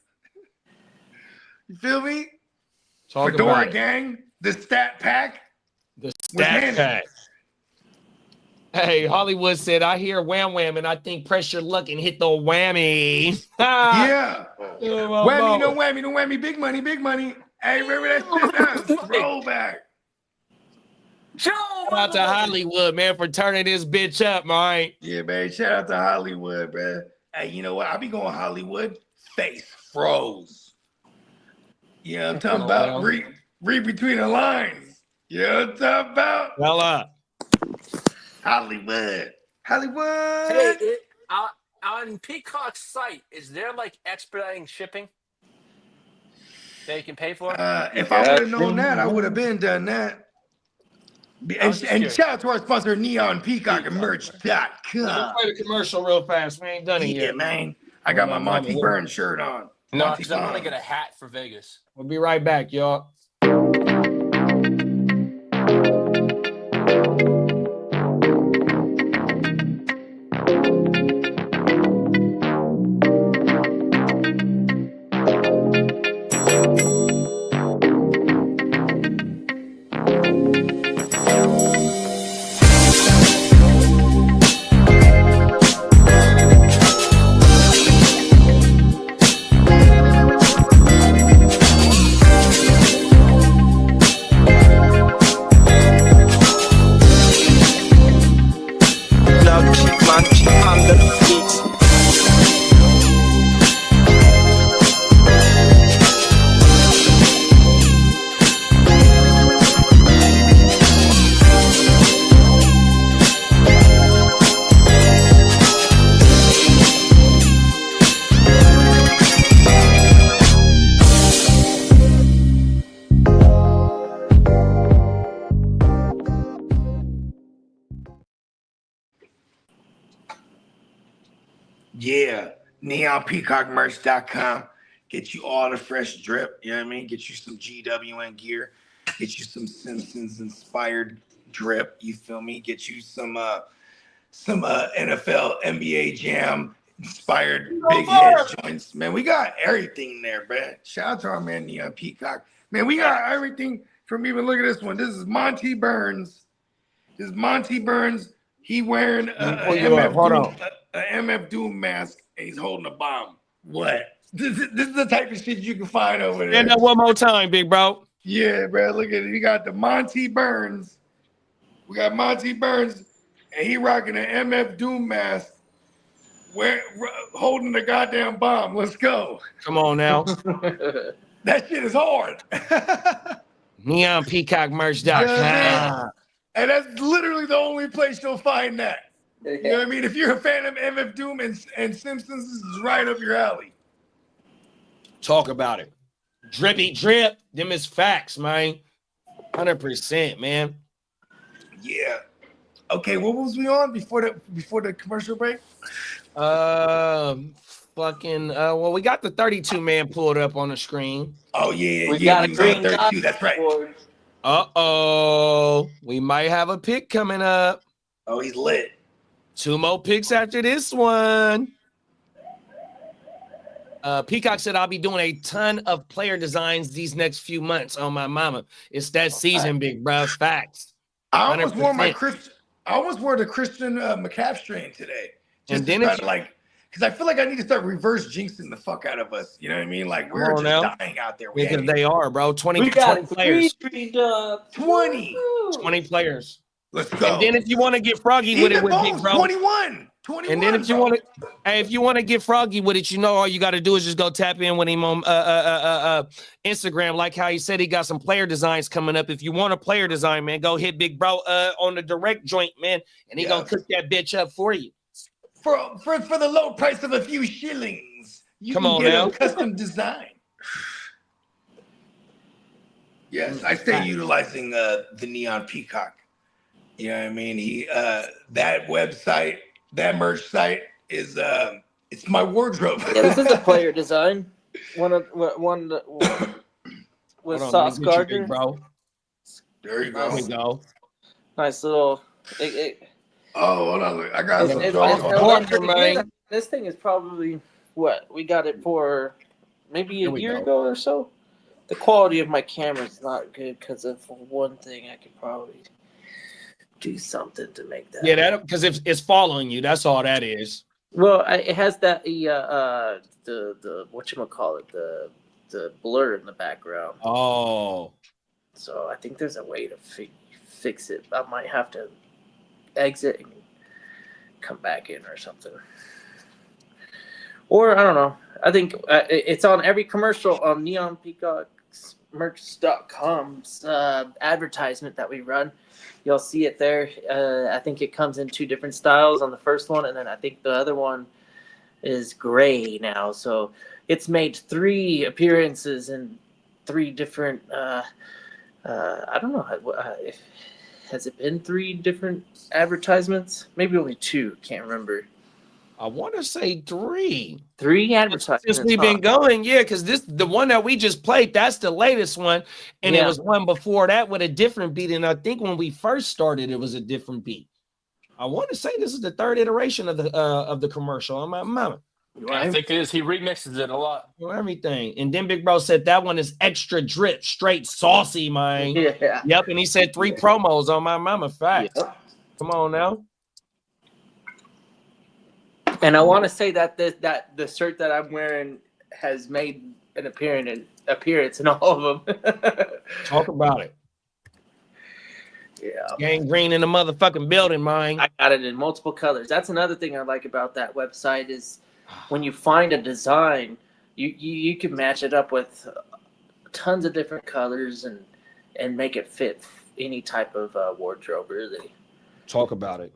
You feel me? Talk Fedora about it. Gang, the Stat Pack. The We're stat in it. pack. Hey, Hollywood said, I hear wham wham and I think Pressure Luck and hit the whammy. Yeah. Oh, my Whammy, mama. no whammy, no whammy. Big money, big money. Hey, remember that shit? Throwback. Shout out to Hollywood, man, for turning this bitch up, man. Yeah, man. Shout out to Hollywood, man. Hey, you know what? I be going Hollywood. Face froze. Yeah, I'm talking about read between the lines. You know what I'm talking about? Well up. Hollywood. Hollywood. Hey, on Peacock's site, is there like expediting shipping that you can pay for? If I would have known that, I would have been done that. And shout out to our sponsor, Neon Peacock and Merch.com. Let's play the commercial real fast. We ain't done it Yeah, yet. man. I got my Monty Burns shirt on. No, Monty because I want to Burns. get a hat for Vegas. We'll be right back, y'all. Yeah, neonpeacockmerch.com. Get you all the fresh drip. You know what I mean? Get you some GWN gear. Get you some Simpsons inspired drip. You feel me? Get you some NFL, NBA Jam inspired big head joints. Man, we got everything there, man. Shout out to our man Neon Peacock. Man, we got everything from even look at this one. This is Monty Burns. This is Monty Burns. He wearing a MF Doom mask and he's holding a bomb. What? This is the type of shit you can find over there. And that one more time, big bro. Yeah, bro. Look at it. We got the Monty Burns. We got Monty Burns and he rocking an MF Doom mask, holding the goddamn bomb. Let's go. Come on now. That shit is hard. NeonPeacockMerch.com. And that's literally the only place you'll find that. You know what I mean? If you're a fan of MF Doom and Simpsons, this is right up your alley. Talk about it. Drippy drip. Them is facts, man. 100%, man. Yeah. Okay, what was we on before the commercial break? Well, we got the 32 man pulled up on the screen. Oh yeah, We got a green 32. That's right. We might have a pick coming up. Oh, he's lit. 2 more picks after this one. Peacock said I'll be doing a ton of player designs these next few months on my mama. It's that season, big bro. Facts. I almost 100%. wore the Christian McCaffrey today. Just And then to if try to, like, because I feel like I need to start reverse jinxing the fuck out of us. You know what I mean? Like we're on just now. dying out there. Because they are, bro. 20 We got 20 players. 20. 20 players. Let's go. And then if you want to get froggy with it with big bro. 21. And then if you want to, if you want to get froggy with it, you know, all you got to do is just go tap in with him on Instagram, like how he said he got some player designs coming up. If you want a player design, man, go hit big bro on the direct joint, man, and he gonna cook that bitch up for you. For the low price of a few shillings, you Come can on get now. a custom design. Yes, I stay utilizing the Neon Peacock. You know what I mean? He that website, that merch site is it's my wardrobe. Yeah, this is a player design. One with Hold on, Sauce let me get you, Gardner. big bro. There you There go. we go. Nice little. Oh, hold on. I got some. This thing is probably what we got it for, maybe a year ago or so. The quality of my camera is not good because of one thing. I could probably do something to make that. Yeah, that because it's following you. That's all that is. Well, it has that the whatchamacallit, the blur in the background. Oh. So I think there's a way to fix it. I might have to exit and come back in or something. Or I don't know. I think it's on every commercial on NeonPeacockMerch.com's advertisement that we run. You'll see it there. I think it comes in 2 different styles on the first one, and then I think the other one is gray now. So it's made 3 appearances in 3 different. I don't know. Has it been 3 different advertisements? Maybe only 2. Can't remember. I want to say 3. 3 advertisements. Since we've been going, yeah, because the one that we just played, that's the latest one, and it was one before that with a different beat. And I think when we first started, it was a different beat. I want to say this is the 3rd iteration of the commercial on my mama. I think it is. He remixes it a lot. Everything. And then Big Bro said that one is extra drip, straight saucy, man. Yeah. Yep. And he said 3 promos on my mama. Facts. Yep. Come on now. And I want to say that the shirt that I'm wearing has made an appearance in all of them. Talk about it. Yeah. Gang green in the motherfucking building, man. I got it in multiple colors. That's another thing I like about that website is when you find a design, you can match it up with tons of different colors and make it fit any type of wardrobe, really. Talk about it.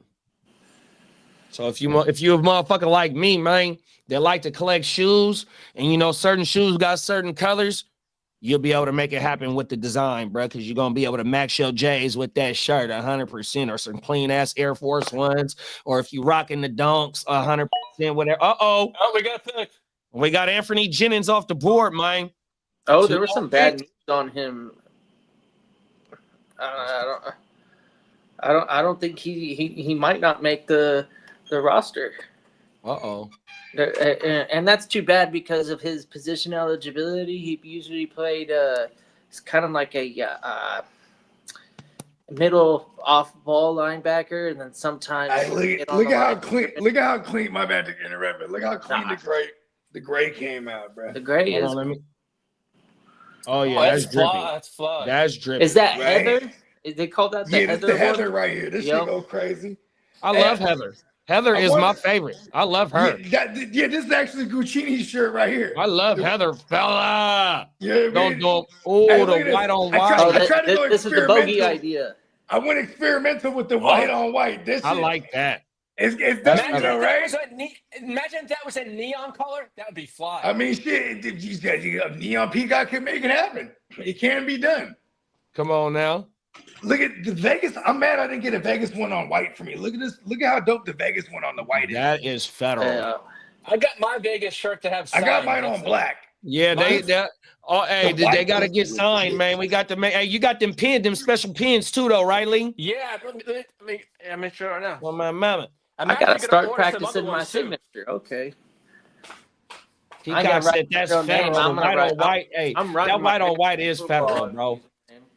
So if you're a motherfucker like me, man, that like to collect shoes, and you know certain shoes got certain colors, you'll be able to make it happen with the design, bro, because you're going to be able to match your J's with that shirt 100%, or some clean-ass Air Force Ones, or if you rocking the Dunks 100%, whatever. Oh, we got a pick. We got Anthony Jennings off the board, man. Oh, there was some bad news on him. I don't think he might not make the roster. And that's too bad because of his position eligibility. He usually played it's kind of like a middle off ball linebacker, and then sometimes look at how clean. My bad to interrupt, but look how clean the gray came out, bro. The gray is. Oh yeah, that's drippy. That's flawed. That's drippy. Is that Heather? Is they call that the Heather? This the Heather one? right here. This shit go crazy. I love Heather. Heather is my favorite. I love her. Yeah, this is actually Guccini's shirt right here. I love Heather, fella. Yeah, Don't man. go. Hey, Oh, look at the white this. on I white. tried to go This is the bogey experimental. idea. I went experimental with the white on white. This I shit, like that. it's That's done, Imagine, though, if that right? was imagine if that was a neon color. That would be fly. I mean, shit. If you said Neon Peacock can make it happen. It can be done. Come on now. Look at the Vegas. I'm mad I didn't get a Vegas one on white for me. Look at this. Look at how dope the Vegas one on the white is. That is federal. I got my Vegas shirt to have I signed. got mine That's on it. black. Yeah, hey, The white they gotta one get was signed, man. We got to make. Hey, you got them pins, them special pins too, though, right, Lee? Yeah, let me sure right now. Well, my mama. I'm I gotta actually gonna start order some practicing other my ones, too. signature. Okay. Peacock gotta write said that's my real name. federal. I'm The gonna white write- on white. Hey, I'm writing that white my on white is football. federal, bro.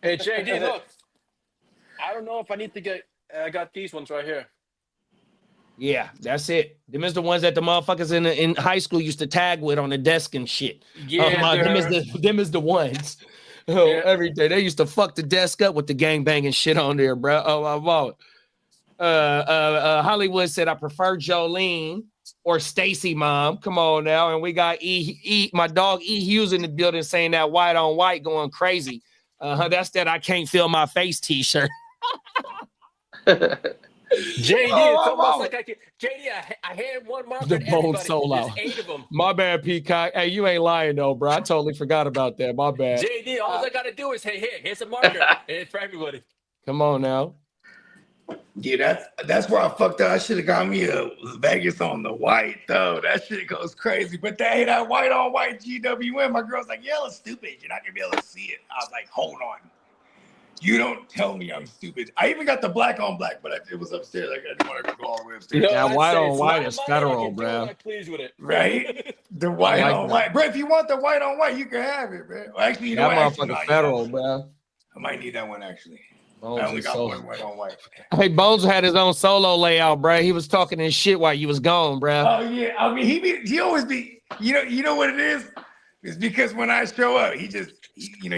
Hey, JD, look. I don't know if I need to get. I got these ones right here. Yeah, that's it. Them is the ones that the motherfuckers in high school used to tag with on the desk and shit. Yeah, them is the ones. Oh, Yeah. every day they used to fuck the desk up with the gang banging shit on there, bro. Oh, my mom. Hollywood said I prefer Jolene or Stacy, mom. Come on now, and we got my dog E Hughes in the building saying that white on white going crazy. That's that I can't feel my face T-shirt. JD, it's almost like I can. JD, I had one marker. The to bone everybody. solo. There's 8 of them. My bad, Peacock. Hey, you ain't lying though, bro. I totally forgot about that. My bad. JD, all I gotta do is here's a marker. It's for everybody. Come on now. Yeah, that's where I fucked up. I should have got me a Vegas on the white though. That shit goes crazy. But that white on white GWM. My girl's like, "Yeah, it's stupid. You're not gonna be able to see it." I was like, "Hold on. You don't tell me I'm stupid." I even got the black on black, but it was upstairs. I didn't want to go all the way upstairs. That I'd white say on it's white not is mine. federal, I can tell bro. I'm not pleased with it. Right? The white like on that. white. Bro, if you want the white on white, you can have it, bro. Well, actually, you know That what? Actually, motherfucker no, federal, bro. I might need that one actually. Bones I only is got so- one white on white. Hey, Bones had his own solo layout, bro. He was talking his shit while you was gone, bro. Oh yeah, I mean he always be you know what it is? It's because when I show up, he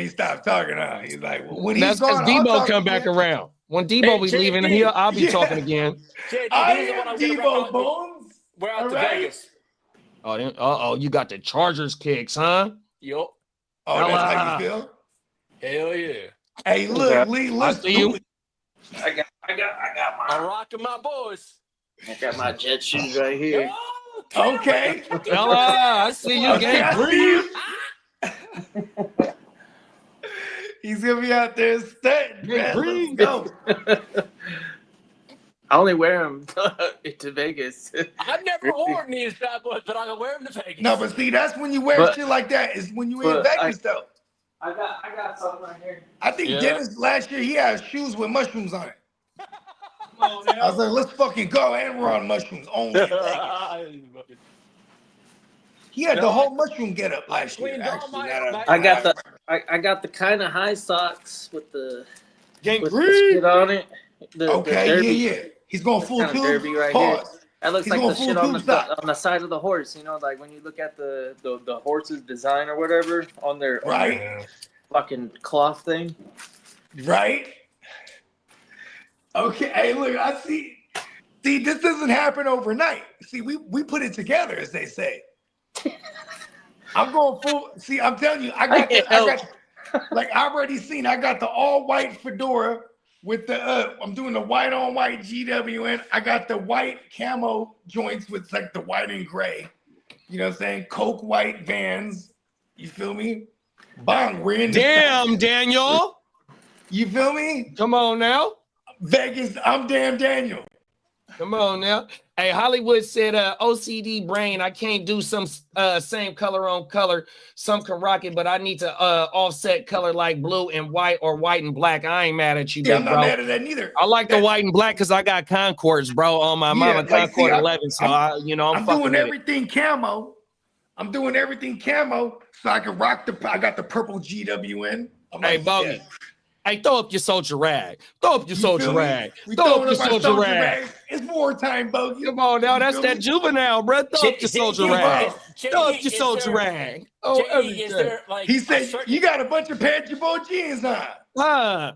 stopped talking. He's like, well, when That's he's because gone, I'll Debo talk come back again. around. When Debo Hey, be JD. leaving, I'll be Yeah. talking again. JD, I this is what am I'm gonna Debo wrap Bones. We're out All to right? Vegas. Oh, you got the Chargers kicks, huh? Yup. Oh, that's how you feel? Hell yeah. Hey, look, Lee, I let's see do you. it. I got I'm rocking my boys. my jet shoes right here. Oh, Okay. Fella, I see you, Okay, I gang. see you. He's gonna be out there studying. Hey, Bree. Let's go. I only wear them to Vegas. I've never worn these bad boys, but I can wear them to Vegas. No, but see, that's when you wear But- shit like that. Is when you in but Vegas though. I got something right here. I think Yeah. Dennis last year he had shoes with mushrooms on it. Come on, I was like, let's fucking go, and we're on mushrooms only. in Vegas. He had the No, whole mushroom get up last year. cleaned all Actually, my- now that my- I got the I got the kind of high socks with the Gang with the Bree. shit on it. The Okay, derby. yeah. He's going full Kinda tube. derby right Pause. That looks He's like going the full shit on tube stock. the side of the horse. You know, like when you look at the horse's design or whatever on their Right, fucking cloth thing. right. Okay, hey, look, I see. See, this doesn't happen overnight. See, we put it together, as they say. I'm going full. See, I'm telling you, I got like I already seen. I got the all white fedora with the. I'm doing the white on white GWN. I got the white camo joints with like the white and gray. You know what I'm saying? Coke white Vans. You feel me? Bang, we're in the Damn, Daniel. You feel me? Come on now. Vegas, I'm damn Daniel. Come on now. Hey, Hollywood said OCD brain. I can't do some same color on color. Some can rock it, but I need to offset color like blue and white or white and black. I ain't mad at you, Yeah, big I'm not bro. mad at that neither. I like the white and black because I got Concords, bro, on my mama like, Concord see, 11. So I'm I'm fucking doing with it. everything camo. I'm doing everything camo so I can rock I got the purple GWN. I'm Hey, like, Bogey. yeah. Hey, throw up your soldier rag. Throw up your You soldier feel me? rag. We Throw throwing up your our soldier rag. rag. It's wartime, Bogey. Come on now, You that's feel that me? juvenile, bro. Throw up your soldier rag. Throw up your is soldier there- rag. Oh, JD, everything. is there like He a said, certain- you got a bunch of Pancho jeans on. Huh.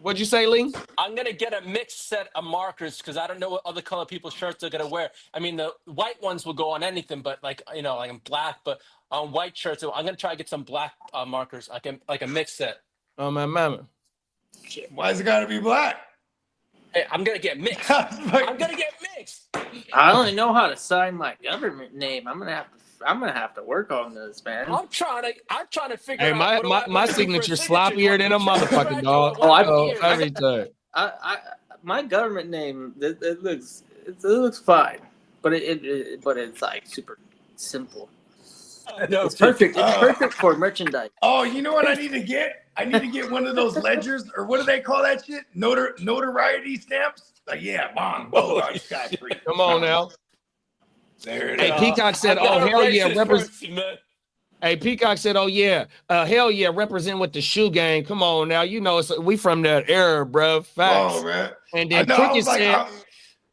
What'd you say, Lee? I'm gonna get a mixed set of markers because I don't know what other color people's shirts are gonna wear. I mean, the white ones will go on anything, but like like black, but on white shirts, so I'm gonna try to get some black markers, like a mixed set. Oh my mama. Why is it gotta be black? Hey, I'm gonna get mixed. I'm gonna get mixed. I only know how to sign my government name. I'm gonna have to work on this, man. I'm trying to figure Hey, out. my signature's sloppier than a motherfucking dog. Oh, every time. My government name it looks fine, but it's like super simple. No, It's perfect. It's perfect for merchandise. Oh, you know what I need to get? I need to get one of those ledgers, or what do they call that shit? Notoriety stamps? Like, yeah, bong, boom, I just got free. Come on now. There it Hey, is. Peacock said, I'm gonna "Oh hell erase yeah, this person, man. Hey, Peacock said, "Oh yeah, hell yeah, represent with the shoe gang. Come on now, you know we from that era, bro. Facts." Oh, man. And I then know, I Cricket was like, said,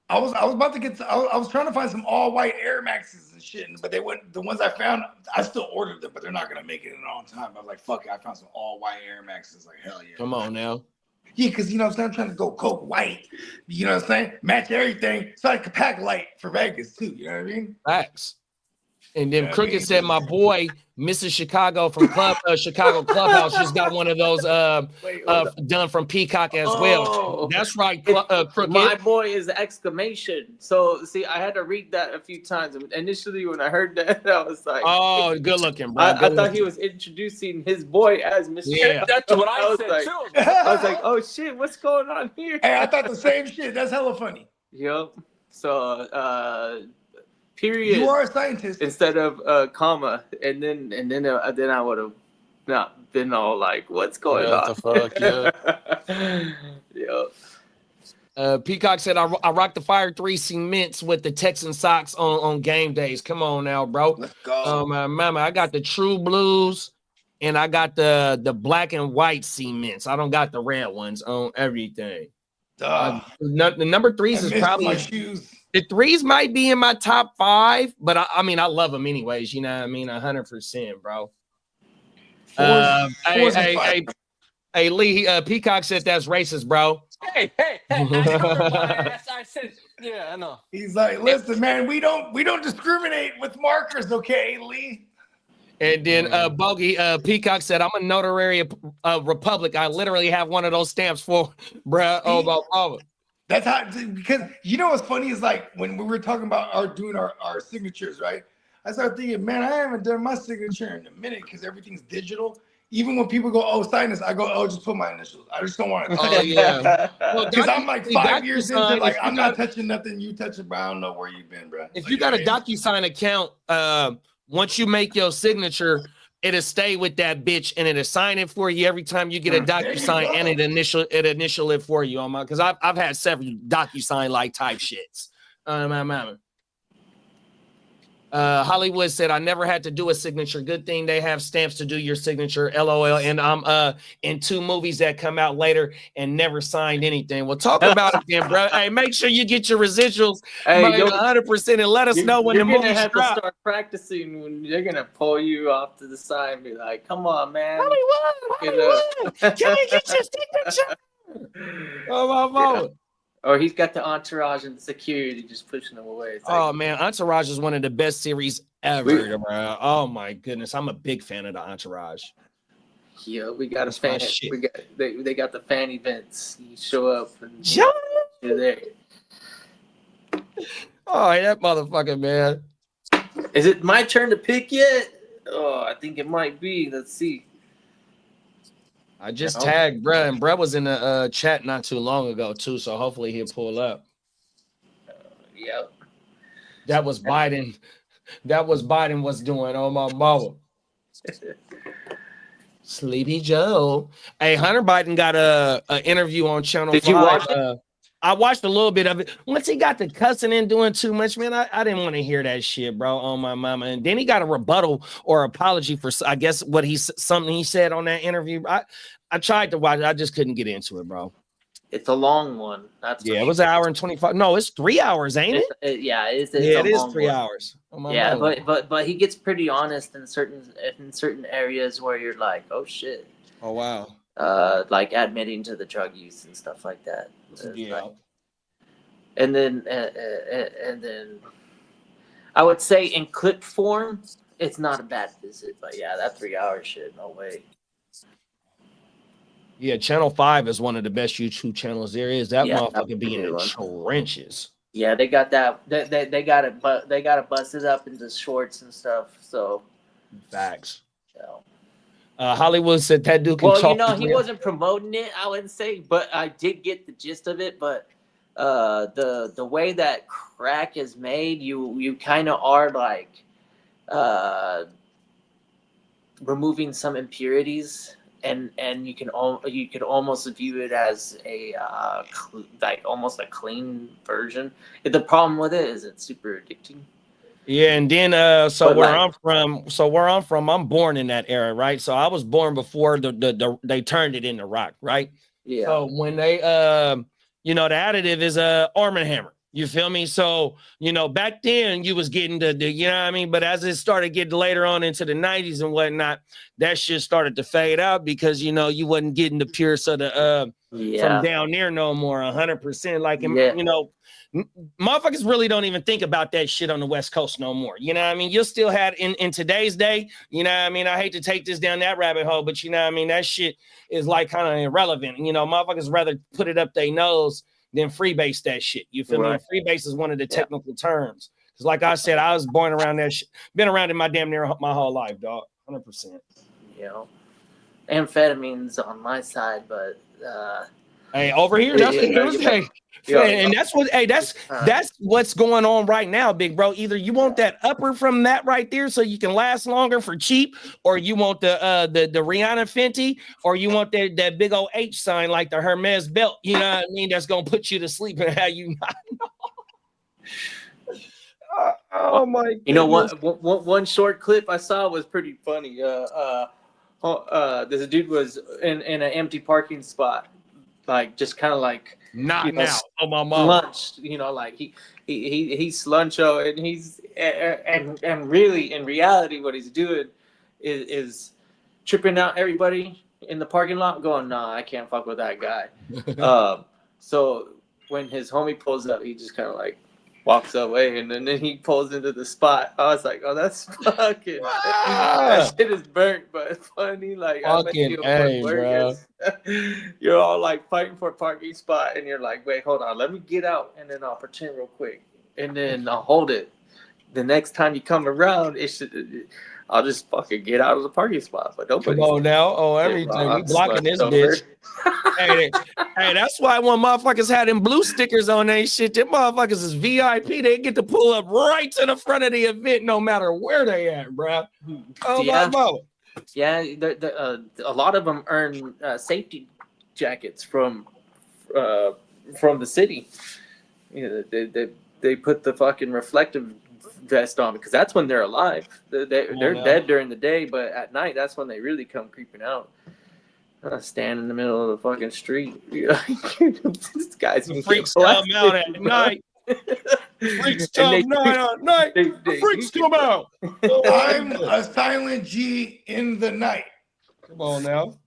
I was about to get. I was trying to find some all white Air Maxes and shit, but they went. The ones I found, I still ordered them, but they're not gonna make it in on time. I was like, fuck it, I found some all white Air Maxes. Like, hell yeah. "Come on now." Yeah, because you know what I'm saying, I'm trying to go coke white. You know what I'm saying? Match everything, so I could pack light for Vegas too. You know what I mean? Facts. And then Yeah, I Cricket mean- said, "My boy, Mrs. Chicago from Chicago Clubhouse, just got one of those done from Peacock as well." Oh. That's right, Crooked. My boy is the exclamation. So see, I had to read that a few times. Initially, when I heard that, I was like, Oh, good looking, bro. I Good thought he looking. was introducing his boy as Mr. Yeah. That's what I was said like, too. I was like, oh shit, what's going on here? Hey, I thought the same shit. That's hella funny. Yep. So period You are a scientist. instead of comma, and then I would have not been all like, what's going on? the fuck, yeah. Yep. Peacock said, I rock the Fire 3 cements with the Texan socks on game days. Come on now, bro. Let's go. My mama, I got the True Blues and I got the black and white cements. I don't got the red ones on everything. Duh. The number threes I is missed probably my shoes. the threes might be in my top 5, but I mean I love them anyways. You know what I mean? 100%, bro. Fours and five. Hey, Lee. Peacock said that's racist, bro. Hey, I said, yeah, I know. He's like, listen, man, we don't discriminate with markers, okay, Lee? And then Bogey Peacock said, "I'm a notary republic. I literally have one of those stamps for, bruh." Oh. That's how, because you know what's funny is like when we were talking about doing our signatures, right? I started thinking, man, I haven't done my signature in a minute because everything's digital. Even when people go, "Oh, sign this," I go, "Oh, just put my initials." I just don't want to touch Oh it. yeah. Well, Because I'm like 5 years into DocuSign, like if you I'm not got- touching nothing. You touch it, but I don't know where you've been, bro. If you got a DocuSign account, once you make your signature, it'll stay with that bitch and it'll sign it for you every time you get a There you DocuSign, go. and it initial it for you on my, because I've had several DocuSign like type shits. My mama. Hollywood said, "I never had to do a signature. Good thing they have stamps to do your signature. LOL." And I'm in 2 movies that come out later and never signed anything. We'll talk about it then, bro. Hey, make sure you get your residuals Hey, 100% and let us know when the you're gonna movie's have to drop. start practicing when they're gonna pull you off to the side and be like, "Come on, man." Hollywood, can we get your signature? Oh my mama. Or he's got the entourage and the security just pushing him away. It's like, Oh man, Entourage is one of the best series ever, bro. Oh my goodness, I'm a big fan of the Entourage. yeah, we got a That's my fan. shit. They got the fan events. You show up and John! you're there. Oh, that motherfucker, man. Is it my turn to pick yet? Oh, I think it might be. Let's see. I just No. tagged bruh, and bruh was in the chat not too long ago too, so hopefully he'll pull up. Yep. That was Biden. That was Biden was doing on my mama. Sleepy Joe. Hey, Hunter Biden got a interview on Channel 5. Did you watch it? I watched a little bit of it. Once he got the cussing and doing too much, man, I didn't want to hear that shit, bro, on my mama. And then he got a rebuttal or apology for, I guess, something he said on that interview. I tried to watch it. I just couldn't get into it, bro. It's a long one. That's Yeah, it was 1 hour and 25. No, it's 3 hours, ain't it? It's Yeah, it a is long 3 one. hours. On my Yeah, mama. but he gets pretty honest in certain areas where you're like, oh shit. Oh wow. like admitting to the drug use and stuff like that. Yeah. And then I would say in clip form, it's not a bad visit, but yeah, that 3 hour shit, no way. Yeah, Channel 5 is one of the best YouTube channels there is. That Yeah, motherfucker be in the that's a good trenches. Yeah, they got that. They got it, but they got it busted up into shorts and stuff. So, Facts. you know. Hollywood said that dude can Well, talk. you know, he wasn't promoting it, I wouldn't say, but I did get the gist of it. But the way that crack is made, you kind of are like removing some impurities, and you could almost view it as a like almost a clean version. The problem with it is it's super addicting. Yeah, and then But where like- I'm from, I'm born in that era, right? So I was born before they turned it into rock, right? Yeah. So when they the additive is Arm & Hammer. You feel me? So, back then you was getting the you know what I mean? But as it started getting later on into the 90s and whatnot, that shit started to fade out because, you wasn't getting the pure sort of from down there no more 100%. Like, motherfuckers really don't even think about that shit on the West Coast no more. You know what I mean? You'll still have in today's day, you know what I mean? I hate to take this down that rabbit hole, but you know what I mean? That shit is like kind of irrelevant. Motherfuckers rather put it up their nose than freebase that shit. You feel me? And freebase is one of the technical terms. Because like I said, I was born around that shit. Been around it my damn near my whole life, dog. 100%. Amphetamines on my side, but hey, over here, that's and that's what's going on right now, big bro. Either you want that upper from that right there so you can last longer for cheap, or you want the Rihanna Fenty, or you want that big old H sign like the Hermes belt, you know what I mean? That's gonna put you to sleep and have you not know. Oh my goodness. You know, one short clip I saw was pretty funny. This dude was in an empty parking spot, like just kind of like not now. Oh my mom. Lunch, like he's sluncho, and he's and really in reality what he's doing is tripping out everybody in the parking lot, going, nah, I can't fuck with that guy. So when his homie pulls up, he just kind of like walks away, and then he pulls into the spot. I was like, oh, that's fucking that shit is burnt, but it's funny. Like, fucking bro. You're all like fighting for a parking spot, and you're like, wait, hold on, let me get out, and then I'll pretend real quick, and then I'll hold it. The next time you come around, I'll just fucking get out of the parking spot. But don't come on now. Oh, everything. We blocking this bitch. hey, that's why when motherfuckers had them blue stickers on their shit, them motherfuckers is VIP. They get to pull up right to the front of the event no matter where they at, bro. Oh, my God. Yeah, a lot of them earn safety jackets from the city. They put the fucking reflective vest on because that's when they're alive. They're dead during the day, but at night that's when they really come creeping out. Stand in the middle of the fucking street. This guy's freaks come out at night. Freaks come out at night. Freaks come out. I'm a silent G in the night. Come on now.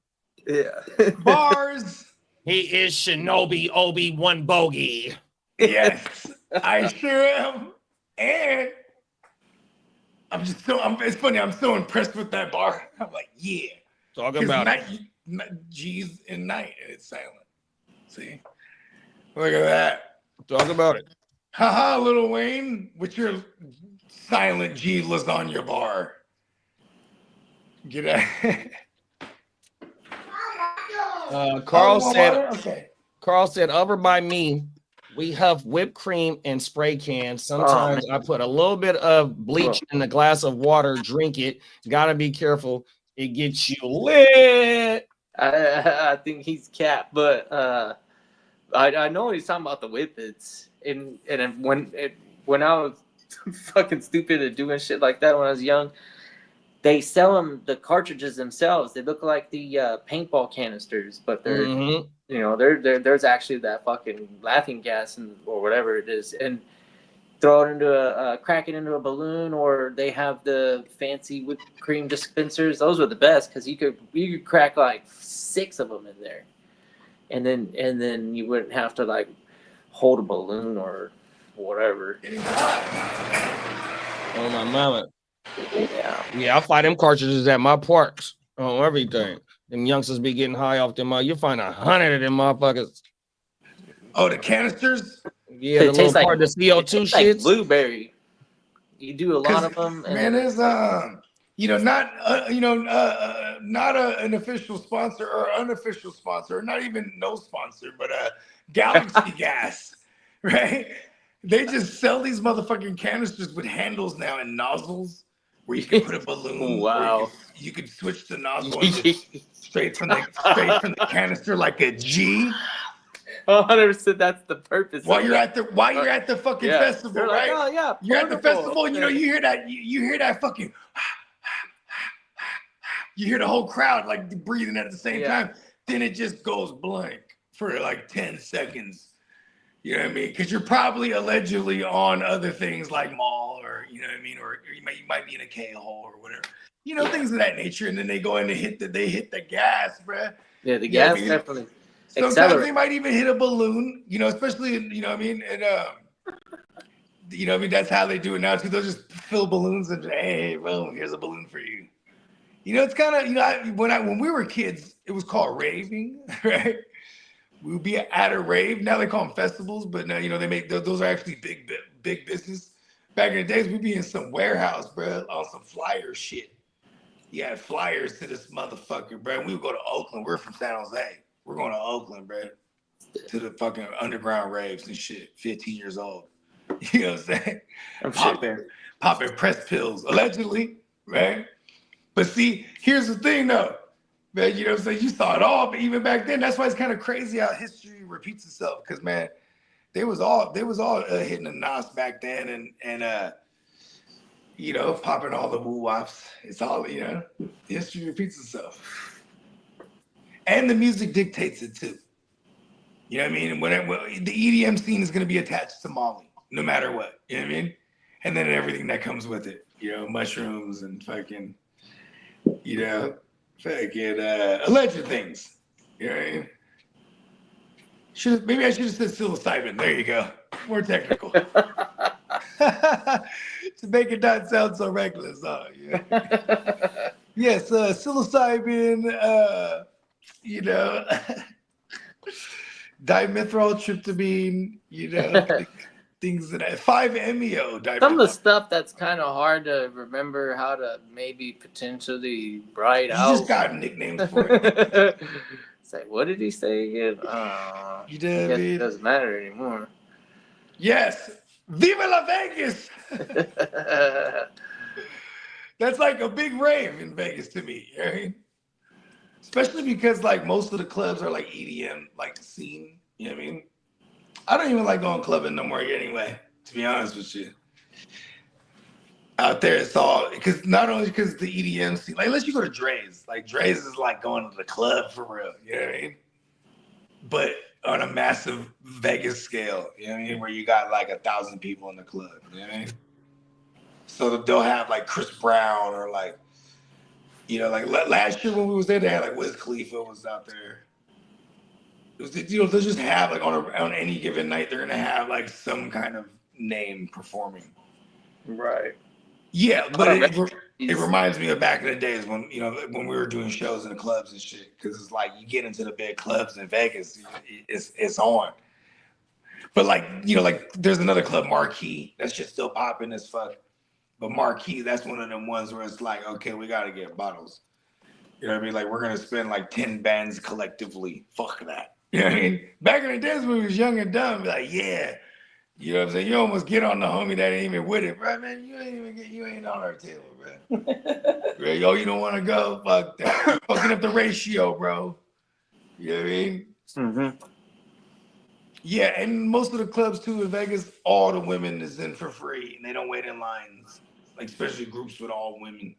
Yeah. Bars. He is Shinobi Obi-Wan Bogey. Yes, I sure am. And it's funny, I'm so impressed with that bar. I'm like, yeah. Talk about it. G's in night and it's silent. See? Look at that. Talk about it. Haha, Lil Wayne, with your silent G lasagna bar. Get out. Carl said, over by me, we have whipped cream and spray cans. Sometimes I put a little bit of bleach in a glass of water, drink it. Gotta be careful. It gets you lit. I think he's capped, but I know he's talking about the whippets. And when I was fucking stupid at doing shit like that when I was young, they sell them the cartridges themselves. They look like the paintball canisters, but they're there's actually that fucking laughing gas or whatever it is, and throw it into crack it into a balloon, or they have the fancy whipped cream dispensers. Those were the best because you could crack like 6 of them in there, and then you wouldn't have to like hold a balloon or whatever. Oh my mama. Yeah, I find them cartridges at my parks on everything. Them youngsters be getting high off them. You find 100 of them motherfuckers. Oh, the canisters. Yeah, the little part of the CO2 shit. Like blueberry. You do a lot of them. And man, there's not an official sponsor or unofficial sponsor, or not even no sponsor, but Galaxy Gas, right? They just sell these motherfucking canisters with handles now and nozzles where you can put a balloon. Wow. You could switch the nozzle straight from the canister like a G. 100%. That's the purpose. While you're at the fucking festival, like, right? oh yeah, you're at the festival, and you hear that fucking. You hear the whole crowd like breathing at the same time. Then it just goes blank for like 10 seconds. You know what I mean? Because you're probably allegedly on other things like mall, or you know what I mean, or you might be in a K-hole or whatever. Things of that nature, and then they go in and hit the gas, bruh. Yeah, the gas definitely. Sometimes they might even hit a balloon, especially in, you know what I mean? And, that's how they do it now too. They'll just fill balloons and, hey, boom, here's a balloon for you. It's kind of, when we were kids, it was called raving, right? We would be at a rave. Now they call them festivals, but now, they make, those are actually big business. Back in the days, we'd be in some warehouse, bro, on some flyer shit. You had flyers to this motherfucker, bro. We would go to Oakland. We're from San Jose. We're going to Oakland, bro, to the fucking underground raves and shit. 15 years old. You know what I'm saying? Popping press pills, allegedly, right? But see, here's the thing, though. Man, you know what I'm saying? You saw it all, but even back then, that's why it's kind of crazy how history repeats itself. Because, man, they was all hitting the nos back then and popping all the woo-wops. It's all, history repeats itself. And the music dictates it too. You know what I mean? When the EDM scene is going to be attached to Molly, no matter what. You know what I mean? And then everything that comes with it. Mushrooms and fucking, alleged things. You know what I mean? Maybe I should have said psilocybin. There you go. More technical. To make it not sound so reckless. Oh, yeah. Yes, psilocybin, dimethyltryptamine, things that 5-MeO. Some of the stuff that's kind of hard to remember how to maybe potentially write out. You just got nicknames for it. It's like, what did he say again? It doesn't matter anymore. Yes. Viva La Vegas! That's like a big rave in Vegas to me, right? Especially because like most of the clubs are like EDM, like scene. You know what I mean? I don't even like going clubbing no more anyway, to be honest with you. Out there, it's all because not only because the EDM scene, like unless you go to Dre's, like Dre's is like going to the club for real. You know what I mean? But on a massive Vegas scale, you know what I mean, where you got like 1,000 people in the club. You know what I mean? So they'll have like Chris Brown or like, like last year when we was there, they had like Wiz Khalifa was out there. It was, they'll just have like on any given night, they're gonna have like some kind of name performing. Right. Yeah, but it reminds me of back in the days when when we were doing shows in the clubs and shit. Because it's like you get into the big clubs in Vegas, it's on. But like there's another club, Marquee, that's just still popping as fuck. But Marquee, that's one of them ones where it's like, okay, we gotta get bottles. You know what I mean? Like we're gonna spend like 10 bands collectively. Fuck that. You know what I mean? Back in the days when we was young and dumb, like yeah. You know what I'm saying? You almost get on the homie that ain't even with it, bro. Man, you ain't on our table, bro. Bro, yo, you don't want to go? Fuck that. You're fucking up the ratio, bro. You know what I mean? Mm-hmm. Yeah, and most of the clubs too in Vegas, all the women is in for free, and they don't wait in lines. Like especially groups with all women.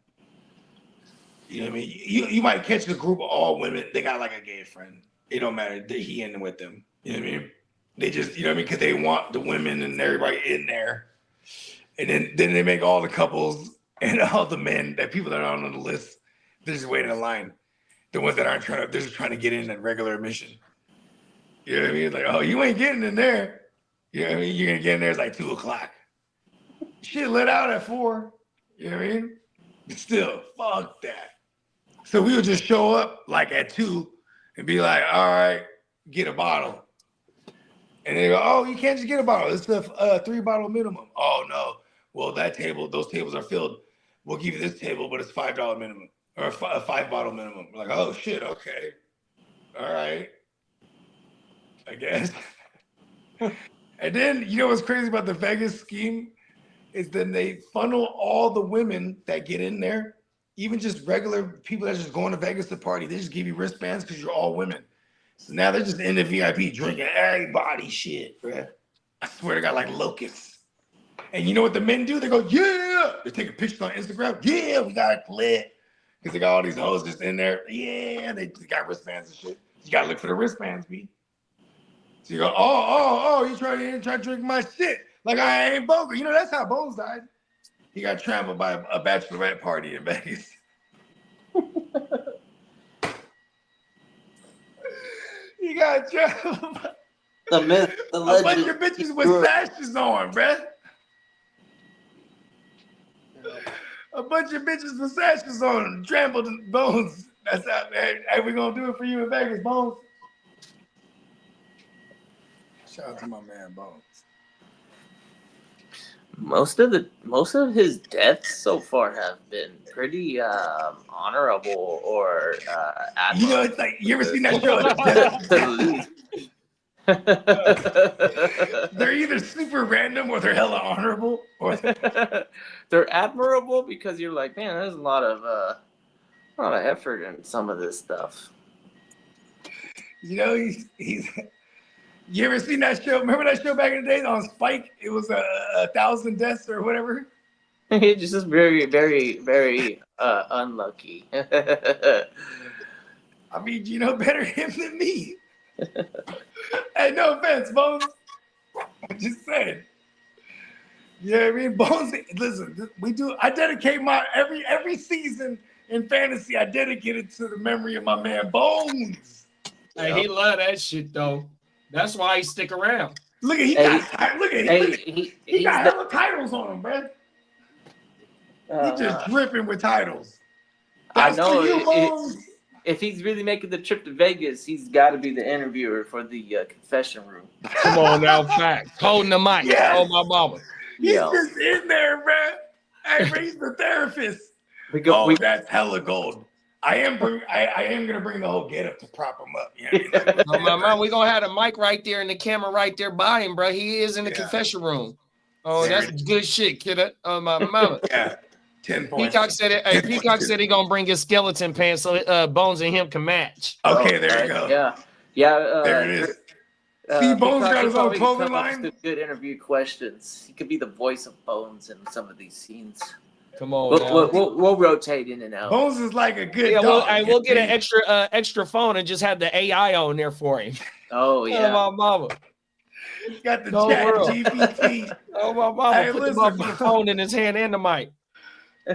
You know what I mean? You might catch a group of all women. They got like a gay friend. It don't matter. He in with them. You know what I mean? They just, you know what I mean? Because they want the women and everybody in there. And then they make all the couples and all the men that people that aren't on the list, they're just waiting in line. The ones that aren't they're just trying to get in at regular admission. You know what I mean? Like, oh, you ain't getting in there. You know what I mean? You're gonna get in there, it's like 2:00. Shit let out at 4. You know what I mean? But still, fuck that. So we would just show up like at 2 and be like, all right, get a bottle. And they go, oh, you can't just get a bottle. It's a 3-bottle minimum. Oh no. Well, those tables are filled. We'll give you this table, but it's $5 minimum or a 5-bottle minimum. We're like, oh shit, okay. All right. I guess. And then you know what's crazy about the Vegas scheme is then they funnel all the women that get in there, even just regular people that just going to Vegas to party. They just give you wristbands because you're all women. So now they're just in the VIP drinking everybody shit, bruh. I swear to God, like locusts. And you know what the men do? They go, yeah. They're taking pictures on Instagram. Yeah, we got it lit. Because they got all these hoes just in there. Yeah, they just got wristbands and shit. You got to look for the wristbands, B. So you go, you try to drink my shit. Like I ain't Bogle. You know, that's how Bones died. He got trampled by a bachelorette party in Vegas. He got trampled by The myth, the a legend. bunch of bitches with sashes on, bruh. A bunch of bitches with sashes on, trampled Bones. That's how, hey, we gonna do it for you in Vegas, Bones. Shout out to my man, Bones. Most of his deaths so far have been pretty honorable or admirable. You know, it's like, you ever seen that show? They're either super random or they're hella honorable. Or they're admirable because you're like, man, there's a lot of effort in some of this stuff. You know, he's. You ever seen that show? Remember that show back in the day on Spike? It was 1,000 deaths or whatever. He's just very, very, very unlucky. I mean, you know better him than me. Hey, no offense, Bones. I'm just saying. You know what I mean? Bones, listen, I dedicate my every season in fantasy, I dedicate it to the memory of my man Bones. Hey, he love that shit though. That's why he stick around. Look at he got hella titles on him, bro. He just dripping with titles. That's I know. for you, Bones. If he's really making the trip to Vegas, he's got to be the interviewer for the confession room. Come on now, facts. Holding the mic. Yes. Oh my mama. He's just in there, bro. Hey, bro, he's the therapist. That's hella gold. I am gonna bring the whole get up to prop him up. You know what I mean? Oh my man, we gonna have the mic right there and the camera right there by him, bro. He is in the confession room. Oh, that's good shit, kid. Oh my mama. Yeah. 10 points. Peacock said it. Hey, Peacock said he gonna bring his skeleton pants so Bones and him can match. Okay, there you go. Yeah. There it is. See, Bones got his own clothing come up line. with good interview questions. He could be the voice of Bones in some of these scenes. Come on, we'll rotate in and out. Bones is like a good dog. dog. We'll get an extra phone and just have the AI on there for him. Oh yeah. Oh my mama. Got the chat GPT. Oh my mama. Hey, Put listen, the phone in his hand and the mic.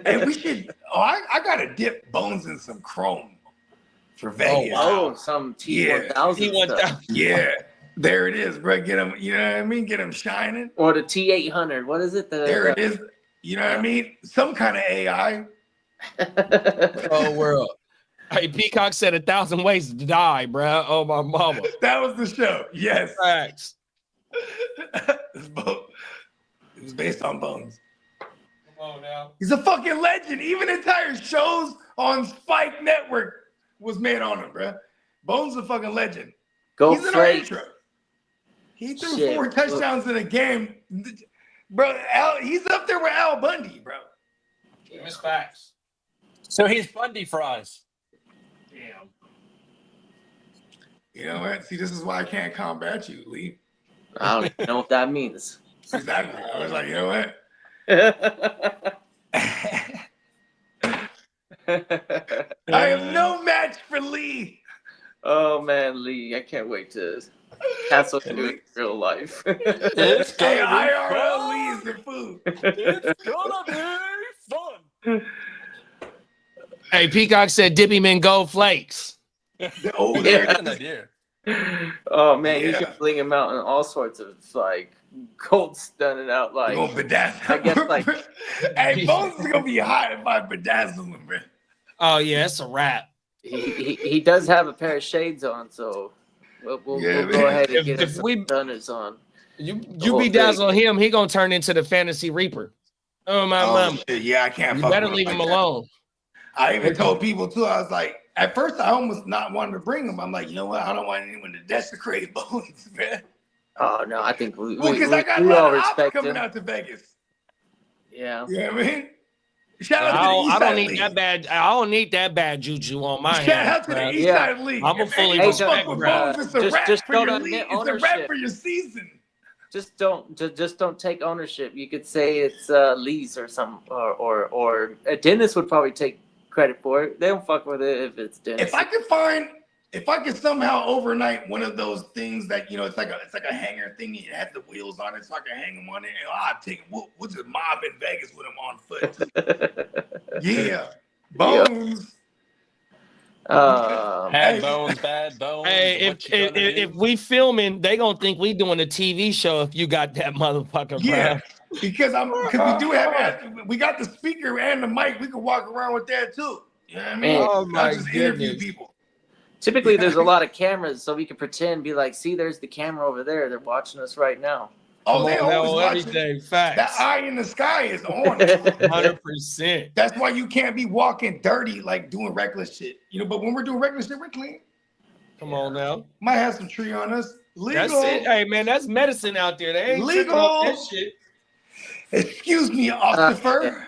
Hey, we should. Oh, I gotta dip Bones in some chrome for Vegas. Oh, some T1000. T1000. Yeah, there it is, bro. Get him. You know what I mean? Get him shining. Or the T800. What is it? There it is. You know what I mean? Some kind of AI. Oh world. Hey, Peacock said 1,000 ways to die, bro. Oh my mama. That was the show. Yes. Facts. It was based on Bones. Come on now. He's a fucking legend. Even entire shows on Spike Network was made on him, bro. Bones is a fucking legend. He's in our intro. He threw 4 touchdowns in a game. Bro, he's up there with Al Bundy, bro. It's facts. So he's Bundy for us. Damn. You know what? See, this is why I can't combat you, Lee. I don't even know what that means. Exactly. I was like, you know what? I am no match for Lee. Oh man, Lee, I can't wait to cancel you in real life. It's Hey, gonna be IRL fun. Lee is the food. It's gonna be fun. Hey, Peacock said Dippy Man Gold Flakes. Oh, there it Good is. idea. Oh man, you Yeah. can bling him out in all sorts of like gold stunning out We're like. gonna bedazzle. I guess, like- Hey, Bones is gonna be hot if I bedazzle him, bro. Oh yeah, it's a wrap. He does have a pair of shades on, so we'll Yeah, go man. ahead and If- get if some we- stunners on. You whole be thing. dazzling him, he gonna turn into the Fantasy Reaper. Oh my Oh, mama. shit, yeah, I can't. You fuck better with leave like him that. alone. I even told people too. I was like, at first, I almost not wanted to bring him. I'm like, you know what? I don't want anyone to desecrate Bones, man. Oh no, I think we Well, because I got a we all lot of ops respect coming him. out to Vegas. Yeah. You know what I mean? Shout out to I the don't, East I don't Side need League. that bad. I don't need that bad juju on my Shout hands. out to the bruh. East Yeah. Side League. I'm a If fully anyone respect fuck with bruh. Bones, it's a Just- wrap just for don't your admit league. It's a wrap ownership. for your season. Just don't take ownership. You could say it's Lee's or some or Dennis would probably take credit for it. They don't fuck with it if it's Dennis. If I could somehow overnight one of those things that it's like a hanger thing, it has the wheels on it, so I can hang them on it, and I'll take it. We'll just mob in Vegas with them on foot. Yeah, Bones. Um, Had bones, bad bones. Hey, what you gonna if do? we filming, they gonna think we doing a TV show if you got that motherfucker, Yeah, bruh. because we do have we got the speaker and the mic. We can walk around with that too. You know what I mean? Man. Oh, Not my just interview goodness. people. typically, there's a lot of cameras, so we can pretend, be like, see, there's the camera over there. They're watching us right now. Oh, they Come on always now, watching. everything That facts. eye in the sky is on. 100%. That's why you can't be walking dirty, like doing reckless shit. But when we're doing reckless shit, we're clean. Come on now. Might have some tree on us. Legal. That's it. Hey man, that's medicine out there. They ain't tripping Legal. off that shit. Excuse me, officer.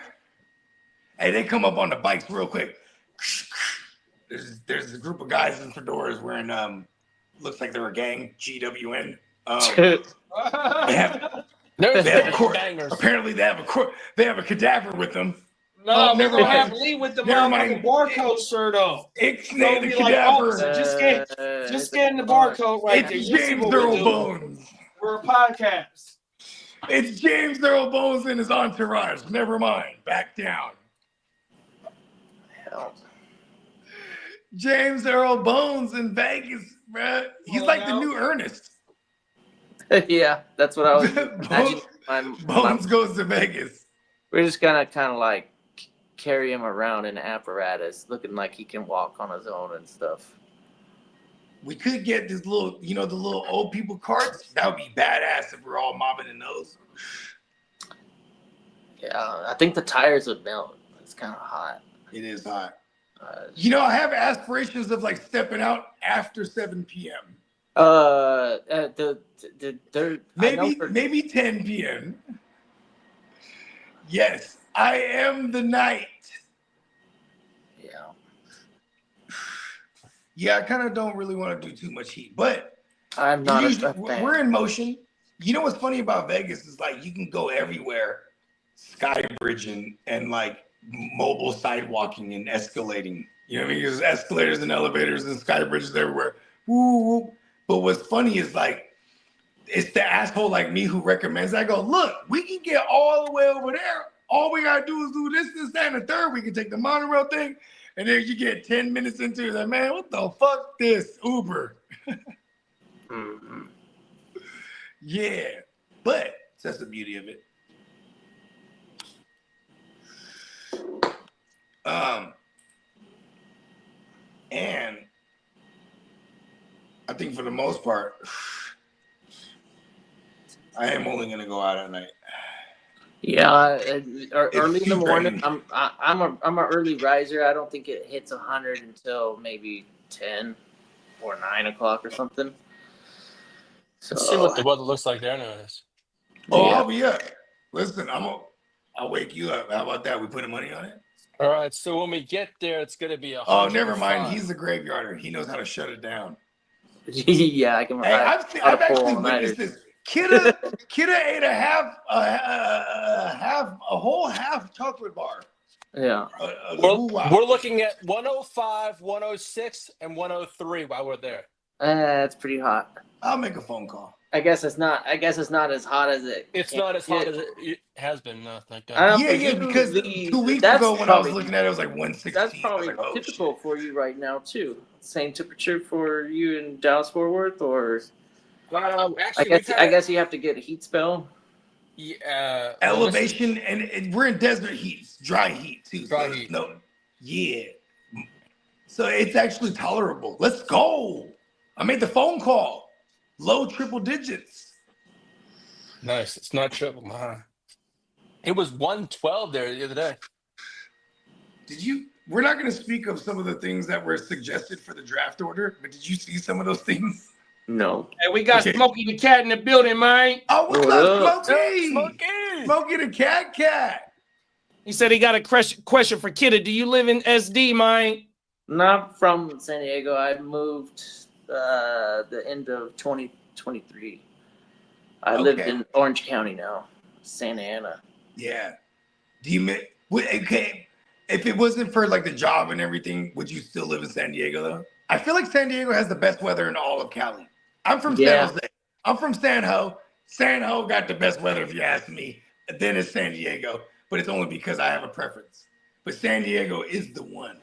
Hey, they come up on the bikes real quick. There's a group of guys in fedoras wearing looks like they're a gang, GWN. They have There's they have a court. bangers. Apparently they have a cadaver with them. No, Oh, we never gonna have mind. Lee with the Never motherfucking mind. barcode shirt on. Ixnay the Be like, cadaver. officer, just scan the barcode right there. It's You see James what we Earl do. Bones. We're a podcast. It's James Earl Bones and his entourage. Never mind. Back down. Hell. James Earl Bones in Vegas, bruh. He's Oh, like the no. new Ernest. Yeah, that's what I was imagining. Bones goes to Vegas. We're just gonna kind of like carry him around in apparatus, looking like he can walk on his own and stuff. We could get this little, the little old people carts. That would be badass if we're all mobbing in those. Yeah, I think the tires would melt. It's kind of hot. It is hot. Uh, I have aspirations of like stepping out after 7 p.m. Maybe 10 p.m. Yes, I am the night. Yeah. Yeah, I kind of don't really want to do too much heat, but I'm not usually, a fan. we're in motion. You know what's funny about Vegas is like you can go everywhere, sky bridging and like mobile sidewalking and escalating. You know what I mean? There's escalators and elevators and sky bridges everywhere. Woo, woo. But what's funny is like it's the asshole like me who recommends. I go, look, we can get all the way over there. All we gotta do is do this, that, and the third. We can take the monorail thing, and then you get 10 minutes into it. Like, man, what the fuck? This Uber. Mhm. Yeah, but that's the beauty of it. And I think for the most part, I am only gonna go out at night. Yeah, early in the too morning. draining. I'm an early riser. I don't think it hits 100 until maybe 10 or 9 o'clock or something. So Let's see what the weather looks like there anyways. Oh, Yeah. I'll be up. Listen, I'll wake you up. How about that? We putting money on it? All right, so when we get there, it's gonna be Oh, never mind. 105. He's a graveyarder. He knows how to shut it down. yeah, I can. Hey, I've I'd pull actually all nighters. witnessed this. Kidda ate a whole half chocolate bar. Yeah. We're looking at 105, 106, and 103 while we're there. It's pretty hot. I'll make a phone call. I guess it's not as hot as it. It's not as hot as it has been. No, thank God. Yeah, because 2 weeks ago when I was looking at it, it was like 116. That's probably like, oh, typical for you right now too. Same temperature for you in Dallas Fort Worth, or Actually, I guess you have to get a heat spell. Yeah, elevation, and we're in desert heat, dry heat too. Dry so heat. No, yeah. So it's actually tolerable. Let's go. I made the phone call. Low triple digits. Nice. It's not triple. It was 112 there the other day. We're not going to speak of some of the things that were suggested for the draft order, but did you see some of those things? No. Hey, we got Smokey the Cat in the building, man. Oh, what's up, Smokey? Smokey. Smokey the Cat. He said he got a question for Kidda. Do you live in SD, man? Not from San Diego. I moved the end of 2023. I live in Orange County now, Santa Ana. Yeah. Okay, if it wasn't for like the job and everything, would you still live in San Diego though? I feel like San Diego has the best weather in all of Cali. I'm from San Jose. I'm from San Ho. San Ho got the best weather if you ask me. Then it's San Diego, but it's only because I have a preference. But San Diego is the one.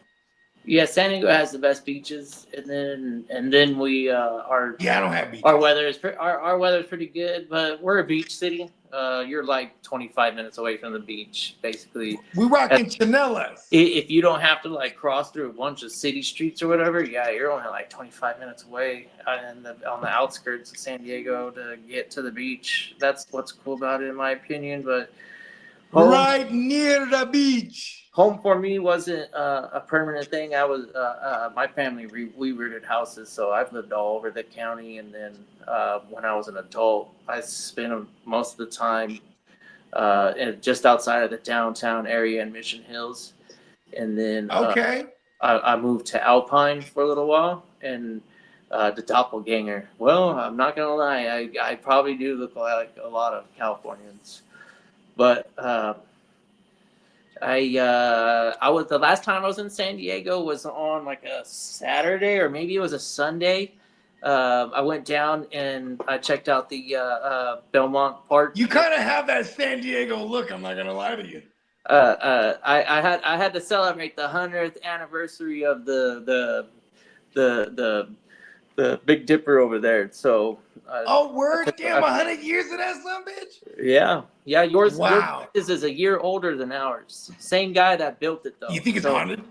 Yeah, San Diego has the best beaches, and then we I don't have beaches. Our weather is our weather is pretty good, but we're a beach city. You're like 25 minutes away from the beach, basically. We rocking Chanellas. If you don't have to like cross through a bunch of city streets or whatever, yeah, you're only like 25 minutes away on the outskirts of San Diego to get to the beach. That's what's cool about it, in my opinion. But right near the beach. Home for me wasn't a permanent thing. I was my family we rented houses, so I've lived all over the county. And then when I was an adult, I spent most of the time just outside of the downtown area in Mission Hills. And then I moved to Alpine for a little while, and the doppelganger. Well, I'm not gonna lie, I probably do look like a lot of Californians, but. I was the last time I was in San Diego was on like a Saturday or maybe it was a Sunday. I went down and I checked out the Belmont Park. You kind of have that San Diego look. I'm not gonna lie to you. I had to celebrate the 100th anniversary of the Big Dipper over there. So. Word! Damn, 100 years of that son bitch. Yeah. Yours. Wow. Yours is a year older than ours. Same guy that built it, though. You think it's haunted?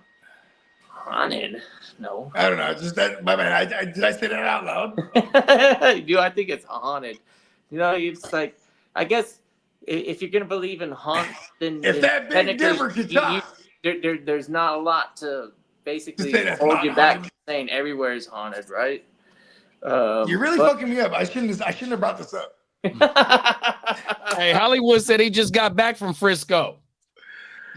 Haunted? No. I don't know. Just that. My bad. Did I say that out loud? Do I think it's haunted? You know, it's like, I guess if you're gonna believe in haunts, then if that Big Dipper could talk, there's not a lot to basically hold you back from saying everywhere is haunted, right? You're really fucking me up. I shouldn't have brought this up. Hey, Hollywood said he just got back from Frisco.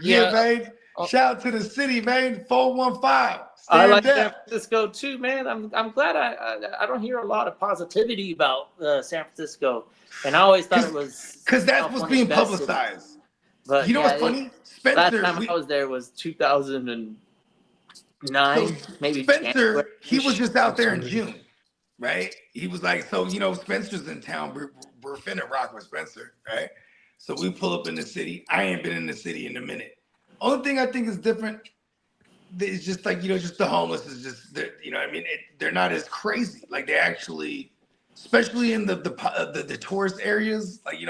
Yeah, man. Shout out to the city, man. 415. I like San Francisco too, man. I'm glad I don't hear a lot of positivity about San Francisco, and I always thought it was because that's what's being publicized. But you know what's funny? Spencer, last time I was there was 2009, maybe. Spencer, January. he was just out there in June. Right? He was like, so, Spencer's in town. We're finna rock with Spencer, right? So we pull up in the city. I ain't been in the city in a minute. Only thing I think is different is just like, just the homeless is just, they're not as crazy. Like they actually, especially in the tourist areas, like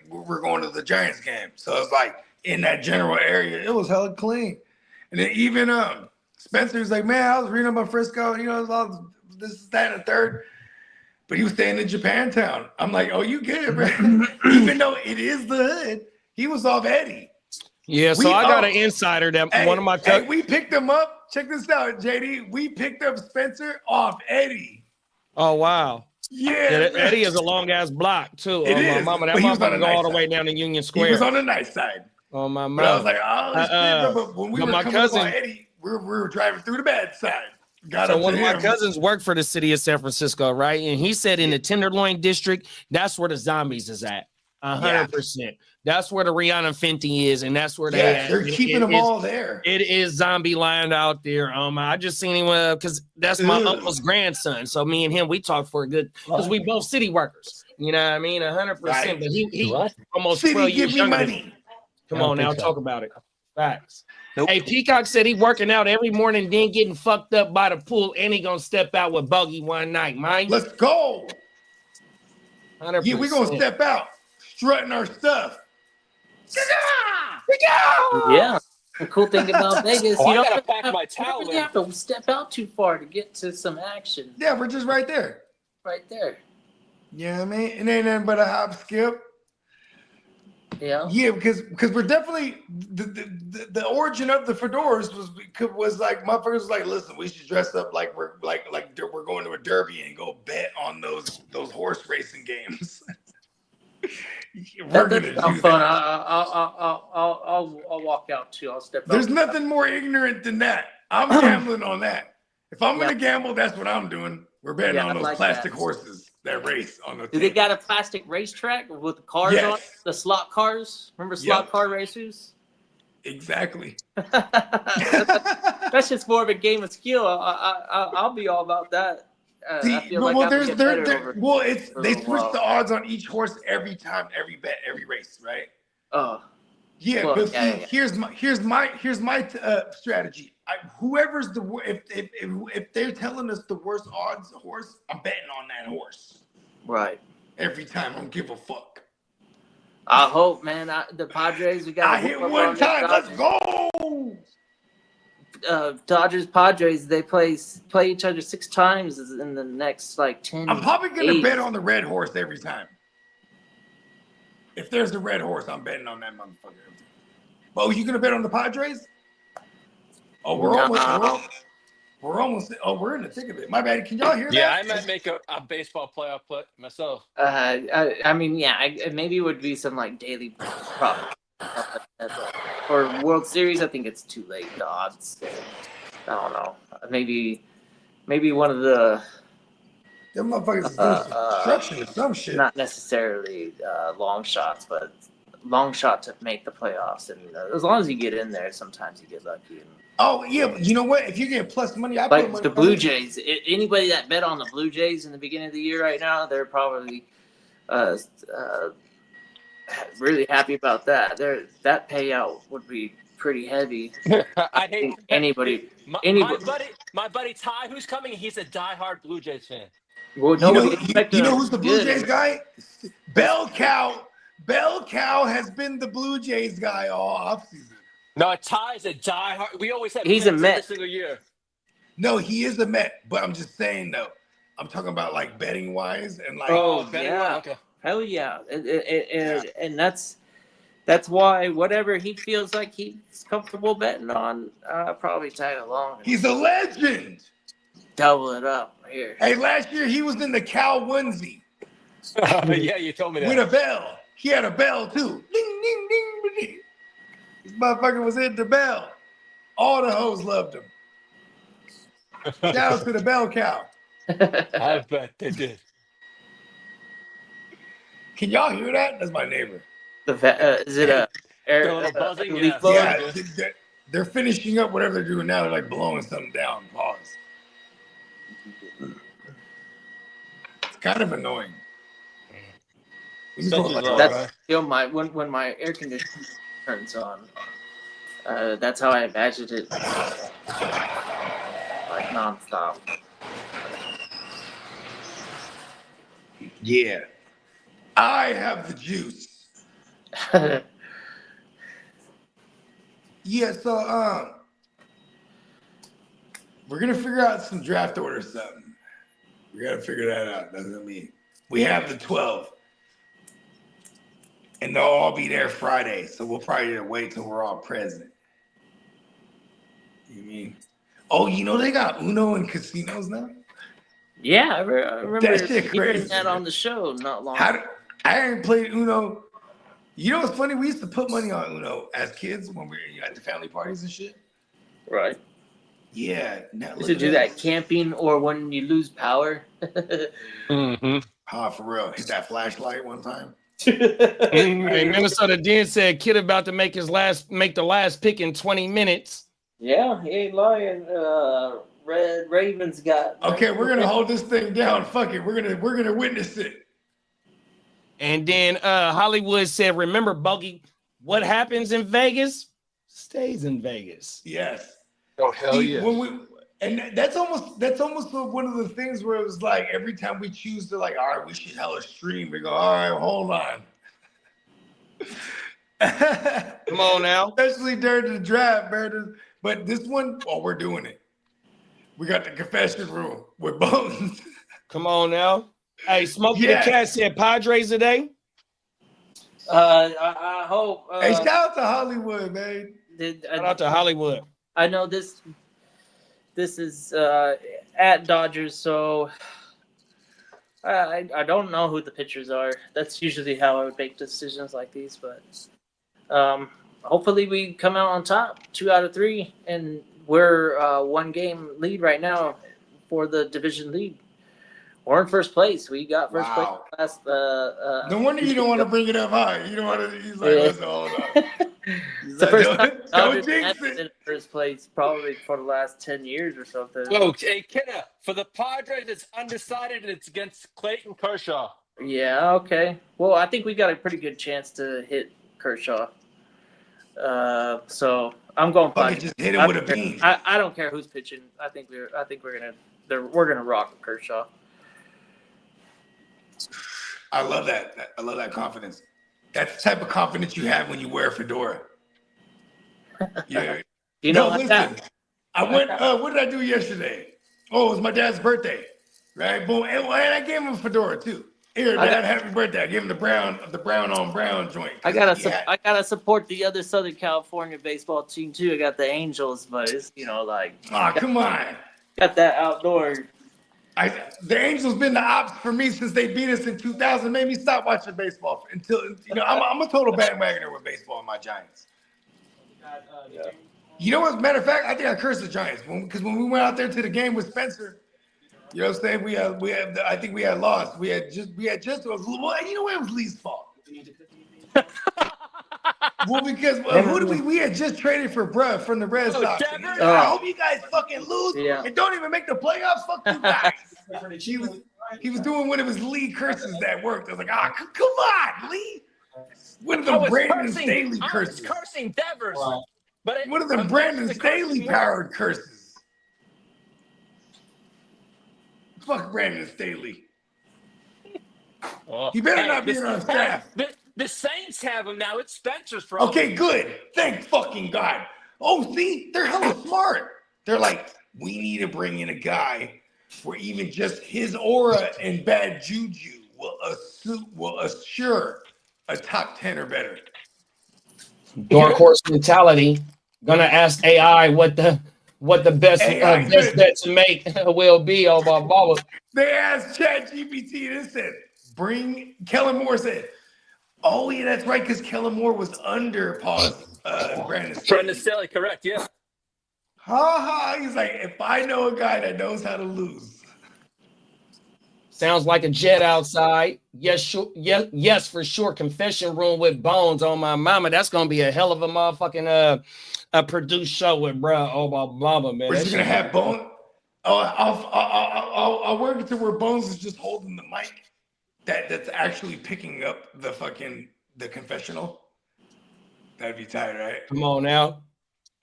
we're going to the Giants game. So it's like in that general area, it was hella clean. And then even Spencer's like, man, I was reading about Frisco, and it was all this, that, and the third. But he was staying in Japantown. I'm like, oh, you get it, man. Even though it is the hood, he was off Eddie. Yeah, so I got an insider that one of my we picked him up. Check this out, JD. We picked up Spencer off Eddie. Oh, wow. Yeah, Eddie is a long ass block too. It is. My mama, that motherfucker go all the way down to Union Square. He was on the nice side. Oh my mom. But I was like, oh, shit. But when we were coming up on Eddie, we were driving through the bad side. So one of my cousins worked for the city of San Francisco, right? And he said in the Tenderloin district, that's where the zombies is at. 100%. That's where the Rihanna Fenty is, and that's where they're keeping them all there. It is Zombie Land out there. I just seen him because that's my uncle's grandson. So me and him, we talked for a good because we both city workers. You know what I mean? 100%. Right. But he almost City, 12 give years me younger. money. Come on now, talk about it. Facts. Nope. Hey, Peacock said he working out every morning, then getting fucked up by the pool, and he gonna step out with Bogey one night, man. Let's go. 100%. Yeah, we're gonna step out, strutting our stuff. Yeah. The cool thing about Vegas, Oh, I you gotta don't pack have, my you towel don't really in. have to step out too far to get to some action. Yeah, we're just right there. Right there. You know what I mean? It ain't nothing but a hop skip. Yeah. Yeah, because we're definitely the origin of the fedoras was like motherfuckers was like, listen, we should dress up like we're going to a derby and go bet on those horse racing games. We're That's gonna not do fun. that. I'll walk out too. I'll step out. There's nothing more ignorant than that. I'm gambling on that. If I'm gonna gamble, that's what I'm doing. We're betting Yeah, on I those like plastic that. horses that race on the. Do they got a plastic racetrack with the cars on it? The slot cars? Remember slot car racers? Exactly. That's just more of a game of skill. I'll be all about that. See, I feel like I'm gonna get better over they a switch while. the odds on each horse every time, every bet, every race, right? Oh, Yeah, Well, but yeah, see, yeah. here's my strategy. Whoever's if they're telling us the worst odds horse, I'm betting on that horse right. every time. I don't give a fuck. I hope, man. The Padres, we got. I hit one time. Let's go. Dodgers Padres, they play each other 6 times in the next like 10. I'm probably gonna days. bet on the red horse every time. If there's the red horse, I'm betting on that motherfucker. Oh, you gonna bet on the Padres? Oh, we're almost. Oh, we're in the thick of it. My bad. Can y'all hear Yeah, that? I might make a baseball playoff play myself. I mean, yeah, maybe it would be some like daily prop. For World Series, I think it's too late. The odds. I don't know. Maybe one of the Them motherfuckers is doing some construction or some shit. not necessarily long shots, but long shot to make the playoffs. And as long as you get in there, sometimes you get lucky. And, Oh yeah, but you know what? If you get plus money, I put like money the on Blue it. Jays, anybody that bet on the Blue Jays in the beginning of the year right now, they're probably really happy about that. That payout would be pretty heavy. I hate anybody. My buddy Ty, who's coming, he's a diehard Blue Jays fan. Well, You know who's the Blue Jays guy? Bell Cow. Bell Cow has been the Blue Jays guy all offseason. No, Ty's a diehard. We always have He's a picks Met. every single year. No, he is a Met, but I'm just saying though. I'm talking about like betting wise and like. Oh, betting yeah. line, okay. Hell yeah. And that's why whatever he feels like he's comfortable betting on, probably tag along. And He's a legend. double it up here. Hey, last year he was in the cow onesie Yeah, you told me that. with a bell. He had a bell too. Ding, ding, ding, ding. This motherfucker was in the bell. All the hoes loved him. Shout out to the Bell Cow. I bet they did. Can y'all hear that? That's my neighbor. Is it a air The little buzzing? leaf Yeah. blower? Yeah, they're finishing up whatever they're doing now. They're like blowing something down. Pause. It's kind of annoying. We can Such go is like life. that. That's when my air conditioner turns on. That's how I imagined it, like nonstop. Yeah. I have the juice. Yeah, so we're gonna figure out some draft order or something. We gotta figure that out. That's what I mean. We have the 12. And they'll all be there Friday, so we'll probably wait till we're all present. You mean? Oh, you know they got Uno in casinos now? Yeah, I remember That shit hearing crazy, that man. on the show not long. I ain't played Uno. You know what's funny? We used to put money on Uno as kids when we were at the family parties and shit. Right. Yeah. Now Used to do that camping or when you lose power. Mm-hmm. Oh, for real. Hit that flashlight one time. Hey, Minnesota Den said kid about to make the last pick in 20 minutes. Yeah, he ain't lying. Red Ravens got. Okay, we're gonna hold this thing down. Fuck it. We're gonna witness it. And then Hollywood said, remember, Buggy, what happens in Vegas stays in Vegas. Yes. Oh hell See, yeah! and that's almost one of the things where it was like every time we choose to like, all right, we should hella stream. We go, all right, hold on. Come on now. Especially during the draft, man. But this one, we're doing it. We got the confession room with Bones. Come on now. Hey, Smokey Yes. the Cat said Padres today. I hope. Hey, shout out to Hollywood, man. Shout out to Hollywood. I know this is at Dodgers, so I don't know who the pitchers are. That's usually how I would make decisions like these, but hopefully we come out on top, 2 out of 3, and we're 1 game lead right now for the division lead. We're in first place. We got first place last. No wonder you don't want to bring it up high. You don't want to. He's like, listen, hold on. It's the first time Don't Dodgers jinx have been it. in first place probably for the last 10 years or something. Whoa, hey Kenna, for the Padres, it's undecided and it's against Clayton Kershaw. Yeah, okay. Well, I think we got a pretty good chance to hit Kershaw. So I'm going Fucking Padres. just hit him with a beam. I don't care who's pitching. I think we're gonna rock Kershaw. I love that. I love that confidence. That's the type of confidence you have when you wear a fedora. Yeah. You know, listen. I went. What did I do yesterday? Oh, it was my dad's birthday, right? Boom, and I gave him a fedora too. Here, Dad, happy birthday! I gave him the brown on brown joint. I gotta support the other Southern California baseball team too. I got the Angels, but it's Come on. got that outdoor. The Angels been the ops for me since they beat us in 2000. Made me stop watching baseball until I'm a total bandwagoner with baseball and my Giants. You know what? Matter of fact, I think I cursed the Giants because when we went out there to the game with Spencer, you know what I'm saying? I think we had lost. We had just it was Lee's fault. Well, because we had just traded for bruh from the Red Sox. I hope you guys fucking lose and don't even make the playoffs. Fuck you guys. He was doing one of his Lee curses that worked. I was like, come on, Lee. One of them Brandon Staley curses. I was cursing Devers. But one of them Brandon Staley powered curses. Fuck Brandon Staley. He better not be on our staff. The Saints have him now. It's Spencer's problem. Okay, good. Thank fucking God. Oh, see, they're hella smart. They're like, we need to bring in a guy where even just his aura and bad juju will assure a top 10 or better. Dark horse mentality. Gonna ask AI what the best bet to make will be on my ball. They asked ChatGPT and it said, bring Kellen Moore said, oh yeah, that's right, because Kellen Moore was under Brandon Staley, correct, yeah. He's like, if I know a guy that knows how to lose. Sounds like a jet outside. Yes, sure. Yes, for sure. Confession room with Bones on my mama. That's gonna be a hell of a motherfucking a produced show with bruh. Oh my mama, man. We're just gonna have Bones. I'll work it to where Bones is just holding the mic. That's actually picking up the confessional. That'd be tight, right? Come on now.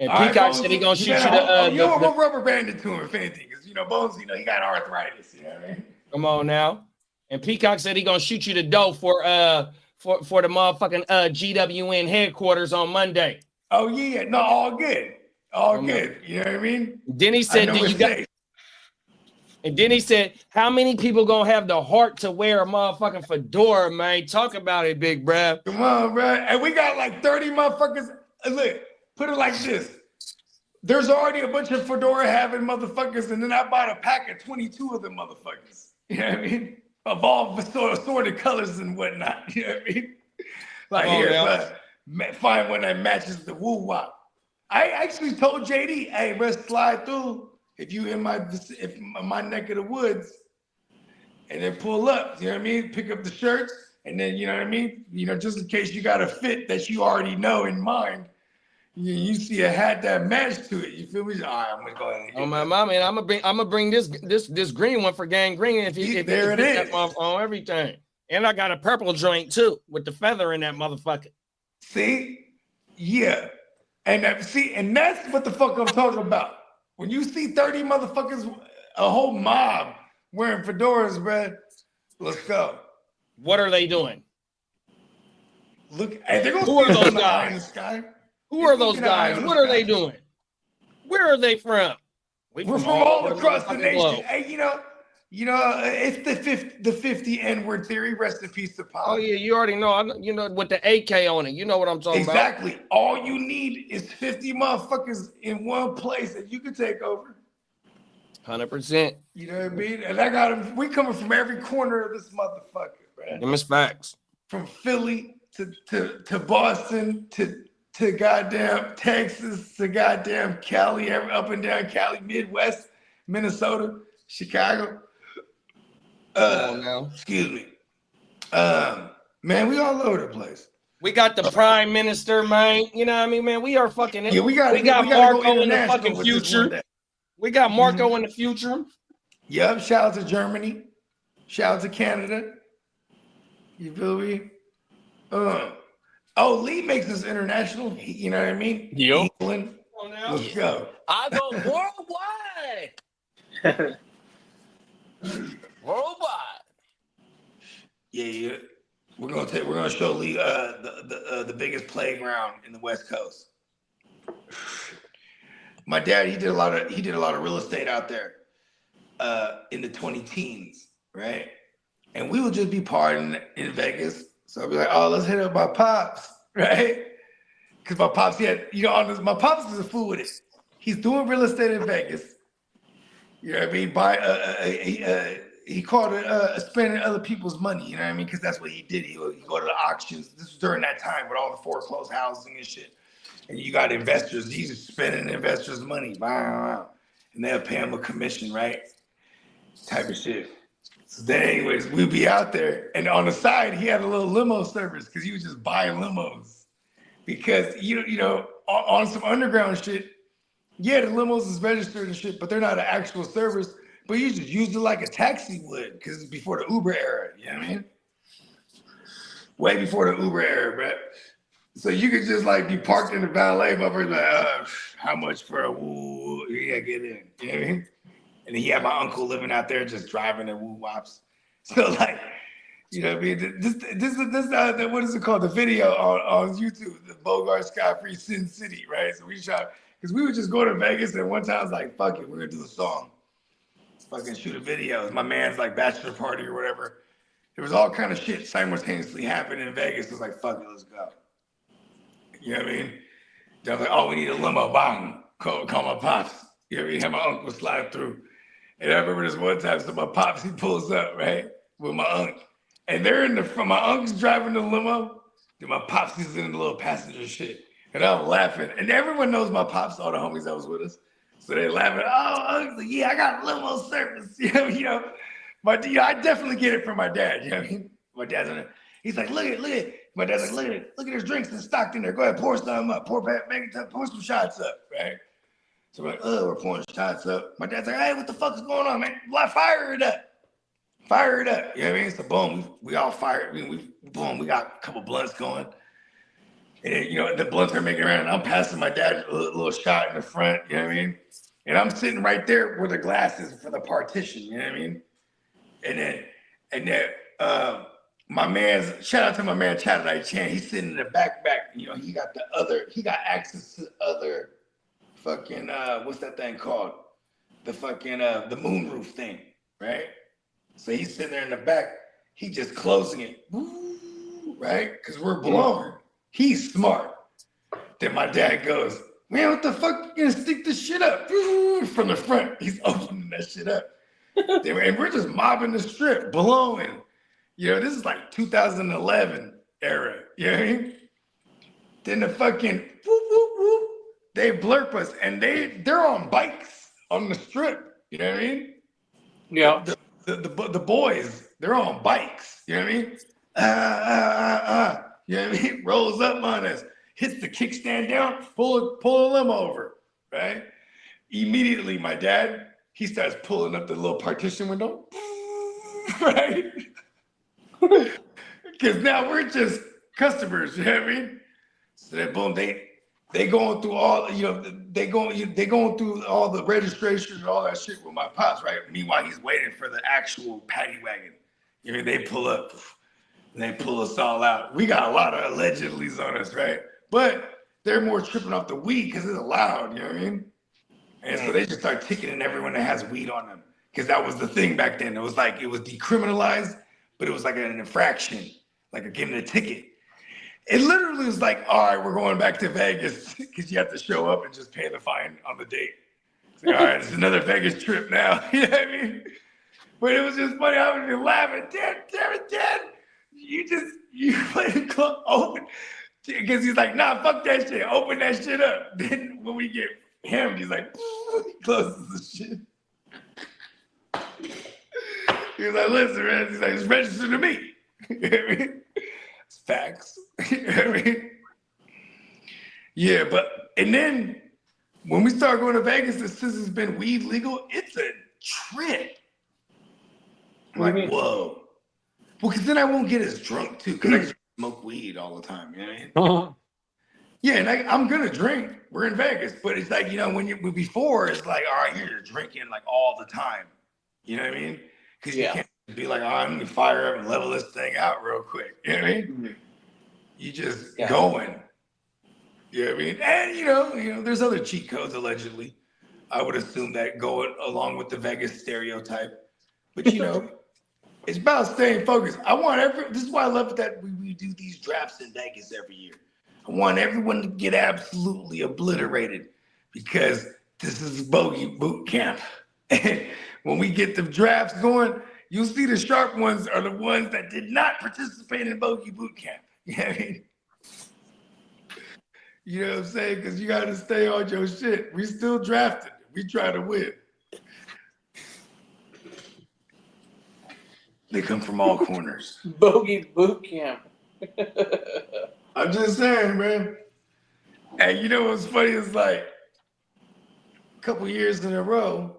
And Peacock said he gonna shoot you we'll rubber band it to him if anything, because Bones, he got arthritis. You know what I mean? Come on now. And Peacock said he gonna shoot you the dough for the motherfucking GWN headquarters on Monday. Oh yeah, no, all good. All good. You know what I mean? Then he said, and then he said, how many people gonna have the heart to wear a motherfucking fedora, man? Talk about it, big bruh. Come on, bruh. And we got like 30 motherfuckers. Look, put it like this. There's already a bunch of fedora having motherfuckers, and then I bought a pack of 22 of them motherfuckers. You know what I mean? Of all assorted colors and whatnot. You know what I mean? Like find one that matches the woo wop. I actually told JD, hey, bro, slide through if you in my neck of the woods, and then pull up. You know what I mean? Pick up the shirts And then, you know what I mean? You know, just in case you got a fit that you already know in mind, you see a hat that matched to it. You feel me? All right, I'm gonna go ahead and get Oh my mom, and I'm gonna bring this green one for Gang Green if there it is on everything. And I got a purple joint too with the feather in that motherfucker. See? Yeah. And and that's what the fuck I'm talking about. When you see 30 motherfuckers, a whole mob wearing fedoras, bruh, let's go. What are they doing? Look, hey, they're gonna Who are see us those in the eye in the guys? sky. Who are those guys? What are they doing? Where are they from? We're from all over across the nation. globe. Hey, you know, it's the 50 N-word theory. Rest in peace to Pop. Oh yeah, you already know. You know, with the AK on it. You know what I'm talking about. Exactly. All you need is 50 motherfuckers in one place that you can take over. 100%. You know what I mean? And I got them. We coming from every corner of this motherfucker, man. Them is facts. From Philly to Boston to goddamn Texas to goddamn Cali, up and down Cali, Midwest, Minnesota, Chicago. Excuse me. Man, we all over the place. We got the prime minister, man. You know what I mean, man? We are fucking. Yeah, we got Marco in the fucking future. We got Marco in the future. Yep. Shout out to Germany. Shout out to Canada. You feel me? Lee makes us international. You know what I mean? Yep. England. Let's go. I go worldwide. Worldwide. Yeah. We're gonna show Lee the biggest playground in the West Coast. My dad, he did a lot of real estate out there in the 20 teens, right? And we would just be partying in Vegas. So I'd be like, oh, let's hit up my pops, right? Because my pops, my pops is a fool with it. He's doing real estate in Vegas. You know what I mean? He called it spending other people's money. You know what I mean? Because that's what he did. He would go to the auctions. This was during that time with all the foreclosed housing and shit. And you got investors. He's just spending investors' money. And they'll pay him a commission, right? Type of shit. So then anyways, we'd be out there. And on the side, he had a little limo service because he was just buying limos. Because, you know, on some underground shit, yeah, the limos is registered and shit, but they're not an actual service. But you just used it like a taxi would because it's before the Uber era. You know what I mean? Way before the Uber era, bro. So you could just like be parked in the valet, motherfucker, like, how much for a woo? Yeah, get in. You know what I mean? And then he had my uncle living out there just driving the woo wops. So like, you know what I mean? This what is it called? The video on YouTube, the Bogart Scott Free Sin City, right? So we shot, because we would just go to Vegas and one time I was like, fuck it, we're gonna do a song. Let's fucking shoot a video. It was my man's like bachelor party or whatever. There was all kind of shit simultaneously happening in Vegas. It was like, fuck it, let's go. You know what I mean? They're like, oh, we need a limo. Bang. Call my pops. You know what I mean? Have my uncle slide through. And I remember this one time, so my pops, he pulls up, right? With my uncle. And they're in the front. My uncle's driving the limo. Then my pops is in the little passenger shit. And I'm laughing. And everyone knows my pops, all the homies that was with us. So they're laughing. Oh, uncle, yeah, I got limo service. You know, I definitely get it from my dad. You know what I mean? My dad's on it. He's like, look at it. My dad's like, look at there's drinks and stocked in there. Go ahead, pour some up. Pour some shots up, right? So we're like, we're pouring shots up. My dad's like, hey, what the fuck is going on, man? Fire it up. Fire it up. You know what I mean? So boom, we all fired. We got a couple blunts going. And then, you know, the blunts are making around and I'm passing my dad a little shot in the front, you know what I mean? And I'm sitting right there where the glass is for the partition, you know what I mean? And then my man's, shout out to my man Chadai Chan, he's sitting in the back, you know, he got access to other fucking, what's that thing called? The fucking, the moonroof thing, right? So he's sitting there in the back, he just closing it, right? Because we're blowing. He's smart. Then my dad goes, man, what the fuck? You gonna stick this shit up? From the front, he's opening that shit up. And we're just mobbing the strip, blowing. You know, this is like 2011 era. You know what I mean? Then the fucking whoop, whoop, whoop, they blurp us and they're on bikes on the strip. You know what I mean? Yeah. The boys, they're on bikes. You know what I mean? You know what I mean? Rolls up on us, hits the kickstand down, pull a limo over, right? Immediately, my dad, he starts pulling up the little partition window, right? Because now we're just customers, you know what I mean? So then, boom, they going through all, they going through all the registration and all that shit with my pops, right? Meanwhile, he's waiting for the actual paddy wagon. You know, they pull up and they pull us all out. We got a lot of allegedlys on us, right? But they're more tripping off the weed because it's allowed, you know what I mean? And so they just start ticketing everyone that has weed on them because that was the thing back then. It was like, it was decriminalized, but it was like an infraction, like getting a ticket. It literally was like, all right, we're going back to Vegas because you have to show up and just pay the fine on the date. It's like, all right, it's another Vegas trip now. You know what I mean? But it was just funny. I was just laughing. Dad, you play the club open. Because he's like, nah, fuck that shit. Open that shit up. Then when we get him, he's like, he closes the shit. He's like, listen, man. He's like, it's registered to me. You know what I mean? It's facts. You know what I mean? Yeah, and then when we start going to Vegas, since it's been weed legal, it's a trip. Like, whoa. Well, because then I won't get as drunk, too, because I just smoke weed all the time, you know what I mean? Yeah, and I'm going to drink. We're in Vegas, but it's like, before, it's like, all right, you're drinking, like, all the time. You know what I mean? Because you can't be like, oh, I'm going to fire up and level this thing out real quick. You know what I mean? You just going. You know what I mean? And, there's other cheat codes, allegedly. I would assume that going along with the Vegas stereotype. But, it's about staying focused. This is why I love that we do these drafts in Vegas every year. I want everyone to get absolutely obliterated because this is bogey boot camp. And when we get the drafts going, you'll see the sharp ones are the ones that did not participate in bogey boot camp. You know what I mean? You know what I'm saying? Because you got to stay on your shit. We still drafted. We try to win. They come from all corners. Bogey boot camp. I'm just saying, man. And you know what's funny is like a couple years in a row,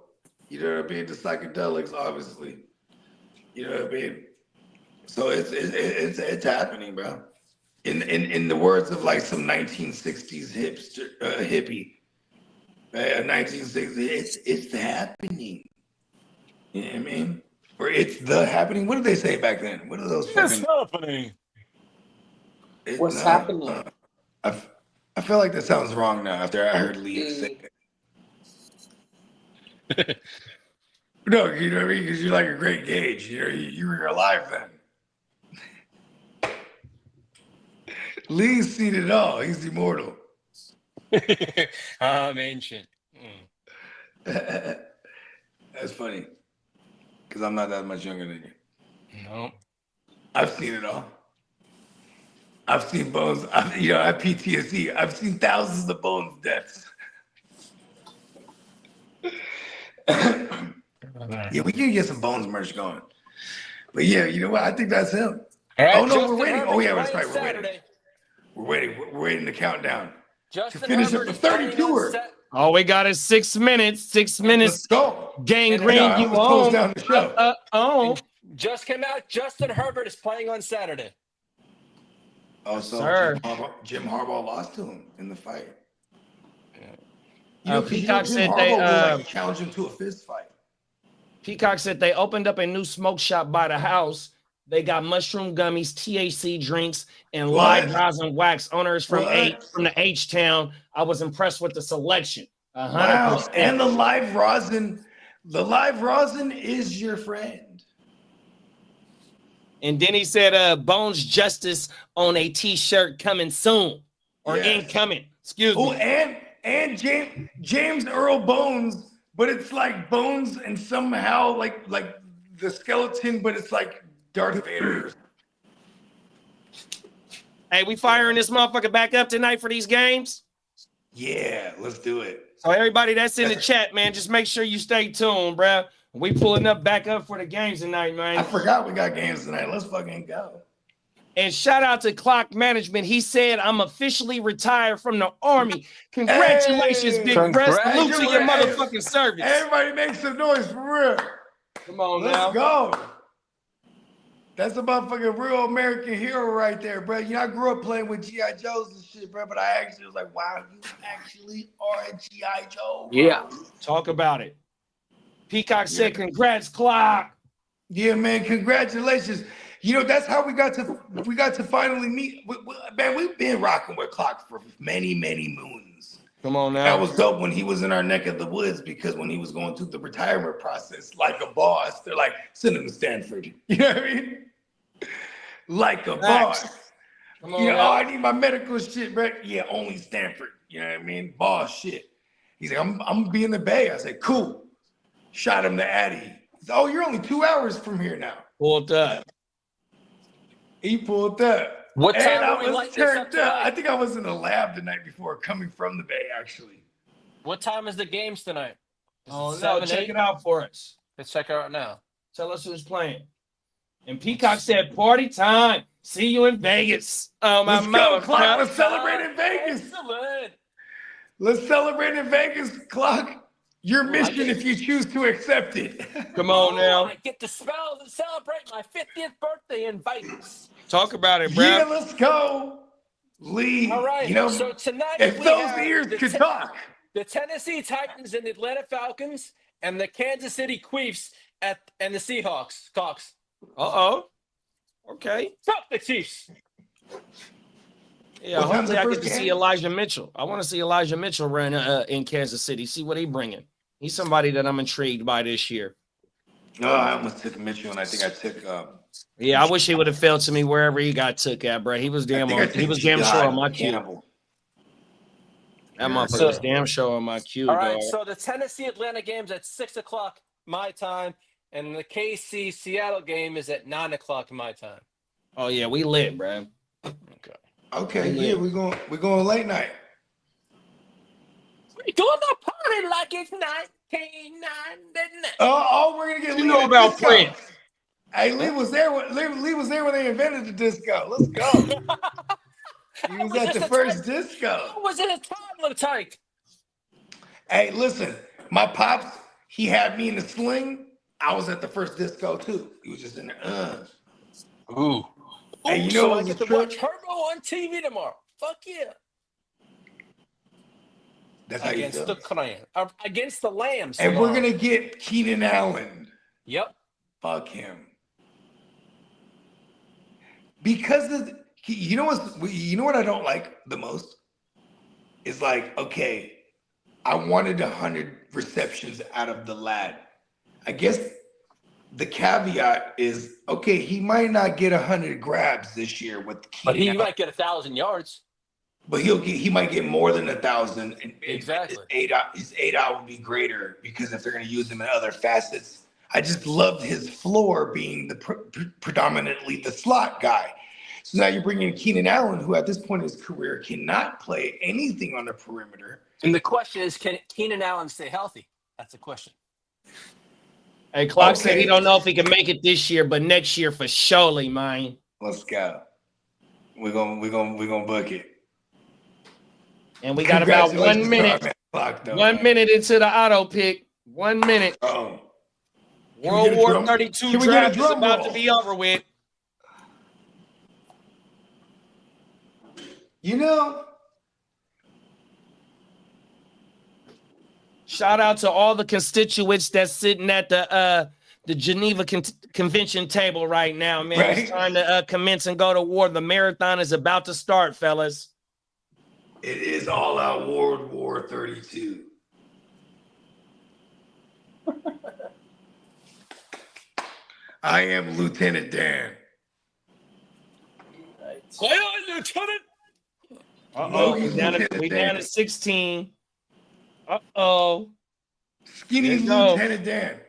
you know what I mean? The psychedelics, obviously. You know what I mean? So it's happening, bro. In the words of like some 1960s hippie, 1960s, it's happening. You know what I mean? Or it's the happening. What did they say back then? What are those? It's happening. What's happening? I feel like that sounds wrong now after I heard Lee say it. No, you know what I mean? Because you're like a great gauge. You were alive then. Lee's seen it all. He's immortal. I'm ancient. That's funny. Because I'm not that much younger than you. No. I've seen it all. I've seen Bones. I have PTSD. I've seen thousands of Bones deaths. Yeah, we can get some Bones merch going. But yeah, you know what? I think that's him. All right, oh no, Justin we're waiting. Herbert's Oh yeah, that's playing right. We're waiting. We're waiting the countdown Justin to finish Herbert up is the playing 32er. All we got is 6 minutes. 6 minutes. Let's go. Gangrene, I you almost closed on? down the show. Just came out. Justin Herbert is playing on Saturday. Oh, so Sir. Jim Harbaugh lost to him in the fight. Peacock Jim said Harbaugh will challenge him to a fist fight. Peacock said they opened up a new smoke shop by the house. They got mushroom gummies, THC drinks, and live rosin wax. Owners from the H-Town. I was impressed with the selection. 100%. Wow. And the live rosin is your friend. And then he said, Bones Justice on a t-shirt coming soon. Or incoming. Excuse me. Oh, and James Earl Bones, but it's like Bones and somehow like the skeleton, but it's like Darth Vader. Hey, we firing this motherfucker back up tonight for these games? Yeah, let's do it. So everybody that's in the chat, man, just make sure you stay tuned, bro. We pulling up back up for the games tonight, man. I forgot we got games tonight. Let's fucking go. And shout out to Clock Management. He said, I'm officially retired from the Army. Congratulations, Hey! Big Breast. Salute to your Congratulations. motherfucking service. Everybody make some noise for real. Come on Let's now. go. That's a motherfucking real American hero right there, bro. You know, I grew up playing with G.I. Joes and shit, bro, but I actually was like, wow, you actually are a G.I. Joe, bro. Yeah. Talk about it. Peacock said, congrats, Clock. Yeah, man, congratulations. You know, that's how we got to finally meet. Man, we've been rocking with Clock for many, many moons. Come on now. That was dope when he was in our neck of the woods, because when he was going through the retirement process, like a boss, they're like, send him to Stanford. You know what I mean? Like a boss. Come on You know, now. oh, I need my medical shit, bro. Yeah, only Stanford. You know what I mean? Boss shit. He's like, I'm gonna be in the Bay. I said, cool. Shot him to Addy. He said, oh, you're only 2 hours from here now. Pulled up. He pulled up. What And time I are we was lighting this up turned up. tonight? I think I was in the lab the night before, coming from the Bay, actually. What time is the games tonight? Is Oh, it no. 7, Check 8? it out for us. Let's check it out now. Tell us who's playing. And Peacock said, party time. See you in Vegas. Oh, my Let's go, mother. Clock. Let's celebrate in Vegas. Excellent. Let's celebrate in Vegas, Clock. Your mission, if you choose to accept it. Come on now. I get to celebrate my 50th birthday in Vegas. Talk about it, bro. Yeah, let's go. Lee, All right. you know, So tonight if we those have ears the could talk. The Tennessee Titans and the Atlanta Falcons and the Kansas City Chiefs and the Seahawks. Cox. Uh-oh. Okay. Fuck the Chiefs. Yeah, What time's hopefully the I get first to see game? Elijah Mitchell. I want to see Elijah Mitchell run in Kansas City, see what he bringing. He's somebody that I'm intrigued by this year. No, I almost took Mitchell, and I think I took. Yeah, I wish he would have fell to me wherever he got took at, bro. He was damn sure on my cue. That motherfucker was damn sure on my cue, All right. dog. So the Tennessee Atlanta game's at 6:00 my time, and the KC Seattle game is at 9:00 my time. Oh yeah, we lit, bro. Okay. Okay, yeah, we're going late night. We doing the party like it's 1999. Oh, we're gonna get You Lee know at about disco. Prince. Hey, Lee was there. Lee was there when they invented the disco. Let's go. He was at the first disco. What was it a toddler type? Hey, listen, my pops, he had me in the sling. I was at the first disco too. He was just in there. Ooh. Hey, you know So what I was get a to watch trip? Herbo on TV tomorrow. Fuck yeah. That's how you Against feel. the clan. Against the Lambs. And we're tomorrow. gonna get Keenan Allen. Yep. Fuck him. Because you know what I don't like the most is like, okay, I wanted 100 receptions out of the lad. I guess the caveat is, okay, he might not get 100 grabs this year with But he Keenan, might get 1,000 yards. but he might get more than 1,000. And Exactly. His 8 out would be greater, because if they're going to use him in other facets. I just loved his floor being the predominantly the slot guy. So now you're bringing in Keenan Allen, who at this point in his career cannot play anything on the perimeter. And the question is, can Keenan Allen stay healthy? That's the question. Hey, Clark said Okay. he don't know if he can make it this year, but next year for surely, man. Let's go. We're gonna book it. And we got about 1 Congratulations minute. to our man Clock, though, 1 man. minute into the auto pick. 1 minute. Oh, Can we World get a War drum- 32 can we get a draft is drum about roll? to be over with. you know, Shout out to all the constituents that's sitting at the Geneva Convention table right now, man. Right. It's time to commence and go to war. The marathon is about to start, fellas. it is all out World War 32. I am Lieutenant Dan. Lieutenant. Uh-oh, Logan's we Lieutenant down Dan. to 16. Uh-oh. Skinny There you go. Lieutenant Dan.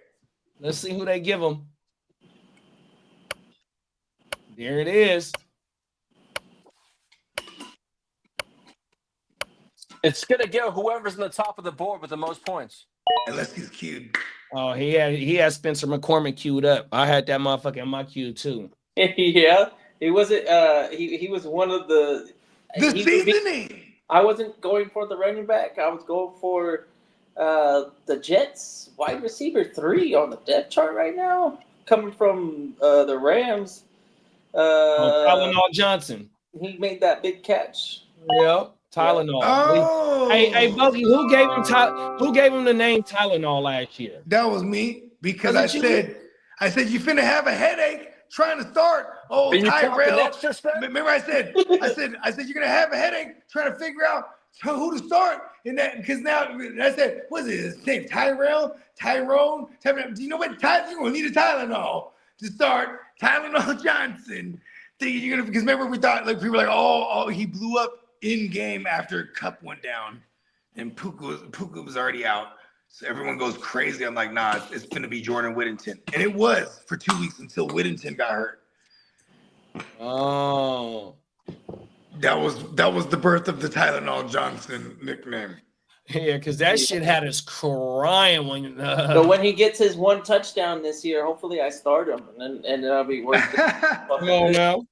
Let's see who they give them. There it is. It's going to go whoever's in the top of the board with the most points. Unless he's cute. Oh, he had Spencer McCormick queued up. I had that motherfucker in my queue too. Yeah. He wasn't. He was one of the. The he- seasoning. I wasn't going for the running back. I was going for the Jets wide receiver 3 on the depth chart right now, coming from the Rams. Tylenol Johnson. He made that big catch. Yep, Tylenol. Oh, Hey, Buggy, who gave him the name Tylenol last year? that was me because Was it you? I said you finna have a headache trying to start. Oh, Are you talking Tyrell. extra spread? Remember I said you're gonna have a headache trying to figure out who to start in that because now I said what's his name? Tyrone. Do you know what? You're gonna need a Tylenol to start. Tylenol Johnson. Thinking you're gonna because remember we thought like people were like oh he blew up in game after Cup went down and Puka was already out. So everyone goes crazy. I'm like, nah, it's gonna be Jordan Whittington. And it was for 2 weeks until Whittington got hurt. Oh. That was the birth of the Tylenol Johnson nickname. Yeah, because that shit had us crying when. But when he gets his 1 touchdown this year, hopefully I start him, and it'll be worth it. Oh no.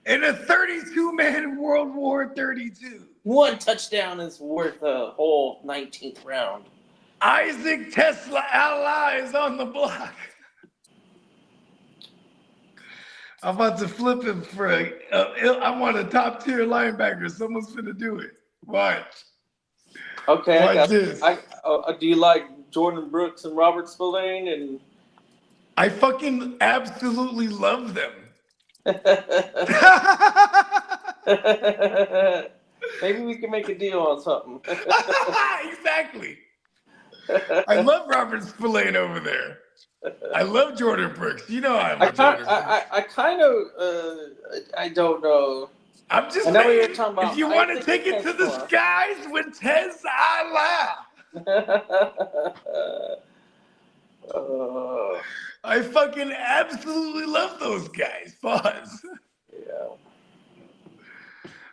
In a 32-man World War 32. 1 touchdown is worth a whole 19th round. Isaac Tesla allies on the block. I'm about to flip him for I want a top tier linebacker. Someone's finna do it. Watch. Okay. Watch this. Do you like Jordan Brooks and Robert Spillane? And I fucking absolutely love them. Maybe we can make a deal on something. Exactly. I love Robert Spillane over there. I love Jordan Brooks. You know I love Jordan Brooks. I kind of, I don't know. I'm just I know what saying, you're talking about. if you I want to think take it to the skies with Tez Allah, I fucking absolutely love those guys. Pause. Yeah.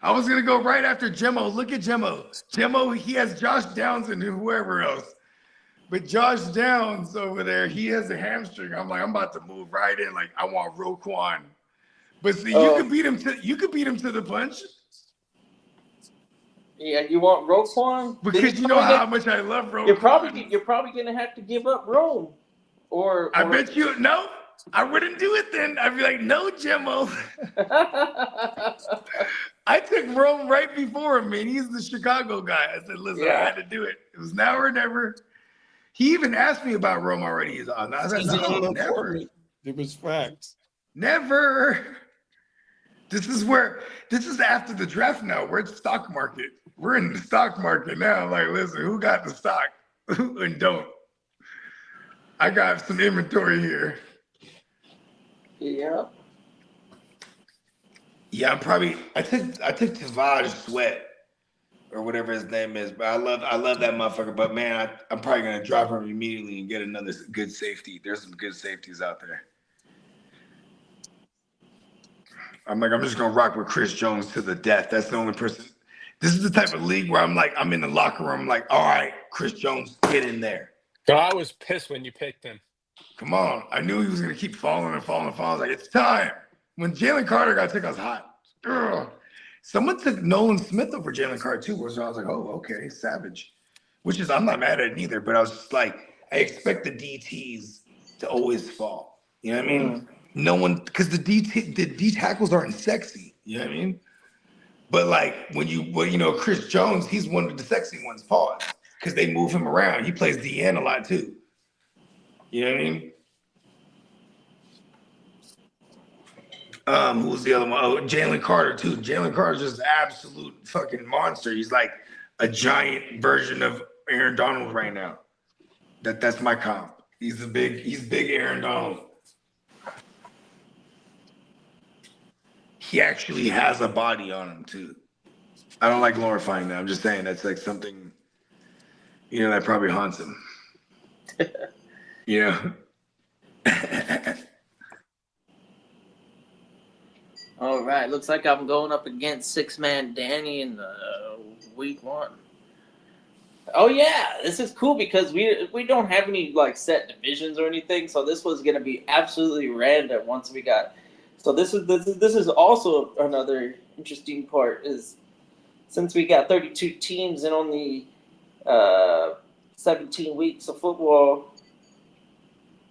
I was going to go right after Gemmo. Look at Gemmo. Gemmo, he has Josh Downs and whoever else. But Josh Downs over there, he has a hamstring. I'm like, I'm about to move right in. Like, I want Roquan. But see, you could beat him to the punch. Yeah, you want Roquan? Because you know how much I love Roquan. You're probably gonna have to give up Rome. Or I bet you no, I wouldn't do it then. I'd be like, no, Gemmo. I took Rome right before him, man. He's the Chicago guy. I said, listen, I had to do it. It was now or never. He even asked me about Rome already. He's on. I said, no, never. It was facts. Never. This is after the draft now. We're at the stock market. We're in the stock market now. Like, listen, who got the stock? And don't. I got some inventory here. Yeah. Yeah, I took Tavage Sweat or whatever his name is, but I love that motherfucker. But man, I'm probably gonna drop him immediately and get another good safety. There's some good safeties out there. I'm just gonna rock with Chris Jones to the death. That's the only person. This is the type of league where I'm in the locker room, like, all right, Chris Jones, get in there. God, I was pissed when you picked him. Come on. I knew he was gonna keep falling. I was like, it's time. When Jalen Carter got took, I was hot. Ugh. Someone took Nolan Smith over Jalen Carter too, so I was like, oh, okay, savage. Which is, I'm not mad at it either, but I was just like, I expect the DTs to always fall. You know what I mean? No one, because the D tackles aren't sexy. You know what I mean? But like Chris Jones, he's one of the sexy ones, pause. Because they move him around. He plays DN a lot too. You know what I mean? Who's the other one? Oh, Jalen Carter too. Jalen Carter's just an absolute fucking monster. He's like a giant version of Aaron Donald right now. That's my comp. He's big Aaron Donald. He actually has a body on him too. I don't like glorifying that. I'm just saying that's like something, that probably haunts him. All right, looks like I'm going up against 6-man Danny in the week 1. Oh yeah, this is cool because we don't have any like set divisions or anything, so this was gonna be absolutely random once we got So this is also another interesting part is since we got 32 teams and only 17 weeks of football,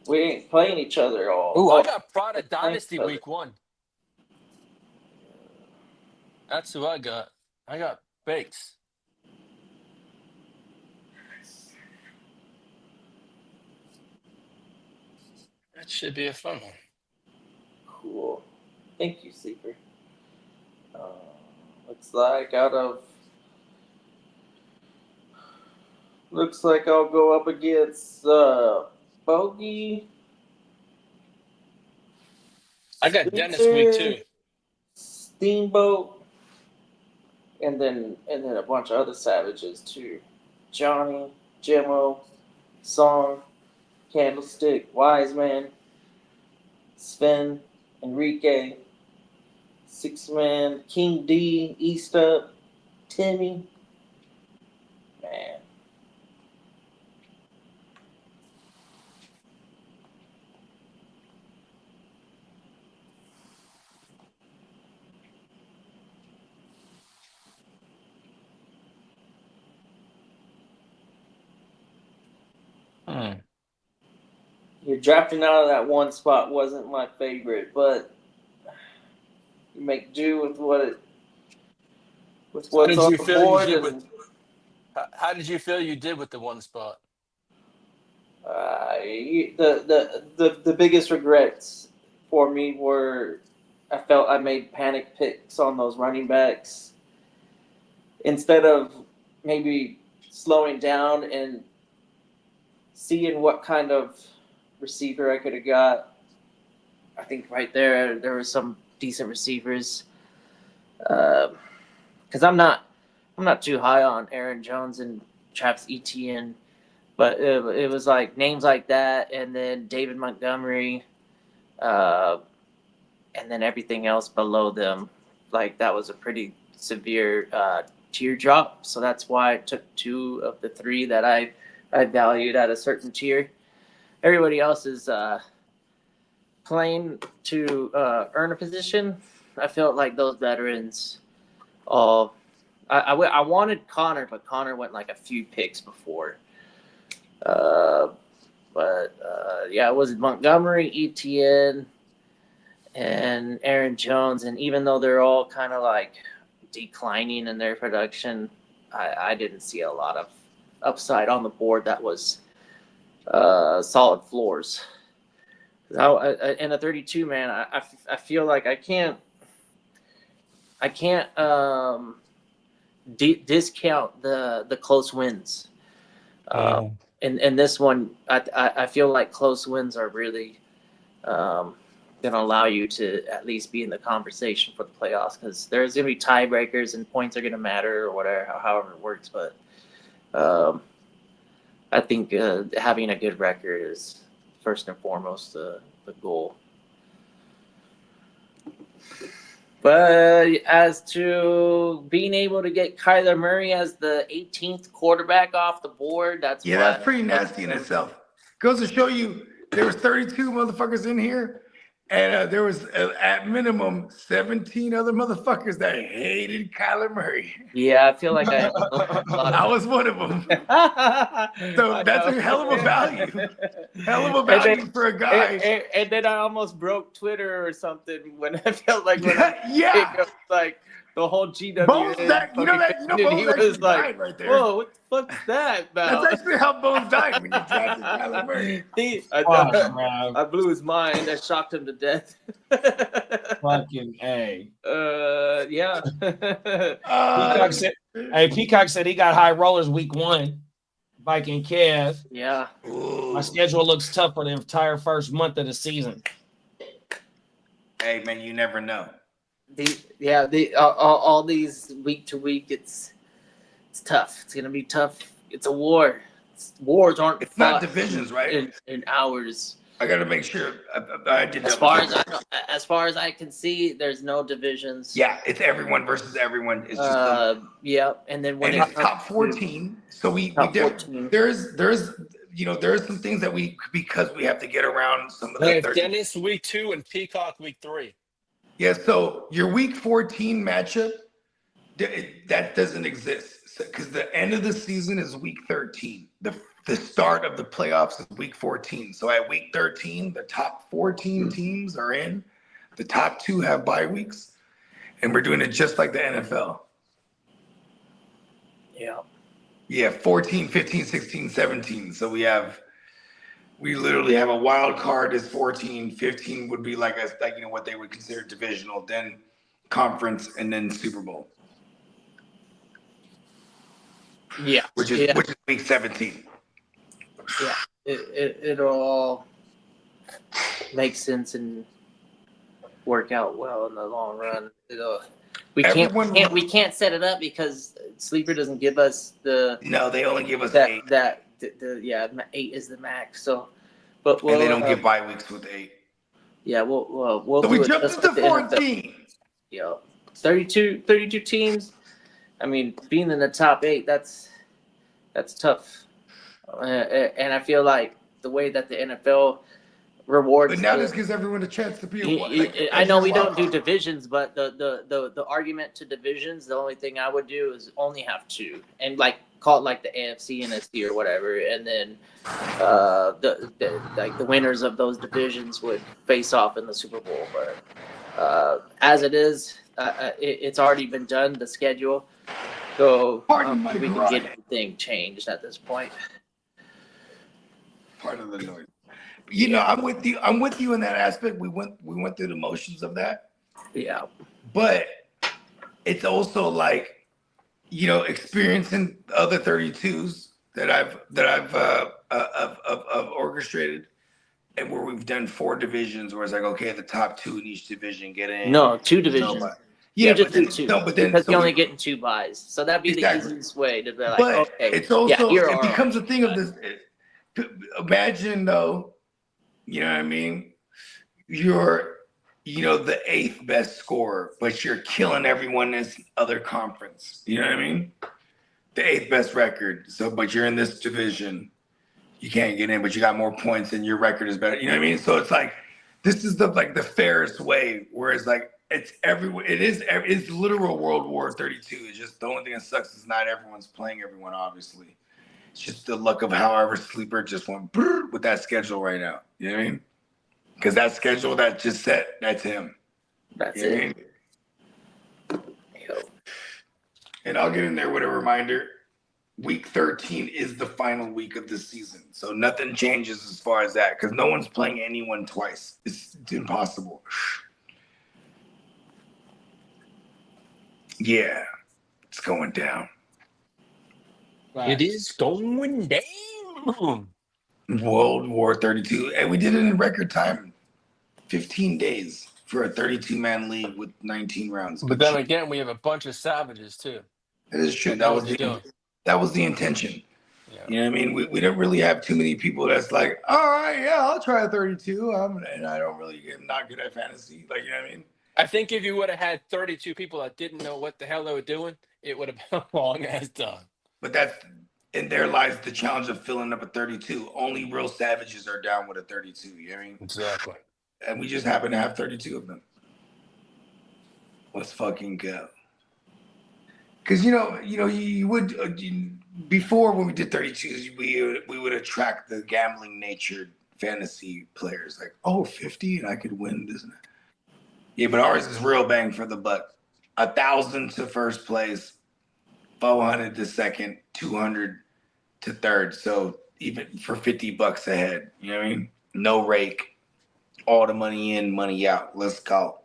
we ain't playing each other all. Ooh, I all- got Prada Dynasty each other. week 1. That's who I got. I got Bakes. That should be a fun one. Cool. Thank you, Sleeper. Looks like I'll go up against Bogey. I got Dennis week 2. Steamboat, and then a bunch of other savages too. Johnny, Jimmo, Song, Candlestick, Wiseman, Sven, Enrique, Six Man, King D, East Up, Timmy. Man. Your drafting out of that one spot wasn't my favorite, but you make do with what's on the board. How did you feel you did with the one spot? The biggest regrets for me were I felt I made panic picks on those running backs instead of maybe slowing down and seeing what kind of receiver I could have got. I think right there were some decent receivers. Because I'm not too high on Aaron Jones and Travis Etienne, but it was like names like that, and then David Montgomery, and then everything else below them. Like that was a pretty severe tier drop. So that's why I took 2 of the 3 that I valued at a certain tier. Everybody else is playing to earn a position. I felt like those veterans all. I wanted Connor, but Connor went like a few picks before. Yeah, it was Montgomery, Etienne, and Aaron Jones. And even though they're all kind of like declining in their production, I didn't see a lot of upside on the board that was solid floors. In a 32 man, I feel like I can't discount the close wins. In this one, I feel like close wins are really going to allow you to at least be in the conversation for the playoffs, because there's going to be tiebreakers and points are going to matter or whatever, however it works. But I think having a good record is first and foremost the goal. But as to being able to get Kyler Murray as the 18th quarterback off the board, that's pretty nasty in itself. Goes to show you there was 32 motherfuckers in here, and there was at minimum 17 other motherfuckers that hated Kyler Murray. Yeah, I feel like I was one of them. So that's a hell of a value. Hell of a value for a guy. And then I almost broke Twitter or something when I felt like when yeah. it was like the whole GW. Bones died. You know Bones he was like, died right there. "Whoa, what the fuck's that about?" That's actually how Bones died when you drafted Kyler Murray. I blew his mind. I shocked him to death. Fucking A. Yeah. Peacock said he got high rollers week 1. Viking Kev. Yeah. My schedule looks tough for the entire first month of the season. Hey man, you never know. All these week to week, it's tough. It's gonna be tough. It's a war. Wars aren't. It's not divisions, right? In hours. I got to make sure I did. As far as I can see, there's no divisions. Yeah, it's everyone versus everyone. It's just yeah, and then when it's top 14, so there's some things that because we have to get around some of the. Dennis week 2 and Peacock week 3. Yeah, so your week 14 matchup, that doesn't exist because the end of the season is week 13. The start of the playoffs is week 14. So at week 13, the top 14 teams are in. The top 2 have bye weeks, and we're doing it just like the NFL. Yeah. Yeah, 14, 15, 16, 17. So we literally have a wild card is 14. 15 would be like what they would consider divisional, then conference, and then Super Bowl. Yeah. Which is week 17. Yeah. It'll all make sense and work out well in the long run. We can't set it up because Sleeper doesn't give us the. No, they only give us that 8. that 8 is the max. So, but And they don't give bye weeks with 8. Yeah, we'll. So do we it jumped just into like the 14. Yeah, 32 teams. I mean, being in the top 8, that's tough. And I feel like the way that the NFL rewards. But now this gives everyone a chance to be. I know we don't do divisions, but the argument to divisions, the only thing I would do is only have 2, and like call it like the AFC, NFC, or whatever, and then the winners of those divisions would face off in the Super Bowl. But as it is, it's already been done. The schedule, so we can get anything changed at this point. Part of the noise. You know, I'm with you in that aspect. We went through the motions of that. Yeah. But it's also like, experiencing other 32s that I've orchestrated, and where we've done 4 divisions, where it's like, okay, the top 2 in each division get in. No, 2 divisions. Yeah, just but do 2. No, but then because you're only getting 2 buys, so that'd be the easiest way to be like, but okay. it's also it it becomes a thing of this. Imagine though, you know what I mean? You're, the 8th best scorer, but you're killing everyone in this other conference. You know what I mean? The 8th best record. So, but you're in this division, you can't get in, but you got more points and your record is better. You know what I mean? So it's like, this is the fairest way. Whereas like it's literal World War 32. It's just the only thing that sucks is not everyone's playing everyone. Obviously, it's just the luck of however Sleeper just went with that schedule right now. You know what I mean? Because that schedule that just set, that's him. That's you know it. I mean? And I'll get in there with a reminder. Week 13 is the final week of the season. So nothing changes as far as that because no one's playing anyone twice. It's impossible. Yeah, it's going down. It is going down. World War 32. And we did it in record time. 15 days for a 32-man league with 19 rounds. But then again, we have a bunch of savages too. That is true. That was the intention. Yeah. You know what I mean? We don't really have too many people that's like, all right, yeah, I'll try a 32. And I don't really not good at fantasy. Like, you know what I mean? I think if you would have had 32 people that didn't know what the hell they were doing, it would have been a long ass done. But in there lies the challenge of filling up a 32. Only real savages are down with a 32. You know what I mean? Exactly. And we just happen to have 32 of them. Let's fucking go. Because you would before when we did 32s, we would attract the gambling natured fantasy players like 50 and I could win this. Yeah, but ours is real bang for the buck. 1,000 to first place, 400 to second, 200 to third. So even for $50 a head, you know what I mean? No rake, all the money in, money out. Let's go.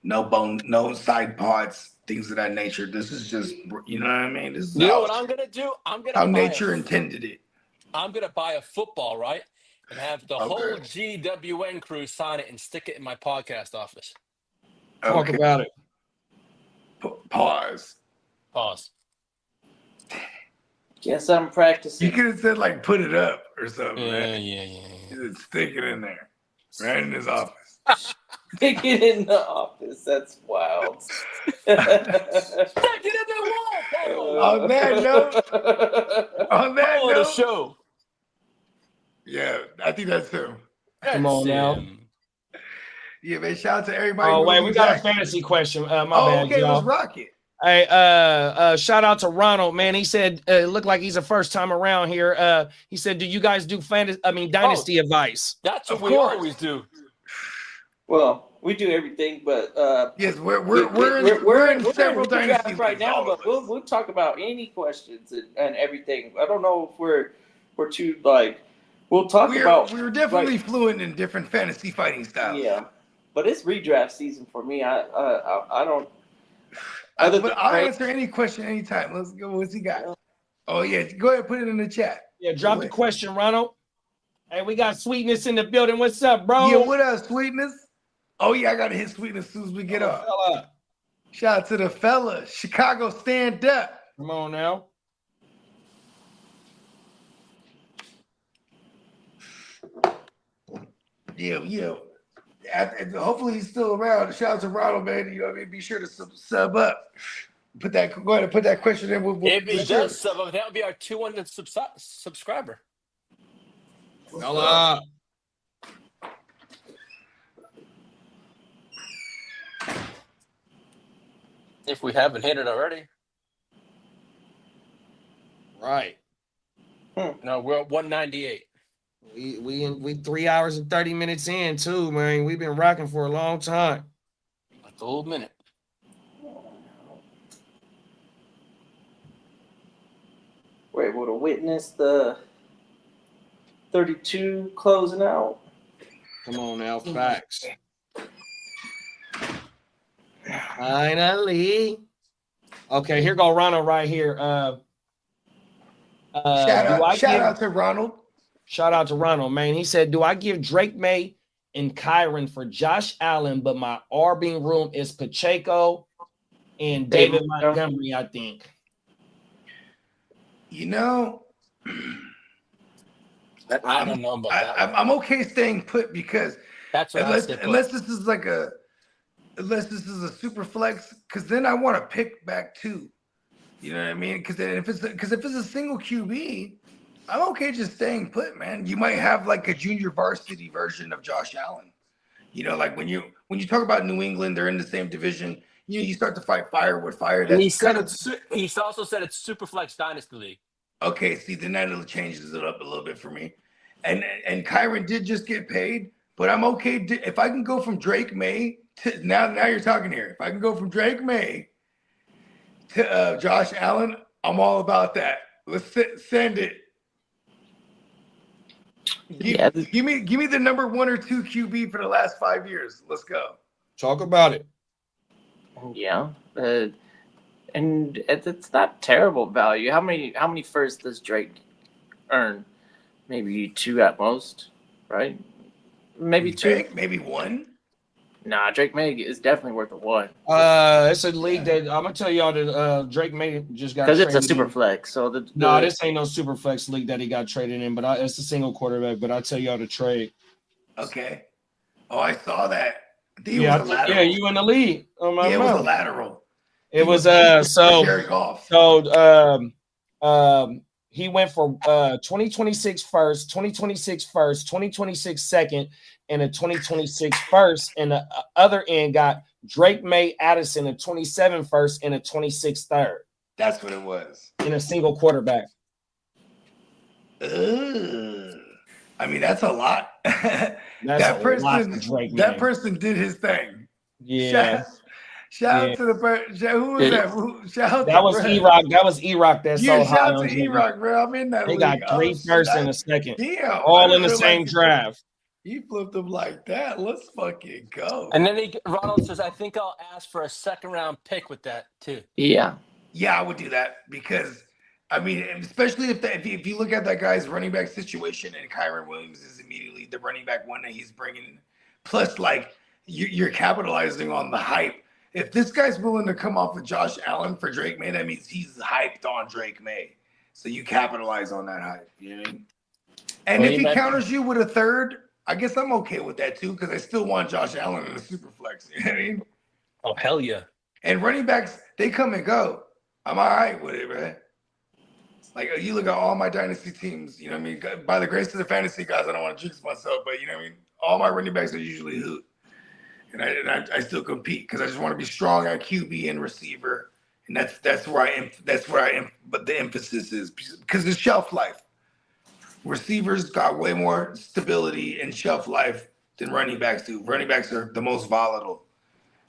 No side pods, things of that nature. This is just, you know what I mean? This is what I'm gonna do? How nature intended it. I'm gonna buy a football, right? And have the whole GWN crew sign it and stick it in my podcast office. Talk about it. Pause. Guess I'm practicing. You could have said like put it up or something. Yeah. Just stick it in there, right in his office. Stick it in the office. That's wild. Stick it in the wall. On that note, the show. Yeah, I think that's him. Come on now. Yeah, man. Shout out to everybody. Oh, wait, we Willie got a Jackson. fantasy question. My Oh, bad, okay. y'all. Let's rock it. Hey, shout out to Ronald, man. He said it looked like he's a first time around here. He said, "Do you guys do dynasty advice?" That's what Of we course. always do. Well, we do everything, but Yes, we're in several drafts dynasties right now. all But of us. we'll talk about any questions and everything. I don't know if we're too like. We'll talk about. We were definitely fluent in different fantasy fighting styles. Yeah, but it's redraft season for me. I don't. But I'll answer any question anytime. Let's go. What's he got? Oh yeah, go ahead, put it in the chat. Yeah, drop the question, Ronald. Hey, we got Sweetness in the building. What's up, bro? Yeah, what up, Sweetness? Oh yeah, I gotta hit Sweetness as soon as we get up. Shout out to the fella. Chicago, stand up. Come on now. Yeah. Hopefully he's still around. Shout out to Ronald, man. You know what I mean? Be sure to sub up. Go ahead and put that question in. If he does sub up, that would be our 200th subscriber. Fella. If we haven't hit it already. Right. No, we're at 198. We 3 hours and 30 minutes in too, man. We've been rocking for a long time. A full minute. We're able to witness the 32 closing out. Come on now, facts. Finally. Okay, here go Ronald right here. Shout out to Ronald. Shout out to Ronald, man. He said, "Do I give Drake May and Kyron for Josh Allen, but my RB room is Pacheco and David Montgomery, I think." You know, I don't know about that. I'm okay staying put because that's what unless this is a super flex, because then I want to pick back two. You know what I mean? Because if it's a single QB, I'm okay just staying put, man. You might have like a junior varsity version of Josh Allen. You know, like when you talk about New England, they're in the same division. You start to fight fire with fire. And he also said it's Superflex Dynasty League. Okay, see, then that changes it up a little bit for me. And Kyron did just get paid, but I'm okay if I can go from Drake May to now you're talking here. If I can go from Drake May to Josh Allen, I'm all about that. Let's send it. Give me the number 1 or 2 QB for the last 5 years. Let's go. Talk about it. Yeah, and it's not terrible value. How many firsts does Drake earn? Maybe 2 at most, right? Maybe 2. Drake, maybe 1. Nah, Drake May is definitely worth a 1. It's a league that I'm gonna tell y'all that Drake May just got because it's a super in. flex. So this ain't no super flex league that he got traded in, but it's a single quarterback. But I tell y'all to trade. Okay. Oh, I saw that. You in the league. Oh my it was a lateral. It was Jared Goff. He went for 2026 first, 2026 first, 2026 second, and a 2026 first. And the other end got Drake May Addison, a 27 first and a 26 third. That's what it was. In a single quarterback. I mean, that's a lot. that person did his thing. Yeah. Shout out to the person. Who was that? That was E-Rock. That was E-Rock. That's so high. Shout out to E-Rock, bro. I'm in that. They got 3 firsts and a second. Damn. All in the same draft. He flipped them like that. Let's fucking go. And then Ronald says, "I think I'll ask for a 2nd-round pick with that too." Yeah. Yeah, I would do that because, I mean, especially if you look at that guy's running back situation and Kyron Williams is immediately the running back 1 that he's bringing. Plus, like, you're capitalizing on the hype. If this guy's willing to come off of Josh Allen for Drake May, that means he's hyped on Drake May. So you capitalize on that hype. You know what I mean? And if he counters you with a third, I guess I'm okay with that too, because I still want Josh Allen in the super flex. You know what I mean? Oh, hell yeah. And running backs, they come and go. I'm all right with it, man. Like, you look at all my dynasty teams, you know what I mean? By the grace of the fantasy guys, I don't want to jinx myself, but you know what I mean? All my running backs are usually hoot. and I still compete because I just want to be strong at QB and receiver, and that's where I am. But the emphasis is because the shelf life. Receivers got way more stability and shelf life than running backs do. Running backs are the most volatile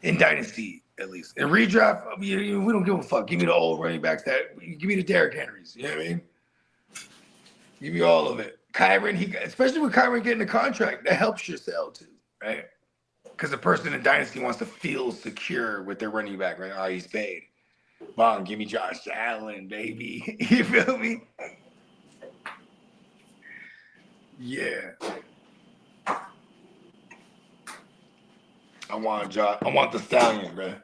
in dynasty, at least. In redraft, we don't give a fuck. Give me the old running backs give me the Derrick Henrys. You know what I mean? Give me all of it. Kyron, especially with Kyron getting a contract, that helps your sell too, right? Because the person in dynasty wants to feel secure with their running back, right? Oh, he's paid. Bon, give me Josh Allen, baby. You feel me? Yeah. I want the Stallion, bro.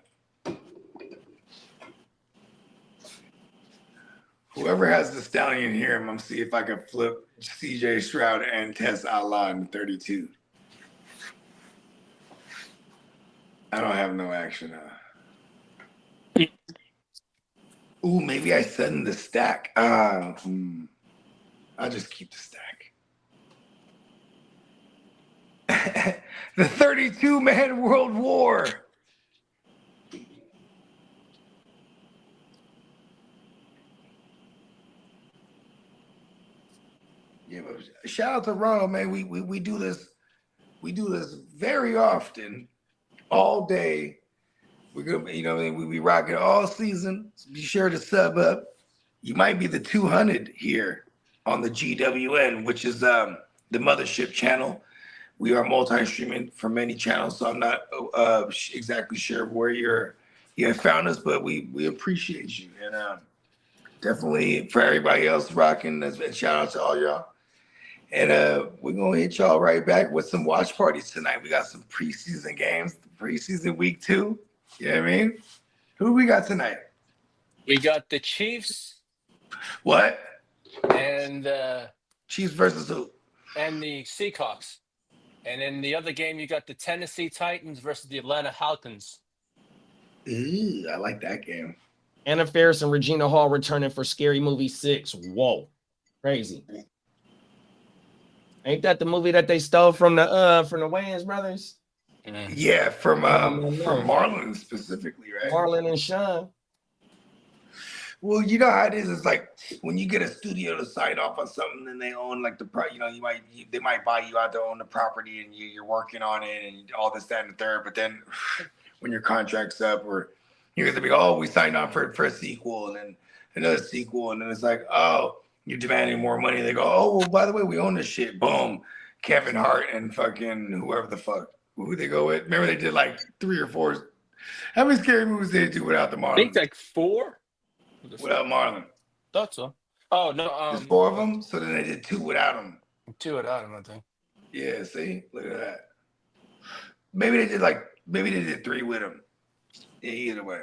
Whoever has the Stallion here, I'm gonna see if I can flip CJ Stroud and Tess Allah in 32. I don't have no action. Ooh, maybe I send the stack. I'll just keep the stack. The 32-man world war. Yeah, but shout out to Ronald, man. We do this. We do this very often, all day. We're gonna, we rock it all season. So be sure to sub up. You might be the 200 here on the GWN, which is the mothership channel. We are multi-streaming for many channels, so I'm not exactly sure where you have found us, but we appreciate you, and definitely for everybody else rocking. And shout out to all y'all. And we're gonna hit y'all right back with some watch parties tonight. We got some preseason games, preseason week 2. You know what I mean? Who we got tonight? We got the Chiefs. What? And Chiefs versus who? And the Seahawks. And in the other game, you got the Tennessee Titans versus the Atlanta Falcons. Ooh, I like that game. Anna Faris and Regina Hall returning for Scary Movie 6. Whoa, crazy! Ain't that the movie that they stole from the Wayans brothers? Yeah, from Marlon specifically, right? Marlon and Sean. Well, you know how it is. It's like when you get a studio to sign off on something, and they own like they might buy you out to own the property, and you're working on it, and all this, that, and the third. But then when your contract's up, or you're gonna be, we signed on for a sequel, and then another sequel, and then it's like, you're demanding more money. They go, well, by the way, we own this shit. Boom, Kevin Hart and fucking whoever the fuck who they go with. Remember they did like 3 or 4. How many scary movies did they do without the Marlon? I think like 4. Without Marlon. Thought so. Oh no, there's 4 of them. So then they did 2 without him. 2 without him, I think. Yeah, see, look at that. Maybe they did 3 with him. Yeah, either way.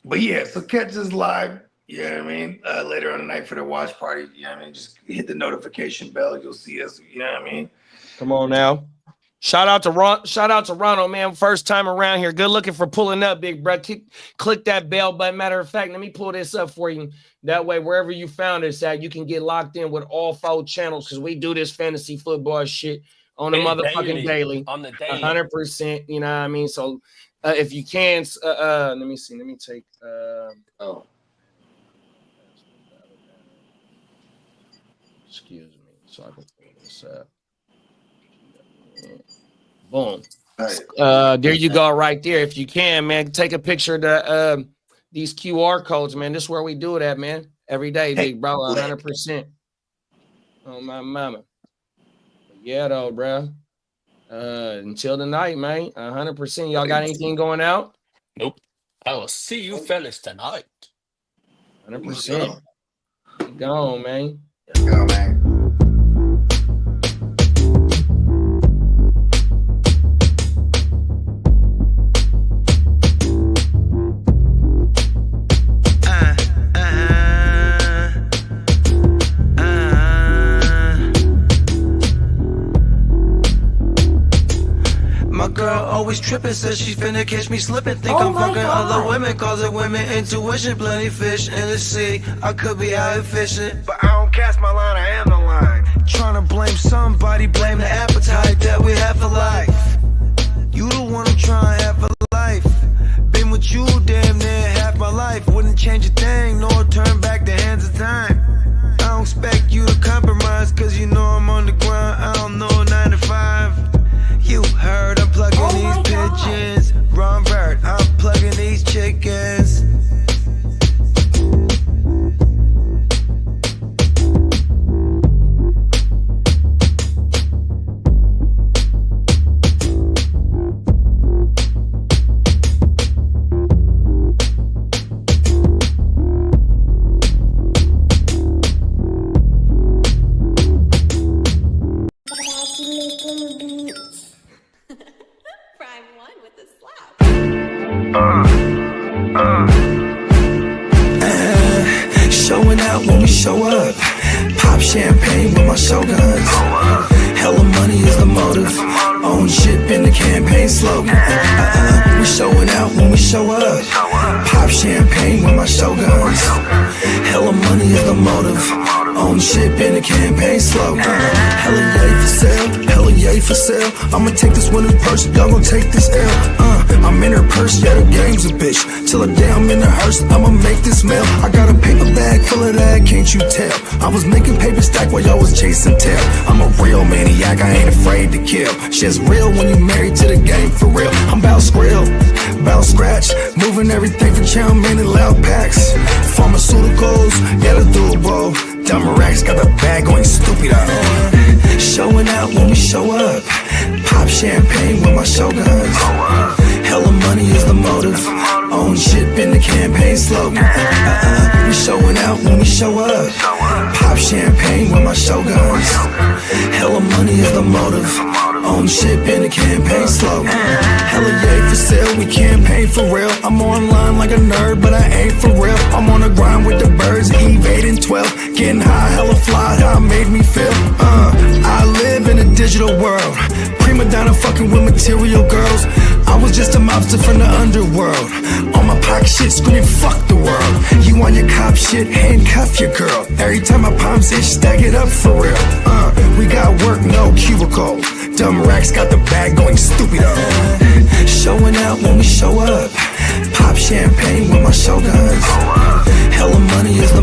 But yeah, so catch us live. You know what I mean? Later on the night for the watch party. You know what I mean? Just hit the notification bell. You'll see us. You know what I mean? Come on now. Shout out to Ronald, man. First time around here. Good looking for pulling up, big bro. Click that bell button. Matter of fact, let me pull this up for you. That way, wherever you found us at, you can get locked in with all 4 channels because we do this fantasy football shit on the motherfucking daily. On the daily. 100%. You know what I mean? So if you can, let me see. Let me take. Excuse me. So I can pull this up. Boom. There you go, right there. If you can, man, take a picture of these QR codes, man. This is where we do it at, man. Every day, big bro, 100%. Oh my mama. Yeah, though, bro. Until tonight, man. 100%. Y'all got anything going out? Nope. I will see you fellas tonight. 100%. Keep going, man. Go, man. My girl always tripping, says she finna catch me slipping. Think I'm fucking other women, causing women intuition. Plenty fish in the sea, I could be out here fishing, but I don't cast my line, I am the line. Tryna blame somebody, blame the appetite that we have for life. You the one I'm trying Showing out when we show up. Pop champagne with my shoguns. Hella money is the motive. Own shit been the campaign slogan. We showing out when we show up. Pop champagne with my shoguns. Hella money is the motive. Own shit been the campaign slogan. Hella yay for sale. Hella yay for sale. I'ma take this winner's purse. Y'all gon' take this L. I'm in her purse, yeah, the game's a bitch. Till the day I'm in the hearse, I'ma make this mail. I got a paper bag full of that, can't you tell? I was making paper stack while y'all was chasing tail. I'm a real maniac, I ain't afraid to kill. Shit's real when you married to the game, for real. I'm bout skrill, bout scratch, moving everything from chow mein and loud packs. Pharmaceuticals, yeah, the doable. Dumb racks got the bag going stupid out. Showing out when we show up. Pop champagne with my shoguns. Hella money is the motive. Own shit been the campaign slogan. We showing out when we show up. Pop champagne with my shoguns. Hella money is the motive. Own shit been the campaign slogan. Hella yay for sale, we campaign for real. I'm online like a nerd, but I ain't for real. I'm on the grind with the birds, Eve 8 and 12. Getting high, hella fly, how it made me feel. I live in a digital world. Prima donna fucking with material girls. I was just a mobster from the underworld. On my pocket shit, screaming fuck the world. You on your cop shit, handcuff your girl. Every time my palms itch, stack it up for real. We got work, no cubicle. Dumb racks got the bag going stupid up. Showing out when we show up. Pop champagne with my shoguns. Hella money is the